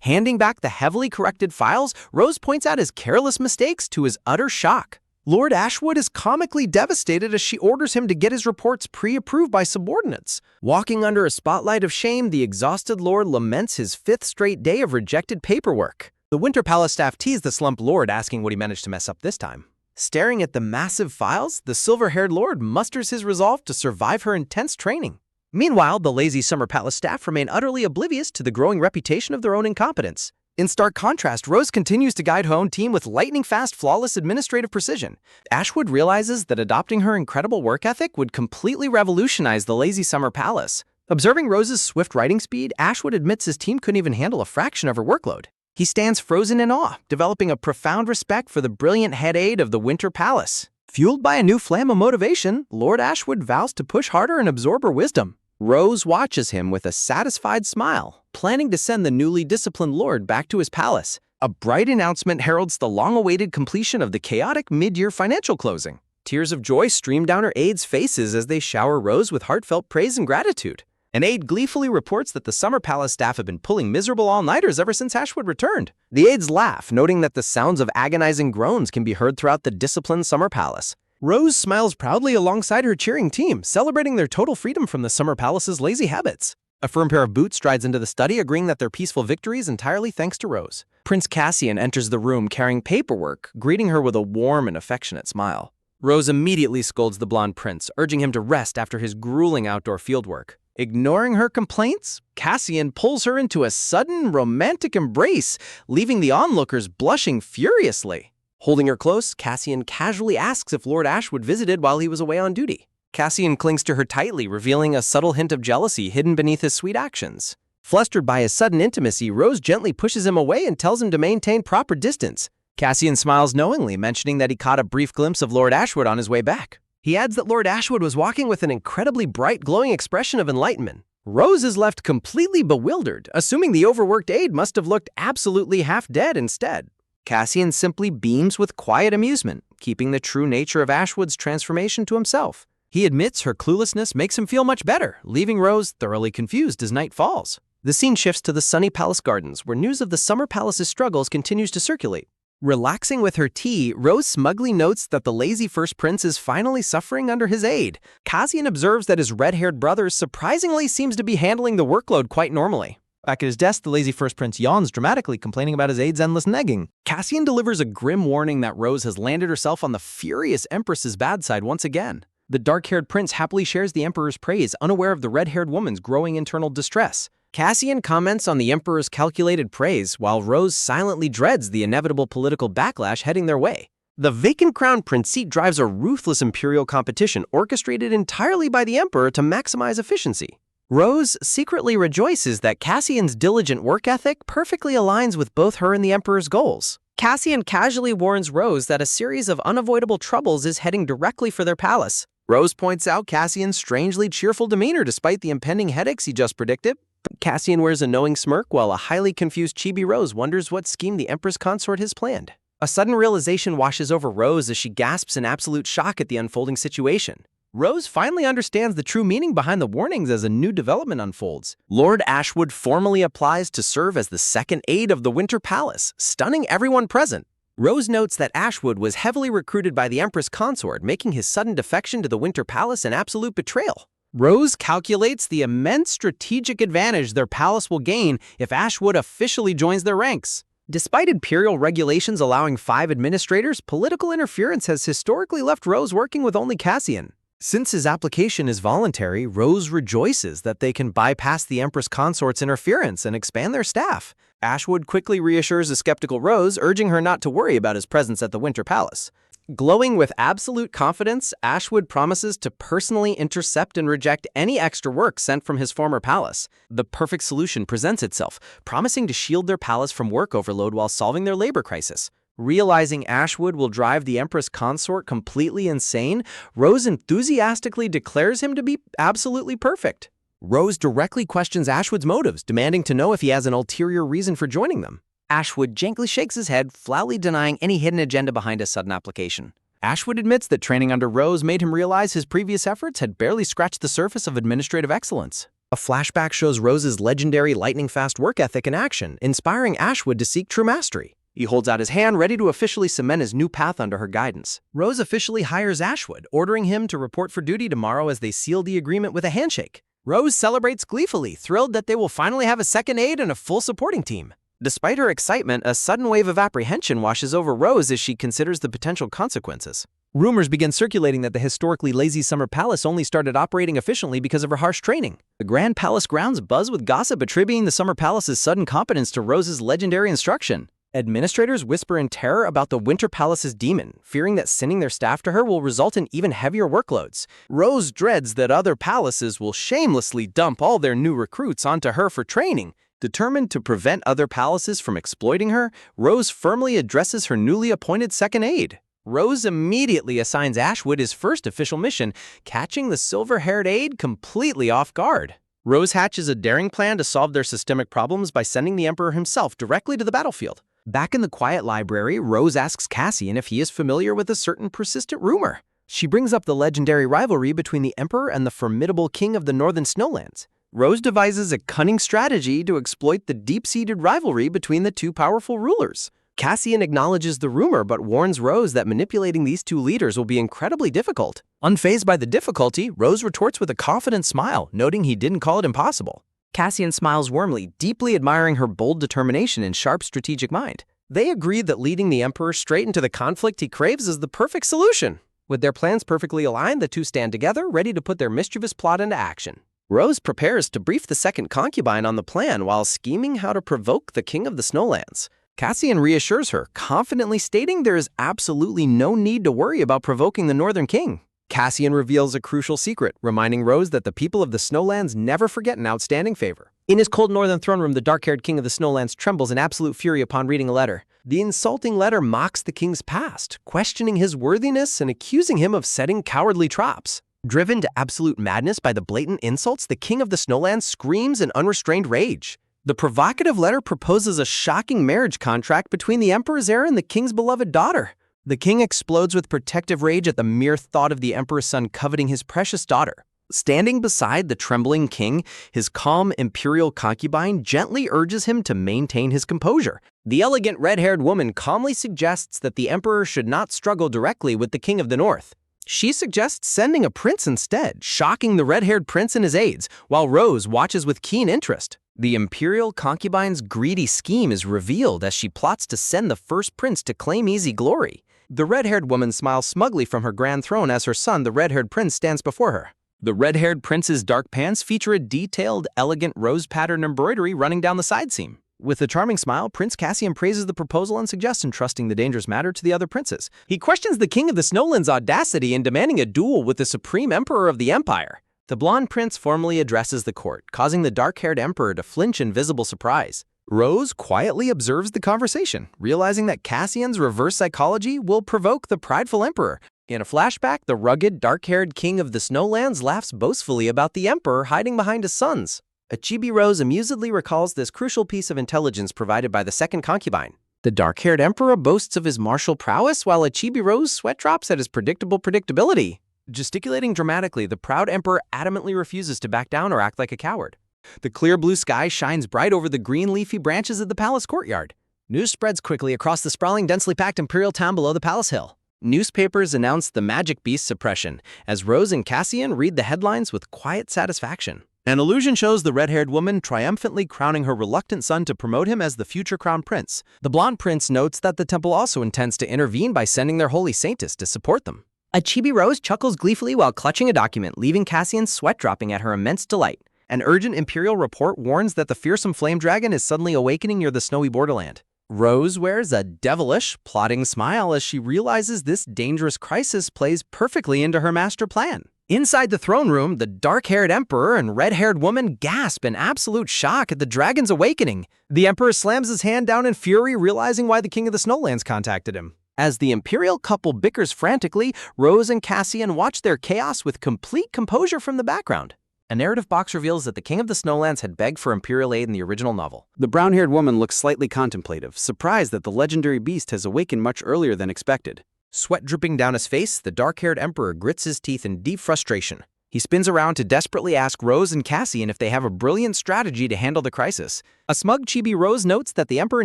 Handing back the heavily corrected files, Rose points out his careless mistakes to his utter shock. Lord Ashwood is comically devastated as she orders him to get his reports pre-approved by subordinates. Walking under a spotlight of shame, the exhausted lord laments his 5th straight day of rejected paperwork. The Winter Palace staff tease the slumped lord, asking what he managed to mess up this time. Staring at the massive files, the silver-haired lord musters his resolve to survive her intense training. Meanwhile, the lazy Summer Palace staff remain utterly oblivious to the growing reputation of their own incompetence. In stark contrast, Rose continues to guide her own team with lightning-fast, flawless administrative precision. Ashwood realizes that adopting her incredible work ethic would completely revolutionize the lazy Summer Palace. Observing Rose's swift writing speed, Ashwood admits his team couldn't even handle a fraction of her workload. He stands frozen in awe, developing a profound respect for the brilliant head aide of the Winter Palace. Fueled by a new flame of motivation, Lord Ashwood vows to push harder and absorb her wisdom. Rose watches him with a satisfied smile, planning to send the newly disciplined lord back to his palace. A bright announcement heralds the long-awaited completion of the chaotic mid-year financial closing. Tears of joy stream down her aides' faces as they shower Rose with heartfelt praise and gratitude. An aide gleefully reports that the Summer Palace staff have been pulling miserable all-nighters ever since Ashwood returned. The aides laugh, noting that the sounds of agonizing groans can be heard throughout the disciplined Summer Palace. Rose smiles proudly alongside her cheering team, celebrating their total freedom from the Summer Palace's lazy habits. A firm pair of boots strides into the study, agreeing that their peaceful victory is entirely thanks to Rose. Prince Cassian enters the room carrying paperwork, greeting her with a warm and affectionate smile. Rose immediately scolds the blonde prince, urging him to rest after his grueling outdoor fieldwork. Ignoring her complaints, Cassian pulls her into a sudden, romantic embrace, leaving the onlookers blushing furiously. Holding her close, Cassian casually asks if Lord Ashwood visited while he was away on duty. Cassian clings to her tightly, revealing a subtle hint of jealousy hidden beneath his sweet actions. Flustered by his sudden intimacy, Rose gently pushes him away and tells him to maintain proper distance. Cassian smiles knowingly, mentioning that he caught a brief glimpse of Lord Ashwood on his way back. He adds that Lord Ashwood was walking with an incredibly bright, glowing expression of enlightenment. Rose is left completely bewildered, assuming the overworked aide must have looked absolutely half dead instead. Cassian simply beams with quiet amusement, keeping the true nature of Ashwood's transformation to himself. He admits her cluelessness makes him feel much better, leaving Rose thoroughly confused as night falls. The scene shifts to the sunny palace gardens, where news of the Summer Palace's struggles continues to circulate. Relaxing with her tea, Rose smugly notes that the lazy first prince is finally suffering under his aid. Cassian observes that his red-haired brother surprisingly seems to be handling the workload quite normally. Back at his desk, the lazy first prince yawns dramatically, complaining about his aide's endless negging. Cassian delivers a grim warning that Rose has landed herself on the furious empress's bad side once again. The dark-haired prince happily shares the emperor's praise, unaware of the red-haired woman's growing internal distress. Cassian comments on the emperor's calculated praise, while Rose silently dreads the inevitable political backlash heading their way. The vacant crown prince seat drives a ruthless imperial competition orchestrated entirely by the emperor to maximize efficiency. Rose secretly rejoices that Cassian's diligent work ethic perfectly aligns with both her and the emperor's goals. Cassian casually warns Rose that a series of unavoidable troubles is heading directly for their palace. Rose points out Cassian's strangely cheerful demeanor despite the impending headaches he just predicted. Cassian wears a knowing smirk while a highly confused Chibi Rose wonders what scheme the Empress consort has planned. A sudden realization washes over Rose as she gasps in absolute shock at the unfolding situation. Rose finally understands the true meaning behind the warnings as a new development unfolds. Lord Ashwood formally applies to serve as the second aide of the Winter Palace, stunning everyone present. Rose notes that Ashwood was heavily recruited by the Empress consort, making his sudden defection to the Winter Palace an absolute betrayal. Rose calculates the immense strategic advantage their palace will gain if Ashwood officially joins their ranks. Despite imperial regulations allowing 5 administrators, political interference has historically left Rose working with only Cassian. Since his application is voluntary, Rose rejoices that they can bypass the Empress consort's interference and expand their staff. Ashwood quickly reassures a skeptical Rose, urging her not to worry about his presence at the Winter Palace. Glowing with absolute confidence, Ashwood promises to personally intercept and reject any extra work sent from his former palace. The perfect solution presents itself, promising to shield their palace from work overload while solving their labor crisis. Realizing Ashwood will drive the Empress consort completely insane, Rose enthusiastically declares him to be absolutely perfect. Rose directly questions Ashwood's motives, demanding to know if he has an ulterior reason for joining them. Ashwood gently shakes his head, flatly denying any hidden agenda behind his sudden application. Ashwood admits that training under Rose made him realize his previous efforts had barely scratched the surface of administrative excellence. A flashback shows Rose's legendary lightning-fast work ethic in action, inspiring Ashwood to seek true mastery. He holds out his hand, ready to officially cement his new path under her guidance. Rose officially hires Ashwood, ordering him to report for duty tomorrow as they seal the agreement with a handshake. Rose celebrates gleefully, thrilled that they will finally have a second aide and a full supporting team. Despite her excitement, a sudden wave of apprehension washes over Rose as she considers the potential consequences. Rumors begin circulating that the historically lazy Summer Palace only started operating efficiently because of her harsh training. The Grand Palace grounds buzz with gossip attributing the Summer Palace's sudden competence to Rose's legendary instruction. Administrators whisper in terror about the Winter Palace's demon, fearing that sending their staff to her will result in even heavier workloads. Rose dreads that other palaces will shamelessly dump all their new recruits onto her for training. Determined to prevent other palaces from exploiting her, Rose firmly addresses her newly appointed second aide. Rose immediately assigns Ashwood his first official mission, catching the silver-haired aide completely off guard. Rose hatches a daring plan to solve their systemic problems by sending the Emperor himself directly to the battlefield. Back in the quiet library, Rose asks Cassian if he is familiar with a certain persistent rumor. She brings up the legendary rivalry between the Emperor and the formidable king of the Northern Snowlands. Rose devises a cunning strategy to exploit the deep-seated rivalry between the two powerful rulers. Cassian acknowledges the rumor but warns Rose that manipulating these two leaders will be incredibly difficult. Unfazed by the difficulty, Rose retorts with a confident smile, noting he didn't call it impossible. Cassian smiles warmly, deeply admiring her bold determination and sharp strategic mind. They agree that leading the Emperor straight into the conflict he craves is the perfect solution. With their plans perfectly aligned, the two stand together, ready to put their mischievous plot into action. Rose prepares to brief the second concubine on the plan while scheming how to provoke the King of the Snowlands. Cassian reassures her, confidently stating there is absolutely no need to worry about provoking the Northern King. Cassian reveals a crucial secret, reminding Rose that the people of the Snowlands never forget an outstanding favor. In his cold northern throne room, the dark-haired King of the Snowlands trembles in absolute fury upon reading a letter. The insulting letter mocks the king's past, questioning his worthiness and accusing him of setting cowardly traps. Driven to absolute madness by the blatant insults, the king of the Snowlands screams in unrestrained rage. The provocative letter proposes a shocking marriage contract between the emperor's heir and the king's beloved daughter. The king explodes with protective rage at the mere thought of the emperor's son coveting his precious daughter. Standing beside the trembling king, his calm imperial concubine gently urges him to maintain his composure. The elegant red-haired woman calmly suggests that the emperor should not struggle directly with the king of the north. She suggests sending a prince instead, shocking the red-haired prince and his aides, while Rose watches with keen interest. The imperial concubine's greedy scheme is revealed as she plots to send the first prince to claim easy glory. The red-haired woman smiles smugly from her grand throne as her son, the red-haired prince, stands before her. The red-haired prince's dark pants feature a detailed, elegant rose-patterned embroidery running down the side seam. With a charming smile, Prince Cassian praises the proposal and suggests entrusting the dangerous matter to the other princes. He questions the king of the Snowlands' audacity in demanding a duel with the supreme emperor of the empire. The blonde prince formally addresses the court, causing the dark-haired emperor to flinch in visible surprise. Rose quietly observes the conversation, realizing that Cassian's reverse psychology will provoke the prideful emperor. In a flashback, the rugged, dark-haired king of the Snowlands laughs boastfully about the emperor hiding behind his sons. Chibi Rose amusedly recalls this crucial piece of intelligence provided by the second concubine. The dark-haired emperor boasts of his martial prowess, while Chibi Rose sweat drops at his predictable predictability. Gesticulating dramatically, the proud emperor adamantly refuses to back down or act like a coward. The clear blue sky shines bright over the green leafy branches of the palace courtyard. News spreads quickly across the sprawling, densely packed imperial town below the palace hill. Newspapers announce the magic beast suppression, as Rose and Cassian read the headlines with quiet satisfaction. An illusion shows the red-haired woman triumphantly crowning her reluctant son to promote him as the future crown prince. The blonde prince notes that the temple also intends to intervene by sending their holy saintess to support them. Chibi Rose chuckles gleefully while clutching a document, leaving Cassian sweat dropping at her immense delight. An urgent imperial report warns that the fearsome flame dragon is suddenly awakening near the snowy borderland. Rose wears a devilish, plotting smile as she realizes this dangerous crisis plays perfectly into her master plan. Inside the throne room, the dark-haired emperor and red-haired woman gasp in absolute shock at the dragon's awakening. The emperor slams his hand down in fury, realizing why the king of the Snowlands contacted him. As the imperial couple bickers frantically, Rose and Cassian watch their chaos with complete composure from the background. A narrative box reveals that the king of the Snowlands had begged for imperial aid in the original novel. The brown-haired woman looks slightly contemplative, surprised that the legendary beast has awakened much earlier than expected. Sweat dripping down his face, the dark-haired emperor grits his teeth in deep frustration. He spins around to desperately ask Rose and Cassian if they have a brilliant strategy to handle the crisis. A smug Chibi Rose notes that the emperor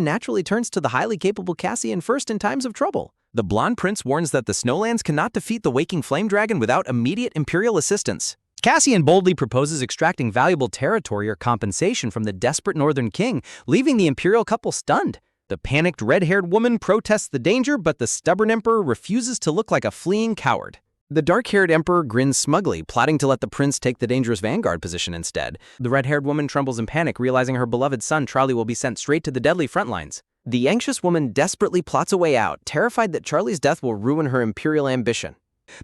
naturally turns to the highly capable Cassian first in times of trouble. The blonde prince warns that the Snowlands cannot defeat the waking flame dragon without immediate imperial assistance. Cassian boldly proposes extracting valuable territory or compensation from the desperate northern king, leaving the imperial couple stunned. The panicked red-haired woman protests the danger, but the stubborn emperor refuses to look like a fleeing coward. The dark-haired emperor grins smugly, plotting to let the prince take the dangerous vanguard position instead. The red-haired woman trembles in panic, realizing her beloved son Charlie will be sent straight to the deadly front lines. The anxious woman desperately plots a way out, terrified that Charlie's death will ruin her imperial ambition.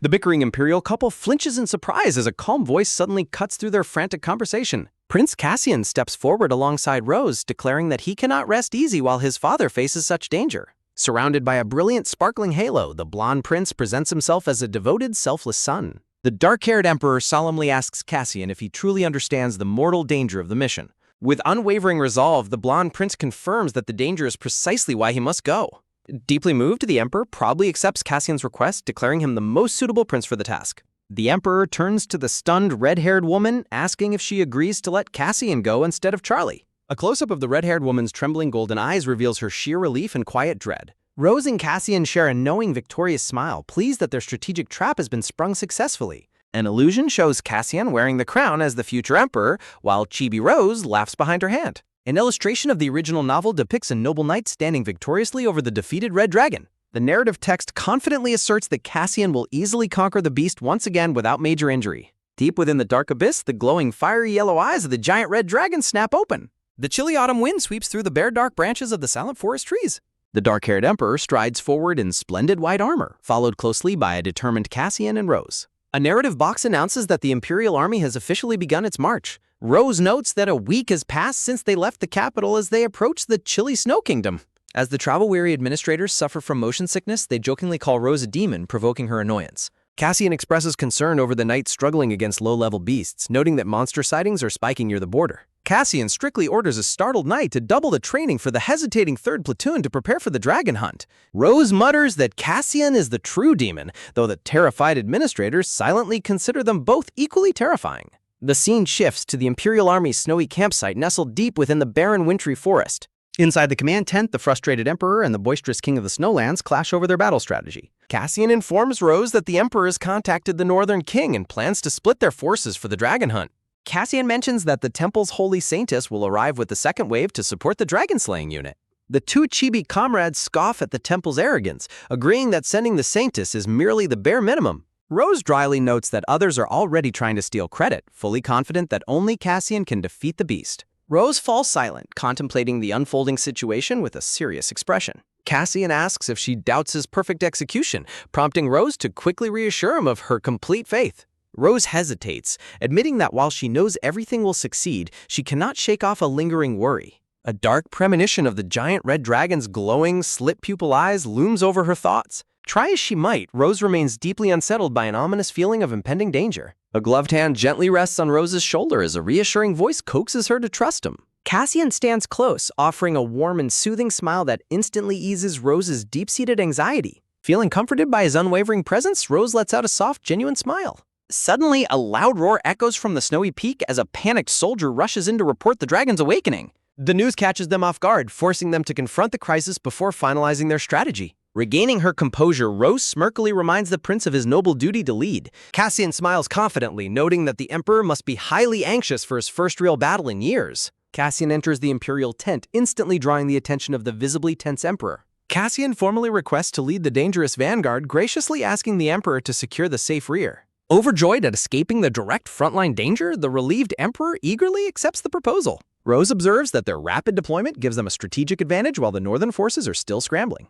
The bickering imperial couple flinches in surprise as a calm voice suddenly cuts through their frantic conversation. Prince Cassian steps forward alongside Rose, declaring that he cannot rest easy while his father faces such danger. Surrounded by a brilliant, sparkling halo, the blonde prince presents himself as a devoted, selfless son. The dark-haired emperor solemnly asks Cassian if he truly understands the mortal danger of the mission. With unwavering resolve, the blonde prince confirms that the danger is precisely why he must go. Deeply moved, the emperor proudly accepts Cassian's request, declaring him the most suitable prince for the task. The emperor turns to the stunned red-haired woman, asking if she agrees to let Cassian go instead of Charlie. A close-up of the red-haired woman's trembling golden eyes reveals her sheer relief and quiet dread. Rose and Cassian share a knowing, victorious smile, pleased that their strategic trap has been sprung successfully. An illusion shows Cassian wearing the crown as the future emperor, while Chibi Rose laughs behind her hand. An illustration of the original novel depicts a noble knight standing victoriously over the defeated red dragon. The narrative text confidently asserts that Cassian will easily conquer the beast once again without major injury. Deep within the dark abyss, the glowing fiery yellow eyes of the giant red dragon snap open. The chilly autumn wind sweeps through the bare dark branches of the silent forest trees. The dark-haired emperor strides forward in splendid white armor, followed closely by a determined Cassian and Rose. A narrative box announces that the Imperial Army has officially begun its march. Rose notes that a week has passed since they left the capital as they approach the chilly Snow Kingdom. As the travel-weary administrators suffer from motion sickness, they jokingly call Rose a demon, provoking her annoyance. Cassian expresses concern over the knights struggling against low-level beasts, noting that monster sightings are spiking near the border. Cassian strictly orders a startled knight to double the training for the hesitating 3rd platoon to prepare for the dragon hunt. Rose mutters that Cassian is the true demon, though the terrified administrators silently consider them both equally terrifying. The scene shifts to the Imperial Army's snowy campsite nestled deep within the barren wintry forest. Inside the command tent, the frustrated Emperor and the boisterous King of the Snowlands clash over their battle strategy. Cassian informs Rose that the Emperor has contacted the Northern King and plans to split their forces for the dragon hunt. Cassian mentions that the temple's holy saintess will arrive with the 2nd wave to support the dragon-slaying unit. The two chibi comrades scoff at the temple's arrogance, agreeing that sending the saintess is merely the bare minimum. Rose dryly notes that others are already trying to steal credit, fully confident that only Cassian can defeat the beast. Rose falls silent, contemplating the unfolding situation with a serious expression. Cassian asks if she doubts his perfect execution, prompting Rose to quickly reassure him of her complete faith. Rose hesitates, admitting that while she knows everything will succeed, she cannot shake off a lingering worry. A dark premonition of the giant red dragon's glowing, slit-pupil eyes looms over her thoughts. Try as she might, Rose remains deeply unsettled by an ominous feeling of impending danger. A gloved hand gently rests on Rose's shoulder as a reassuring voice coaxes her to trust him. Cassian stands close, offering a warm and soothing smile that instantly eases Rose's deep-seated anxiety. Feeling comforted by his unwavering presence, Rose lets out a soft, genuine smile. Suddenly, a loud roar echoes from the snowy peak as a panicked soldier rushes in to report the dragon's awakening. The news catches them off guard, forcing them to confront the crisis before finalizing their strategy. Regaining her composure, Rose smirkily reminds the prince of his noble duty to lead. Cassian smiles confidently, noting that the emperor must be highly anxious for his first real battle in years. Cassian enters the imperial tent, instantly drawing the attention of the visibly tense emperor. Cassian formally requests to lead the dangerous vanguard, graciously asking the emperor to secure the safe rear. Overjoyed at escaping the direct frontline danger, the relieved emperor eagerly accepts the proposal. Rose observes that their rapid deployment gives them a strategic advantage while the northern forces are still scrambling.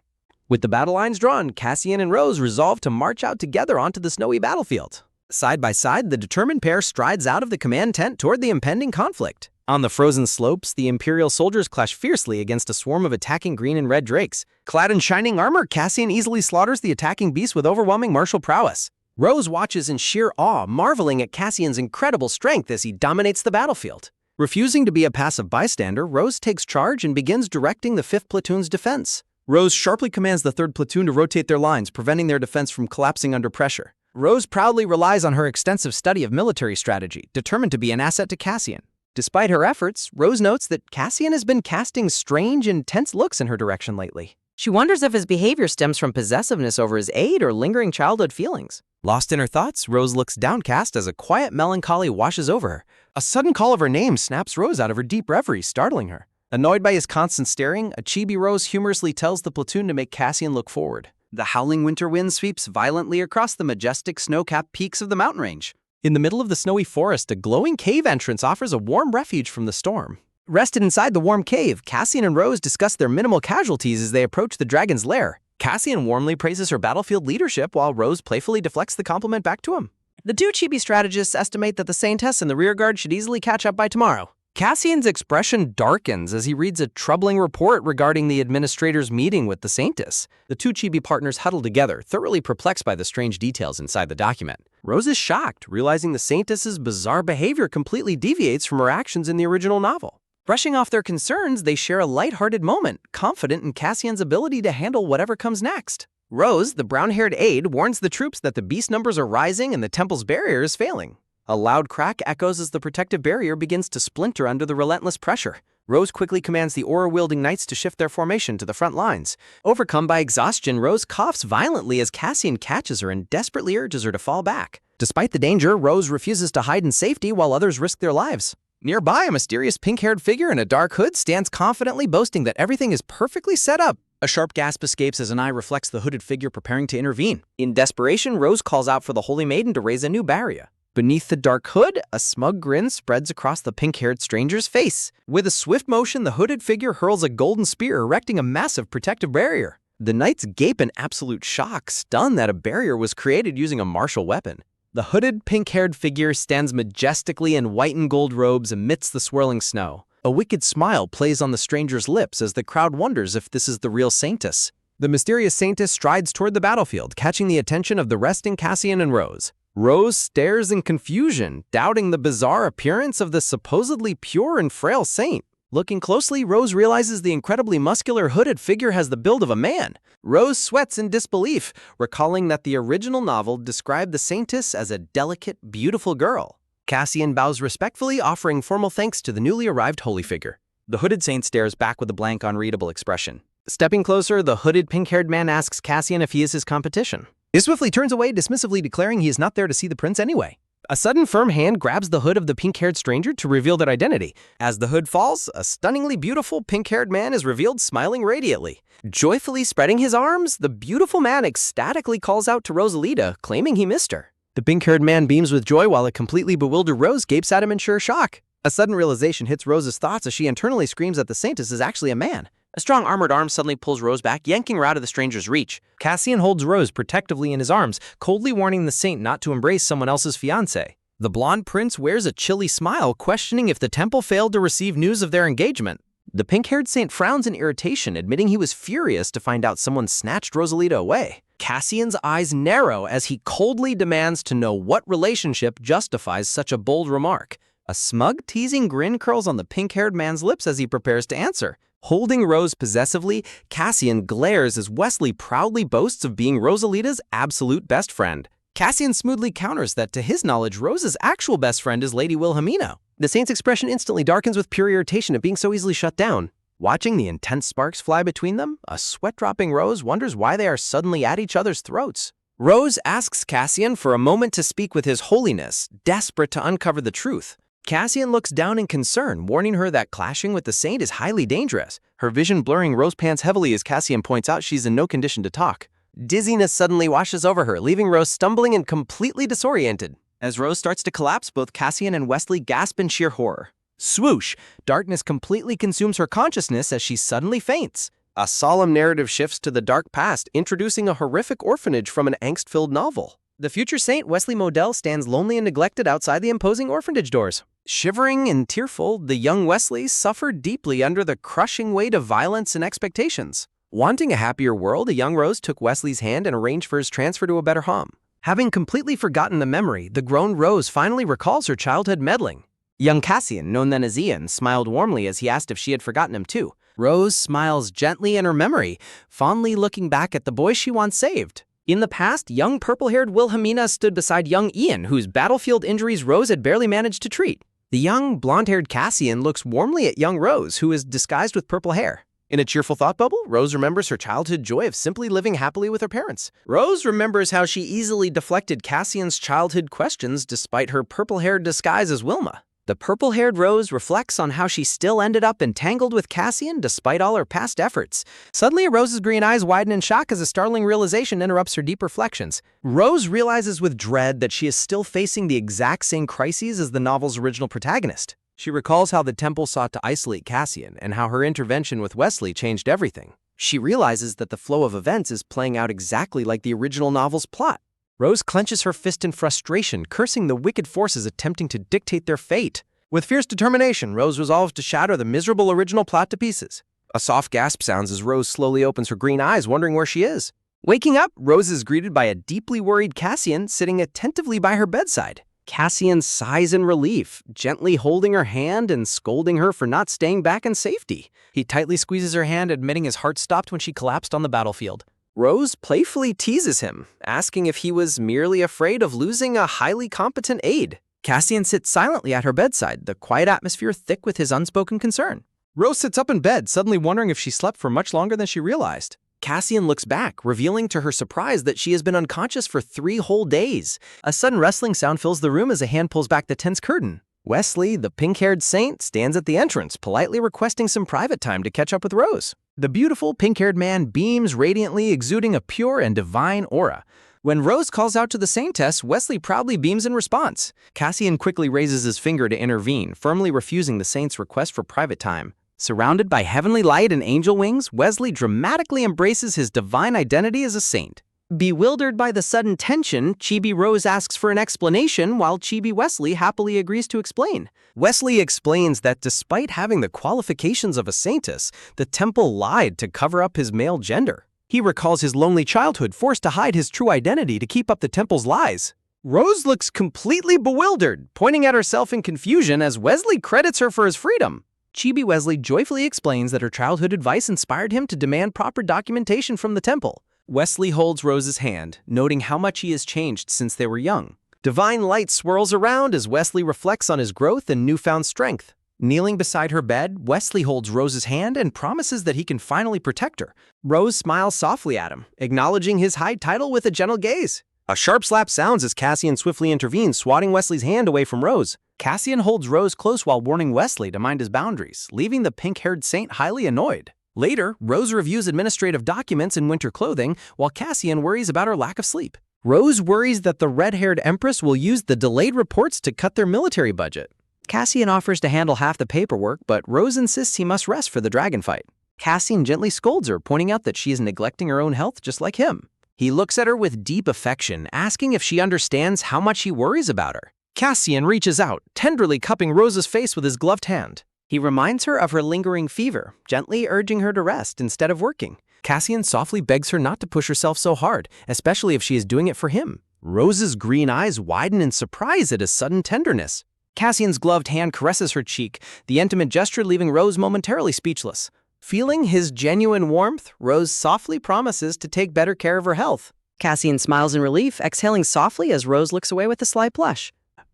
With the battle lines drawn, Cassian and Rose resolve to march out together onto the snowy battlefield. Side by side, the determined pair strides out of the command tent toward the impending conflict. On the frozen slopes, the Imperial soldiers clash fiercely against a swarm of attacking green and red drakes. Clad in shining armor, Cassian easily slaughters the attacking beast with overwhelming martial prowess. Rose watches in sheer awe, marveling at Cassian's incredible strength as he dominates the battlefield. Refusing to be a passive bystander, Rose takes charge and begins directing the 5th platoon's defense. Rose sharply commands the 3rd platoon to rotate their lines, preventing their defense from collapsing under pressure. Rose proudly relies on her extensive study of military strategy, determined to be an asset to Cassian. Despite her efforts, Rose notes that Cassian has been casting strange and tense looks in her direction lately. She wonders if his behavior stems from possessiveness over his aide or lingering childhood feelings. Lost in her thoughts, Rose looks downcast as a quiet melancholy washes over her. A sudden call of her name snaps Rose out of her deep reverie, startling her. Annoyed by his constant staring, a chibi Rose humorously tells the platoon to make Cassian look forward. The howling winter wind sweeps violently across the majestic snow-capped peaks of the mountain range. In the middle of the snowy forest, a glowing cave entrance offers a warm refuge from the storm. Rested inside the warm cave, Cassian and Rose discuss their minimal casualties as they approach the dragon's lair. Cassian warmly praises her battlefield leadership while Rose playfully deflects the compliment back to him. The two chibi strategists estimate that the Saintess and the rearguard should easily catch up by tomorrow. Cassian's expression darkens as he reads a troubling report regarding the administrator's meeting with the Saintess. The two chibi partners huddle together, thoroughly perplexed by the strange details inside the document. Rose is shocked, realizing the Saintess's bizarre behavior completely deviates from her actions in the original novel. Brushing off their concerns, they share a light-hearted moment, confident in Cassian's ability to handle whatever comes next. Rose, the brown-haired aide, warns the troops that the beast numbers are rising and the temple's barrier is failing. A loud crack echoes as the protective barrier begins to splinter under the relentless pressure. Rose quickly commands the aura-wielding knights to shift their formation to the front lines. Overcome by exhaustion, Rose coughs violently as Cassian catches her and desperately urges her to fall back. Despite the danger, Rose refuses to hide in safety while others risk their lives. Nearby, a mysterious pink-haired figure in a dark hood stands confidently boasting that everything is perfectly set up. A sharp gasp escapes as an eye reflects the hooded figure preparing to intervene. In desperation, Rose calls out for the Holy Maiden to raise a new barrier. Beneath the dark hood, a smug grin spreads across the pink-haired stranger's face. With a swift motion, the hooded figure hurls a golden spear, erecting a massive protective barrier. The knights gape in absolute shock, stunned that a barrier was created using a martial weapon. The hooded, pink-haired figure stands majestically in white and gold robes amidst the swirling snow. A wicked smile plays on the stranger's lips as the crowd wonders if this is the real saintess. The mysterious saintess strides toward the battlefield, catching the attention of the resting Cassian and Rose. Rose stares in confusion, doubting the bizarre appearance of the supposedly pure and frail saint. Looking closely, Rose realizes the incredibly muscular hooded figure has the build of a man. Rose sweats in disbelief, recalling that the original novel described the saintess as a delicate, beautiful girl. Cassian bows respectfully, offering formal thanks to the newly arrived holy figure. The hooded saint stares back with a blank, unreadable expression. Stepping closer, the hooded, pink-haired man asks Cassian if he is his competition. He swiftly turns away, dismissively declaring he is not there to see the prince anyway. A sudden firm hand grabs the hood of the pink-haired stranger to reveal their identity. As the hood falls, a stunningly beautiful pink-haired man is revealed, smiling radiantly. Joyfully spreading his arms, the beautiful man ecstatically calls out to Rosalita, claiming he missed her. The pink-haired man beams with joy while a completely bewildered Rose gapes at him in sheer shock. A sudden realization hits Rose's thoughts as she internally screams that the saintess is actually a man. A strong armored arm suddenly pulls Rose back, yanking her out of the stranger's reach. Cassian holds Rose protectively in his arms, coldly warning the saint not to embrace someone else's fiancée. The blonde prince wears a chilly smile, questioning if the temple failed to receive news of their engagement. The pink-haired saint frowns in irritation, admitting he was furious to find out someone snatched Rosalita away. Cassian's eyes narrow as he coldly demands to know what relationship justifies such a bold remark. A smug, teasing grin curls on the pink-haired man's lips as he prepares to answer. Holding Rose possessively, Cassian glares as Wesley proudly boasts of being Rosalita's absolute best friend. Cassian smoothly counters that, to his knowledge, Rose's actual best friend is Lady Wilhelmina. The saint's expression instantly darkens with pure irritation at being so easily shut down. Watching the intense sparks fly between them, a sweat-dropping Rose wonders why they are suddenly at each other's throats. Rose asks Cassian for a moment to speak with His Holiness, desperate to uncover the truth. Cassian looks down in concern, warning her that clashing with the saint is highly dangerous. Her vision blurring, Rose pants heavily as Cassian points out she's in no condition to talk. Dizziness suddenly washes over her, leaving Rose stumbling and completely disoriented. As Rose starts to collapse, both Cassian and Wesley gasp in sheer horror. Swoosh! Darkness completely consumes her consciousness as she suddenly faints. A solemn narrative shifts to the dark past, introducing a horrific orphanage from an angst-filled novel. The future saint, Wesley Modell, stands lonely and neglected outside the imposing orphanage doors. Shivering and tearful, the young Wesley suffered deeply under the crushing weight of violence and expectations. Wanting a happier world, a young Rose took Wesley's hand and arranged for his transfer to a better home. Having completely forgotten the memory, the grown Rose finally recalls her childhood meddling. Young Cassian, known then as Ian, smiled warmly as he asked if she had forgotten him too. Rose smiles gently in her memory, fondly looking back at the boy she once saved. In the past, young purple-haired Wilhelmina stood beside young Ian, whose battlefield injuries Rose had barely managed to treat. The young, blonde-haired Cassian looks warmly at young Rose, who is disguised with purple hair. In a cheerful thought bubble, Rose remembers her childhood joy of simply living happily with her parents. Rose remembers how she easily deflected Cassian's childhood questions despite her purple-haired disguise as Wilma. The purple-haired Rose reflects on how she still ended up entangled with Cassian despite all her past efforts. Suddenly, Rose's green eyes widen in shock as a startling realization interrupts her deep reflections. Rose realizes with dread that she is still facing the exact same crises as the novel's original protagonist. She recalls how the temple sought to isolate Cassian and how her intervention with Wesley changed everything. She realizes that the flow of events is playing out exactly like the original novel's plot. Rose clenches her fist in frustration, cursing the wicked forces attempting to dictate their fate. With fierce determination, Rose resolves to shatter the miserable original plot to pieces. A soft gasp sounds as Rose slowly opens her green eyes, wondering where she is. Waking up, Rose is greeted by a deeply worried Cassian sitting attentively by her bedside. Cassian sighs in relief, gently holding her hand and scolding her for not staying back in safety. He tightly squeezes her hand, admitting his heart stopped when she collapsed on the battlefield. Rose playfully teases him, asking if he was merely afraid of losing a highly competent aide. Cassian sits silently at her bedside, the quiet atmosphere thick with his unspoken concern. Rose sits up in bed, suddenly wondering if she slept for much longer than she realized. Cassian looks back, revealing to her surprise that she has been unconscious for 3 whole days. A sudden rustling sound fills the room as a hand pulls back the tense curtain. Wesley, the pink-haired saint, stands at the entrance, politely requesting some private time to catch up with Rose. The beautiful pink-haired man beams radiantly, exuding a pure and divine aura. When Rose calls out to the saintess, Wesley proudly beams in response. Cassian quickly raises his finger to intervene, firmly refusing the saint's request for private time. Surrounded by heavenly light and angel wings, Wesley dramatically embraces his divine identity as a saint. Bewildered by the sudden tension, Chibi Rose asks for an explanation while Chibi Wesley happily agrees to explain. Wesley explains that despite having the qualifications of a saintess, the temple lied to cover up his male gender. He recalls his lonely childhood forced to hide his true identity to keep up the temple's lies. Rose looks completely bewildered, pointing at herself in confusion as Wesley credits her for his freedom. Chibi Wesley joyfully explains that her childhood advice inspired him to demand proper documentation from the temple. Wesley holds Rose's hand, noting how much he has changed since they were young. Divine light swirls around as Wesley reflects on his growth and newfound strength. Kneeling beside her bed, Wesley holds Rose's hand and promises that he can finally protect her. Rose smiles softly at him, acknowledging his high title with a gentle gaze. A sharp slap sounds as Cassian swiftly intervenes, swatting Wesley's hand away from Rose. Cassian holds Rose close while warning Wesley to mind his boundaries, leaving the pink-haired saint highly annoyed. Later, Rose reviews administrative documents in winter clothing, while Cassian worries about her lack of sleep. Rose worries that the red-haired Empress will use the delayed reports to cut their military budget. Cassian offers to handle half the paperwork, but Rose insists he must rest for the dragon fight. Cassian gently scolds her, pointing out that she is neglecting her own health just like him. He looks at her with deep affection, asking if she understands how much he worries about her. Cassian reaches out, tenderly cupping Rose's face with his gloved hand. He reminds her of her lingering fever, gently urging her to rest instead of working. Cassian softly begs her not to push herself so hard, especially if she is doing it for him. Rose's green eyes widen in surprise at his sudden tenderness. Cassian's gloved hand caresses her cheek, the intimate gesture leaving Rose momentarily speechless. Feeling his genuine warmth, Rose softly promises to take better care of her health. Cassian smiles in relief, exhaling softly as Rose looks away with a slight blush.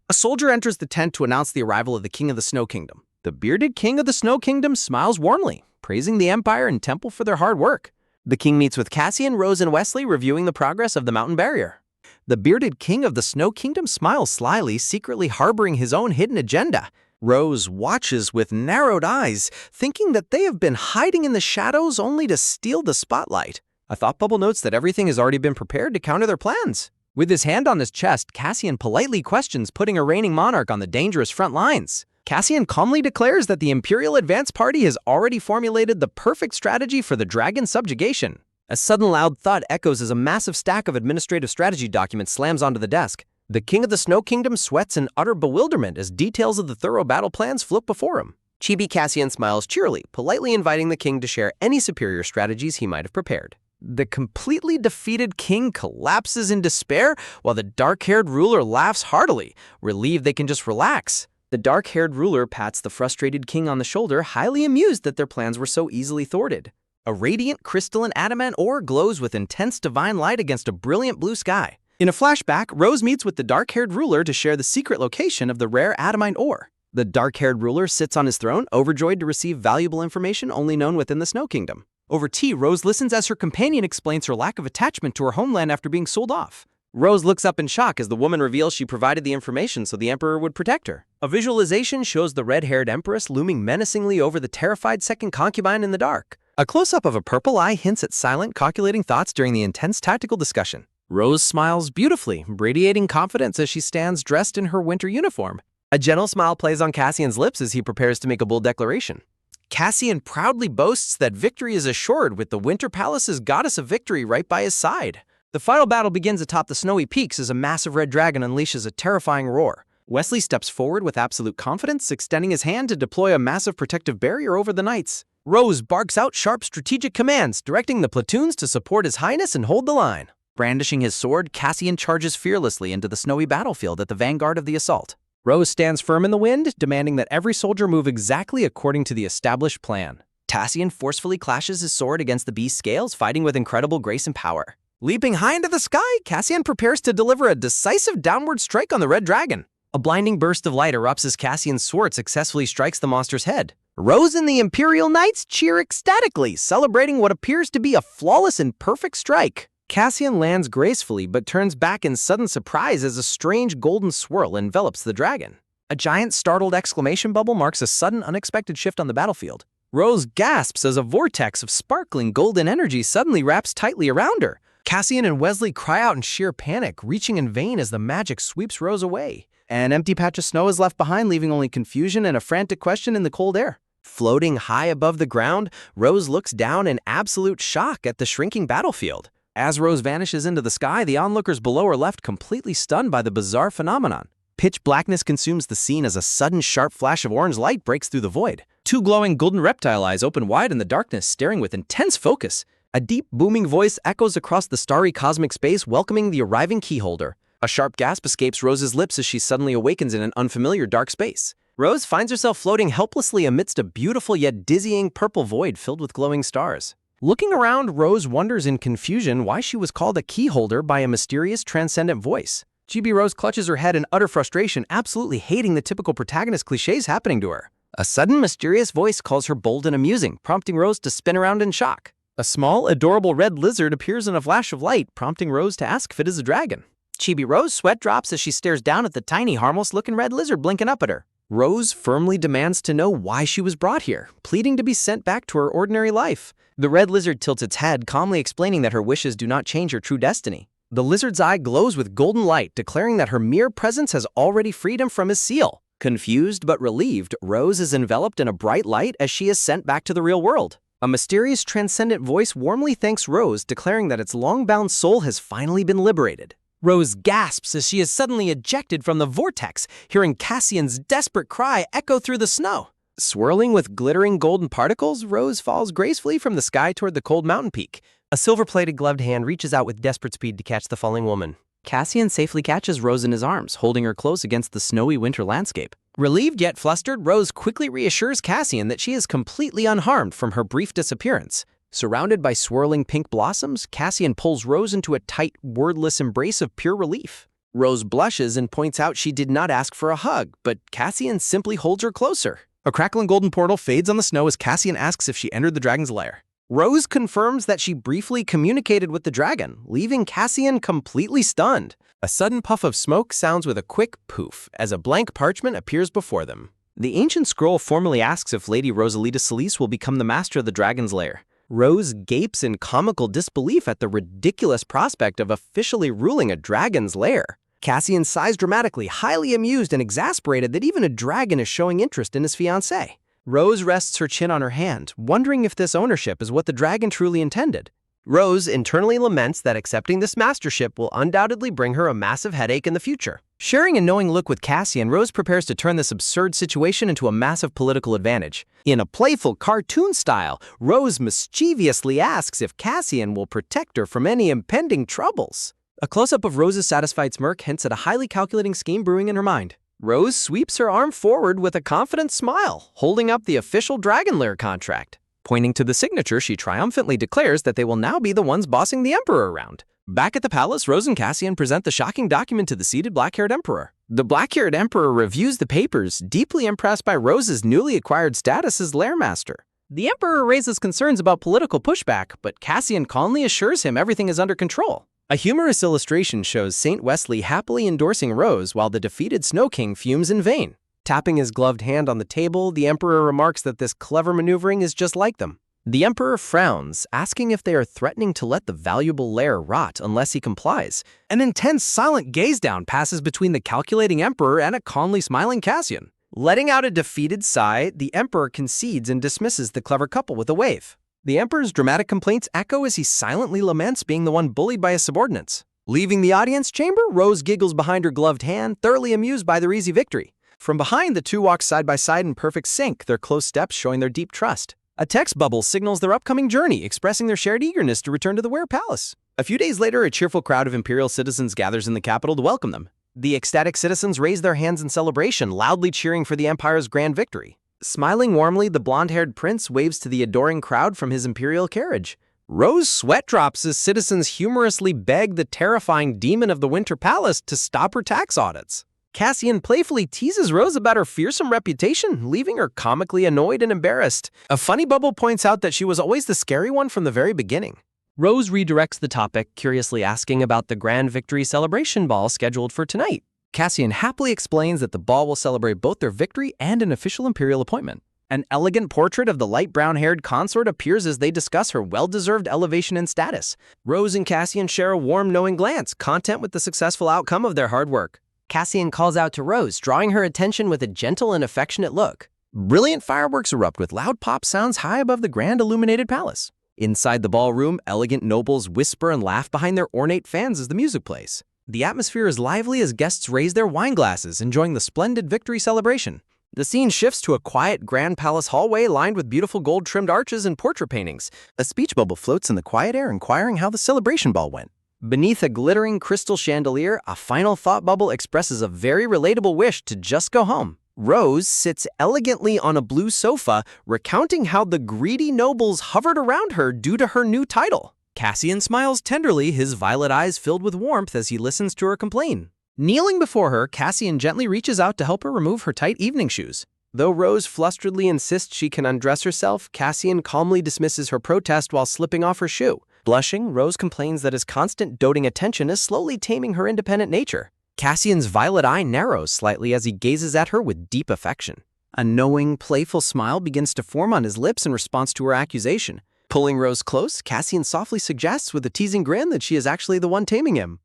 A soldier enters the tent to announce the arrival of the King of the Snow Kingdom. The bearded King of the Snow Kingdom smiles warmly, praising the Empire and Temple for their hard work. The king meets with Cassian, Rose, and Wesley, reviewing the progress of the mountain barrier. The bearded King of the Snow Kingdom smiles slyly, secretly harboring his own hidden agenda. Rose watches with narrowed eyes, thinking that they have been hiding in the shadows only to steal the spotlight. A thought bubble notes that everything has already been prepared to counter their plans. With his hand on his chest, Cassian politely questions putting a reigning monarch on the dangerous front lines. Cassian calmly declares that the Imperial Advance Party has already formulated the perfect strategy for the dragon subjugation. A sudden loud thud echoes as a massive stack of administrative strategy documents slams onto the desk. The King of the Snow Kingdom sweats in utter bewilderment as details of the thorough battle plans float before him. Chibi Cassian smiles cheerily, politely inviting the king to share any superior strategies he might have prepared. The completely defeated king collapses in despair, while the dark-haired ruler laughs heartily, relieved they can just relax. The dark-haired ruler pats the frustrated king on the shoulder, highly amused that their plans were so easily thwarted. A radiant crystalline adamant ore glows with intense divine light against a brilliant blue sky. In a flashback, Rose meets with the dark-haired ruler to share the secret location of the rare adamant ore. The dark-haired ruler sits on his throne, overjoyed to receive valuable information only known within the Snow Kingdom. Over tea, Rose listens as her companion explains her lack of attachment to her homeland after being sold off. Rose looks up in shock as the woman reveals she provided the information so the Emperor would protect her. A visualization shows the red-haired Empress looming menacingly over the terrified second concubine in the dark. A close-up of a purple eye hints at silent, calculating thoughts during the intense tactical discussion. Rose smiles beautifully, radiating confidence as she stands dressed in her winter uniform. A gentle smile plays on Cassian's lips as he prepares to make a bold declaration. Cassian proudly boasts that victory is assured with the Winter Palace's goddess of victory right by his side. The final battle begins atop the snowy peaks as a massive red dragon unleashes a terrifying roar. Wesley steps forward with absolute confidence, extending his hand to deploy a massive protective barrier over the knights. Rose barks out sharp strategic commands, directing the platoons to support His Highness and hold the line. Brandishing his sword, Cassian charges fearlessly into the snowy battlefield at the vanguard of the assault. Rose stands firm in the wind, demanding that every soldier move exactly according to the established plan. Cassian forcefully clashes his sword against the beast's scales, fighting with incredible grace and power. Leaping high into the sky, Cassian prepares to deliver a decisive downward strike on the red dragon. A blinding burst of light erupts as Cassian's sword successfully strikes the monster's head. Rose and the Imperial Knights cheer ecstatically, celebrating what appears to be a flawless and perfect strike. Cassian lands gracefully but turns back in sudden surprise as a strange golden swirl envelops the dragon. A giant startled exclamation bubble marks a sudden unexpected shift on the battlefield. Rose gasps as a vortex of sparkling golden energy suddenly wraps tightly around her. Cassian and Wesley cry out in sheer panic, reaching in vain as the magic sweeps Rose away. An empty patch of snow is left behind, leaving only confusion and a frantic question in the cold air. Floating high above the ground, Rose looks down in absolute shock at the shrinking battlefield. As Rose vanishes into the sky, the onlookers below are left completely stunned by the bizarre phenomenon. Pitch blackness consumes the scene as a sudden sharp flash of orange light breaks through the void. Two glowing golden reptile eyes open wide in the darkness, staring with intense focus. A deep, booming voice echoes across the starry cosmic space, welcoming the arriving keyholder. A sharp gasp escapes Rose's lips as she suddenly awakens in an unfamiliar dark space. Rose finds herself floating helplessly amidst a beautiful yet dizzying purple void filled with glowing stars. Looking around, Rose wonders in confusion why she was called a keyholder by a mysterious, transcendent voice. GB Rose clutches her head in utter frustration, absolutely hating the typical protagonist cliches happening to her. A sudden, mysterious voice calls her bold and amusing, prompting Rose to spin around in shock. A small, adorable red lizard appears in a flash of light, prompting Rose to ask if it is a dragon. Chibi Rose sweat drops as she stares down at the tiny, harmless-looking red lizard blinking up at her. Rose firmly demands to know why she was brought here, pleading to be sent back to her ordinary life. The red lizard tilts its head, calmly explaining that her wishes do not change her true destiny. The lizard's eye glows with golden light, declaring that her mere presence has already freed him from his seal. Confused but relieved, Rose is enveloped in a bright light as she is sent back to the real world. A mysterious, transcendent voice warmly thanks Rose, declaring that its long-bound soul has finally been liberated. Rose gasps as she is suddenly ejected from the vortex, hearing Cassian's desperate cry echo through the snow. Swirling with glittering golden particles, Rose falls gracefully from the sky toward the cold mountain peak. A silver-plated gloved hand reaches out with desperate speed to catch the falling woman. Cassian safely catches Rose in his arms, holding her close against the snowy winter landscape. Relieved yet flustered, Rose quickly reassures Cassian that she is completely unharmed from her brief disappearance. Surrounded by swirling pink blossoms, Cassian pulls Rose into a tight, wordless embrace of pure relief. Rose blushes and points out she did not ask for a hug, but Cassian simply holds her closer. A crackling golden portal fades on the snow as Cassian asks if she entered the dragon's lair. Rose confirms that she briefly communicated with the dragon, leaving Cassian completely stunned. A sudden puff of smoke sounds with a quick poof as a blank parchment appears before them. The ancient scroll formally asks if Lady Rosalita Solis will become the master of the dragon's lair. Rose gapes in comical disbelief at the ridiculous prospect of officially ruling a dragon's lair. Cassian sighs dramatically, highly amused and exasperated that even a dragon is showing interest in his fiancée. Rose rests her chin on her hand, wondering if this ownership is what the dragon truly intended. Rose internally laments that accepting this mastership will undoubtedly bring her a massive headache in the future. Sharing a knowing look with Cassian, Rose prepares to turn this absurd situation into a massive political advantage. In a playful cartoon style, Rose mischievously asks if Cassian will protect her from any impending troubles. A close-up of Rose's satisfied smirk hints at a highly calculating scheme brewing in her mind. Rose sweeps her arm forward with a confident smile, holding up the official Dragon Lair contract. Pointing to the signature, she triumphantly declares that they will now be the ones bossing the Emperor around. Back at the palace, Rose and Cassian present the shocking document to the seated black-haired Emperor. The black-haired Emperor reviews the papers, deeply impressed by Rose's newly acquired status as Lair Master. The Emperor raises concerns about political pushback, but Cassian calmly assures him everything is under control. A humorous illustration shows Saint Wesley happily endorsing Rose while the defeated Snow King fumes in vain. Tapping his gloved hand on the table, the Emperor remarks that this clever maneuvering is just like them. The Emperor frowns, asking if they are threatening to let the valuable lair rot unless he complies. An intense, silent gaze-down passes between the calculating Emperor and a calmly smiling Cassian. Letting out a defeated sigh, the Emperor concedes and dismisses the clever couple with a wave. The Emperor's dramatic complaints echo as he silently laments being the one bullied by his subordinates. Leaving the audience chamber, Rose giggles behind her gloved hand, thoroughly amused by their easy victory. From behind, the two walk side by side in perfect sync, their close steps showing their deep trust. A text bubble signals their upcoming journey, expressing their shared eagerness to return to the Were Palace. A few days later, a cheerful crowd of Imperial citizens gathers in the capital to welcome them. The ecstatic citizens raise their hands in celebration, loudly cheering for the Empire's grand victory. Smiling warmly, the blonde-haired prince waves to the adoring crowd from his imperial carriage. Rose sweat drops as citizens humorously beg the terrifying demon of the Winter Palace to stop her tax audits. Cassian playfully teases Rose about her fearsome reputation, leaving her comically annoyed and embarrassed. A funny bubble points out that she was always the scary one from the very beginning. Rose redirects the topic, curiously asking about the grand victory celebration ball scheduled for tonight. Cassian happily explains that the ball will celebrate both their victory and an official imperial appointment. An elegant portrait of the light brown-haired consort appears as they discuss her well-deserved elevation in status. Rose and Cassian share a warm, knowing glance, content with the successful outcome of their hard work. Cassian calls out to Rose, drawing her attention with a gentle and affectionate look. Brilliant fireworks erupt with loud pop sounds high above the grand illuminated palace. Inside the ballroom, elegant nobles whisper and laugh behind their ornate fans as the music plays. The atmosphere is lively as guests raise their wine glasses, enjoying the splendid victory celebration. The scene shifts to a quiet grand palace hallway lined with beautiful gold-trimmed arches and portrait paintings. A speech bubble floats in the quiet air, inquiring how the celebration ball went. Beneath a glittering crystal chandelier, a final thought bubble expresses a very relatable wish to just go home. Rose sits elegantly on a blue sofa, recounting how the greedy nobles hovered around her due to her new title. Cassian smiles tenderly, his violet eyes filled with warmth as he listens to her complain. Kneeling before her, Cassian gently reaches out to help her remove her tight evening shoes. Though Rose flusteredly insists she can undress herself, Cassian calmly dismisses her protest while slipping off her shoe. Blushing, Rose complains that his constant doting attention is slowly taming her independent nature. Cassian's violet eye narrows slightly as he gazes at her with deep affection. A knowing, playful smile begins to form on his lips in response to her accusation. Pulling Rose close, Cassian softly suggests with a teasing grin that she is actually the one taming him.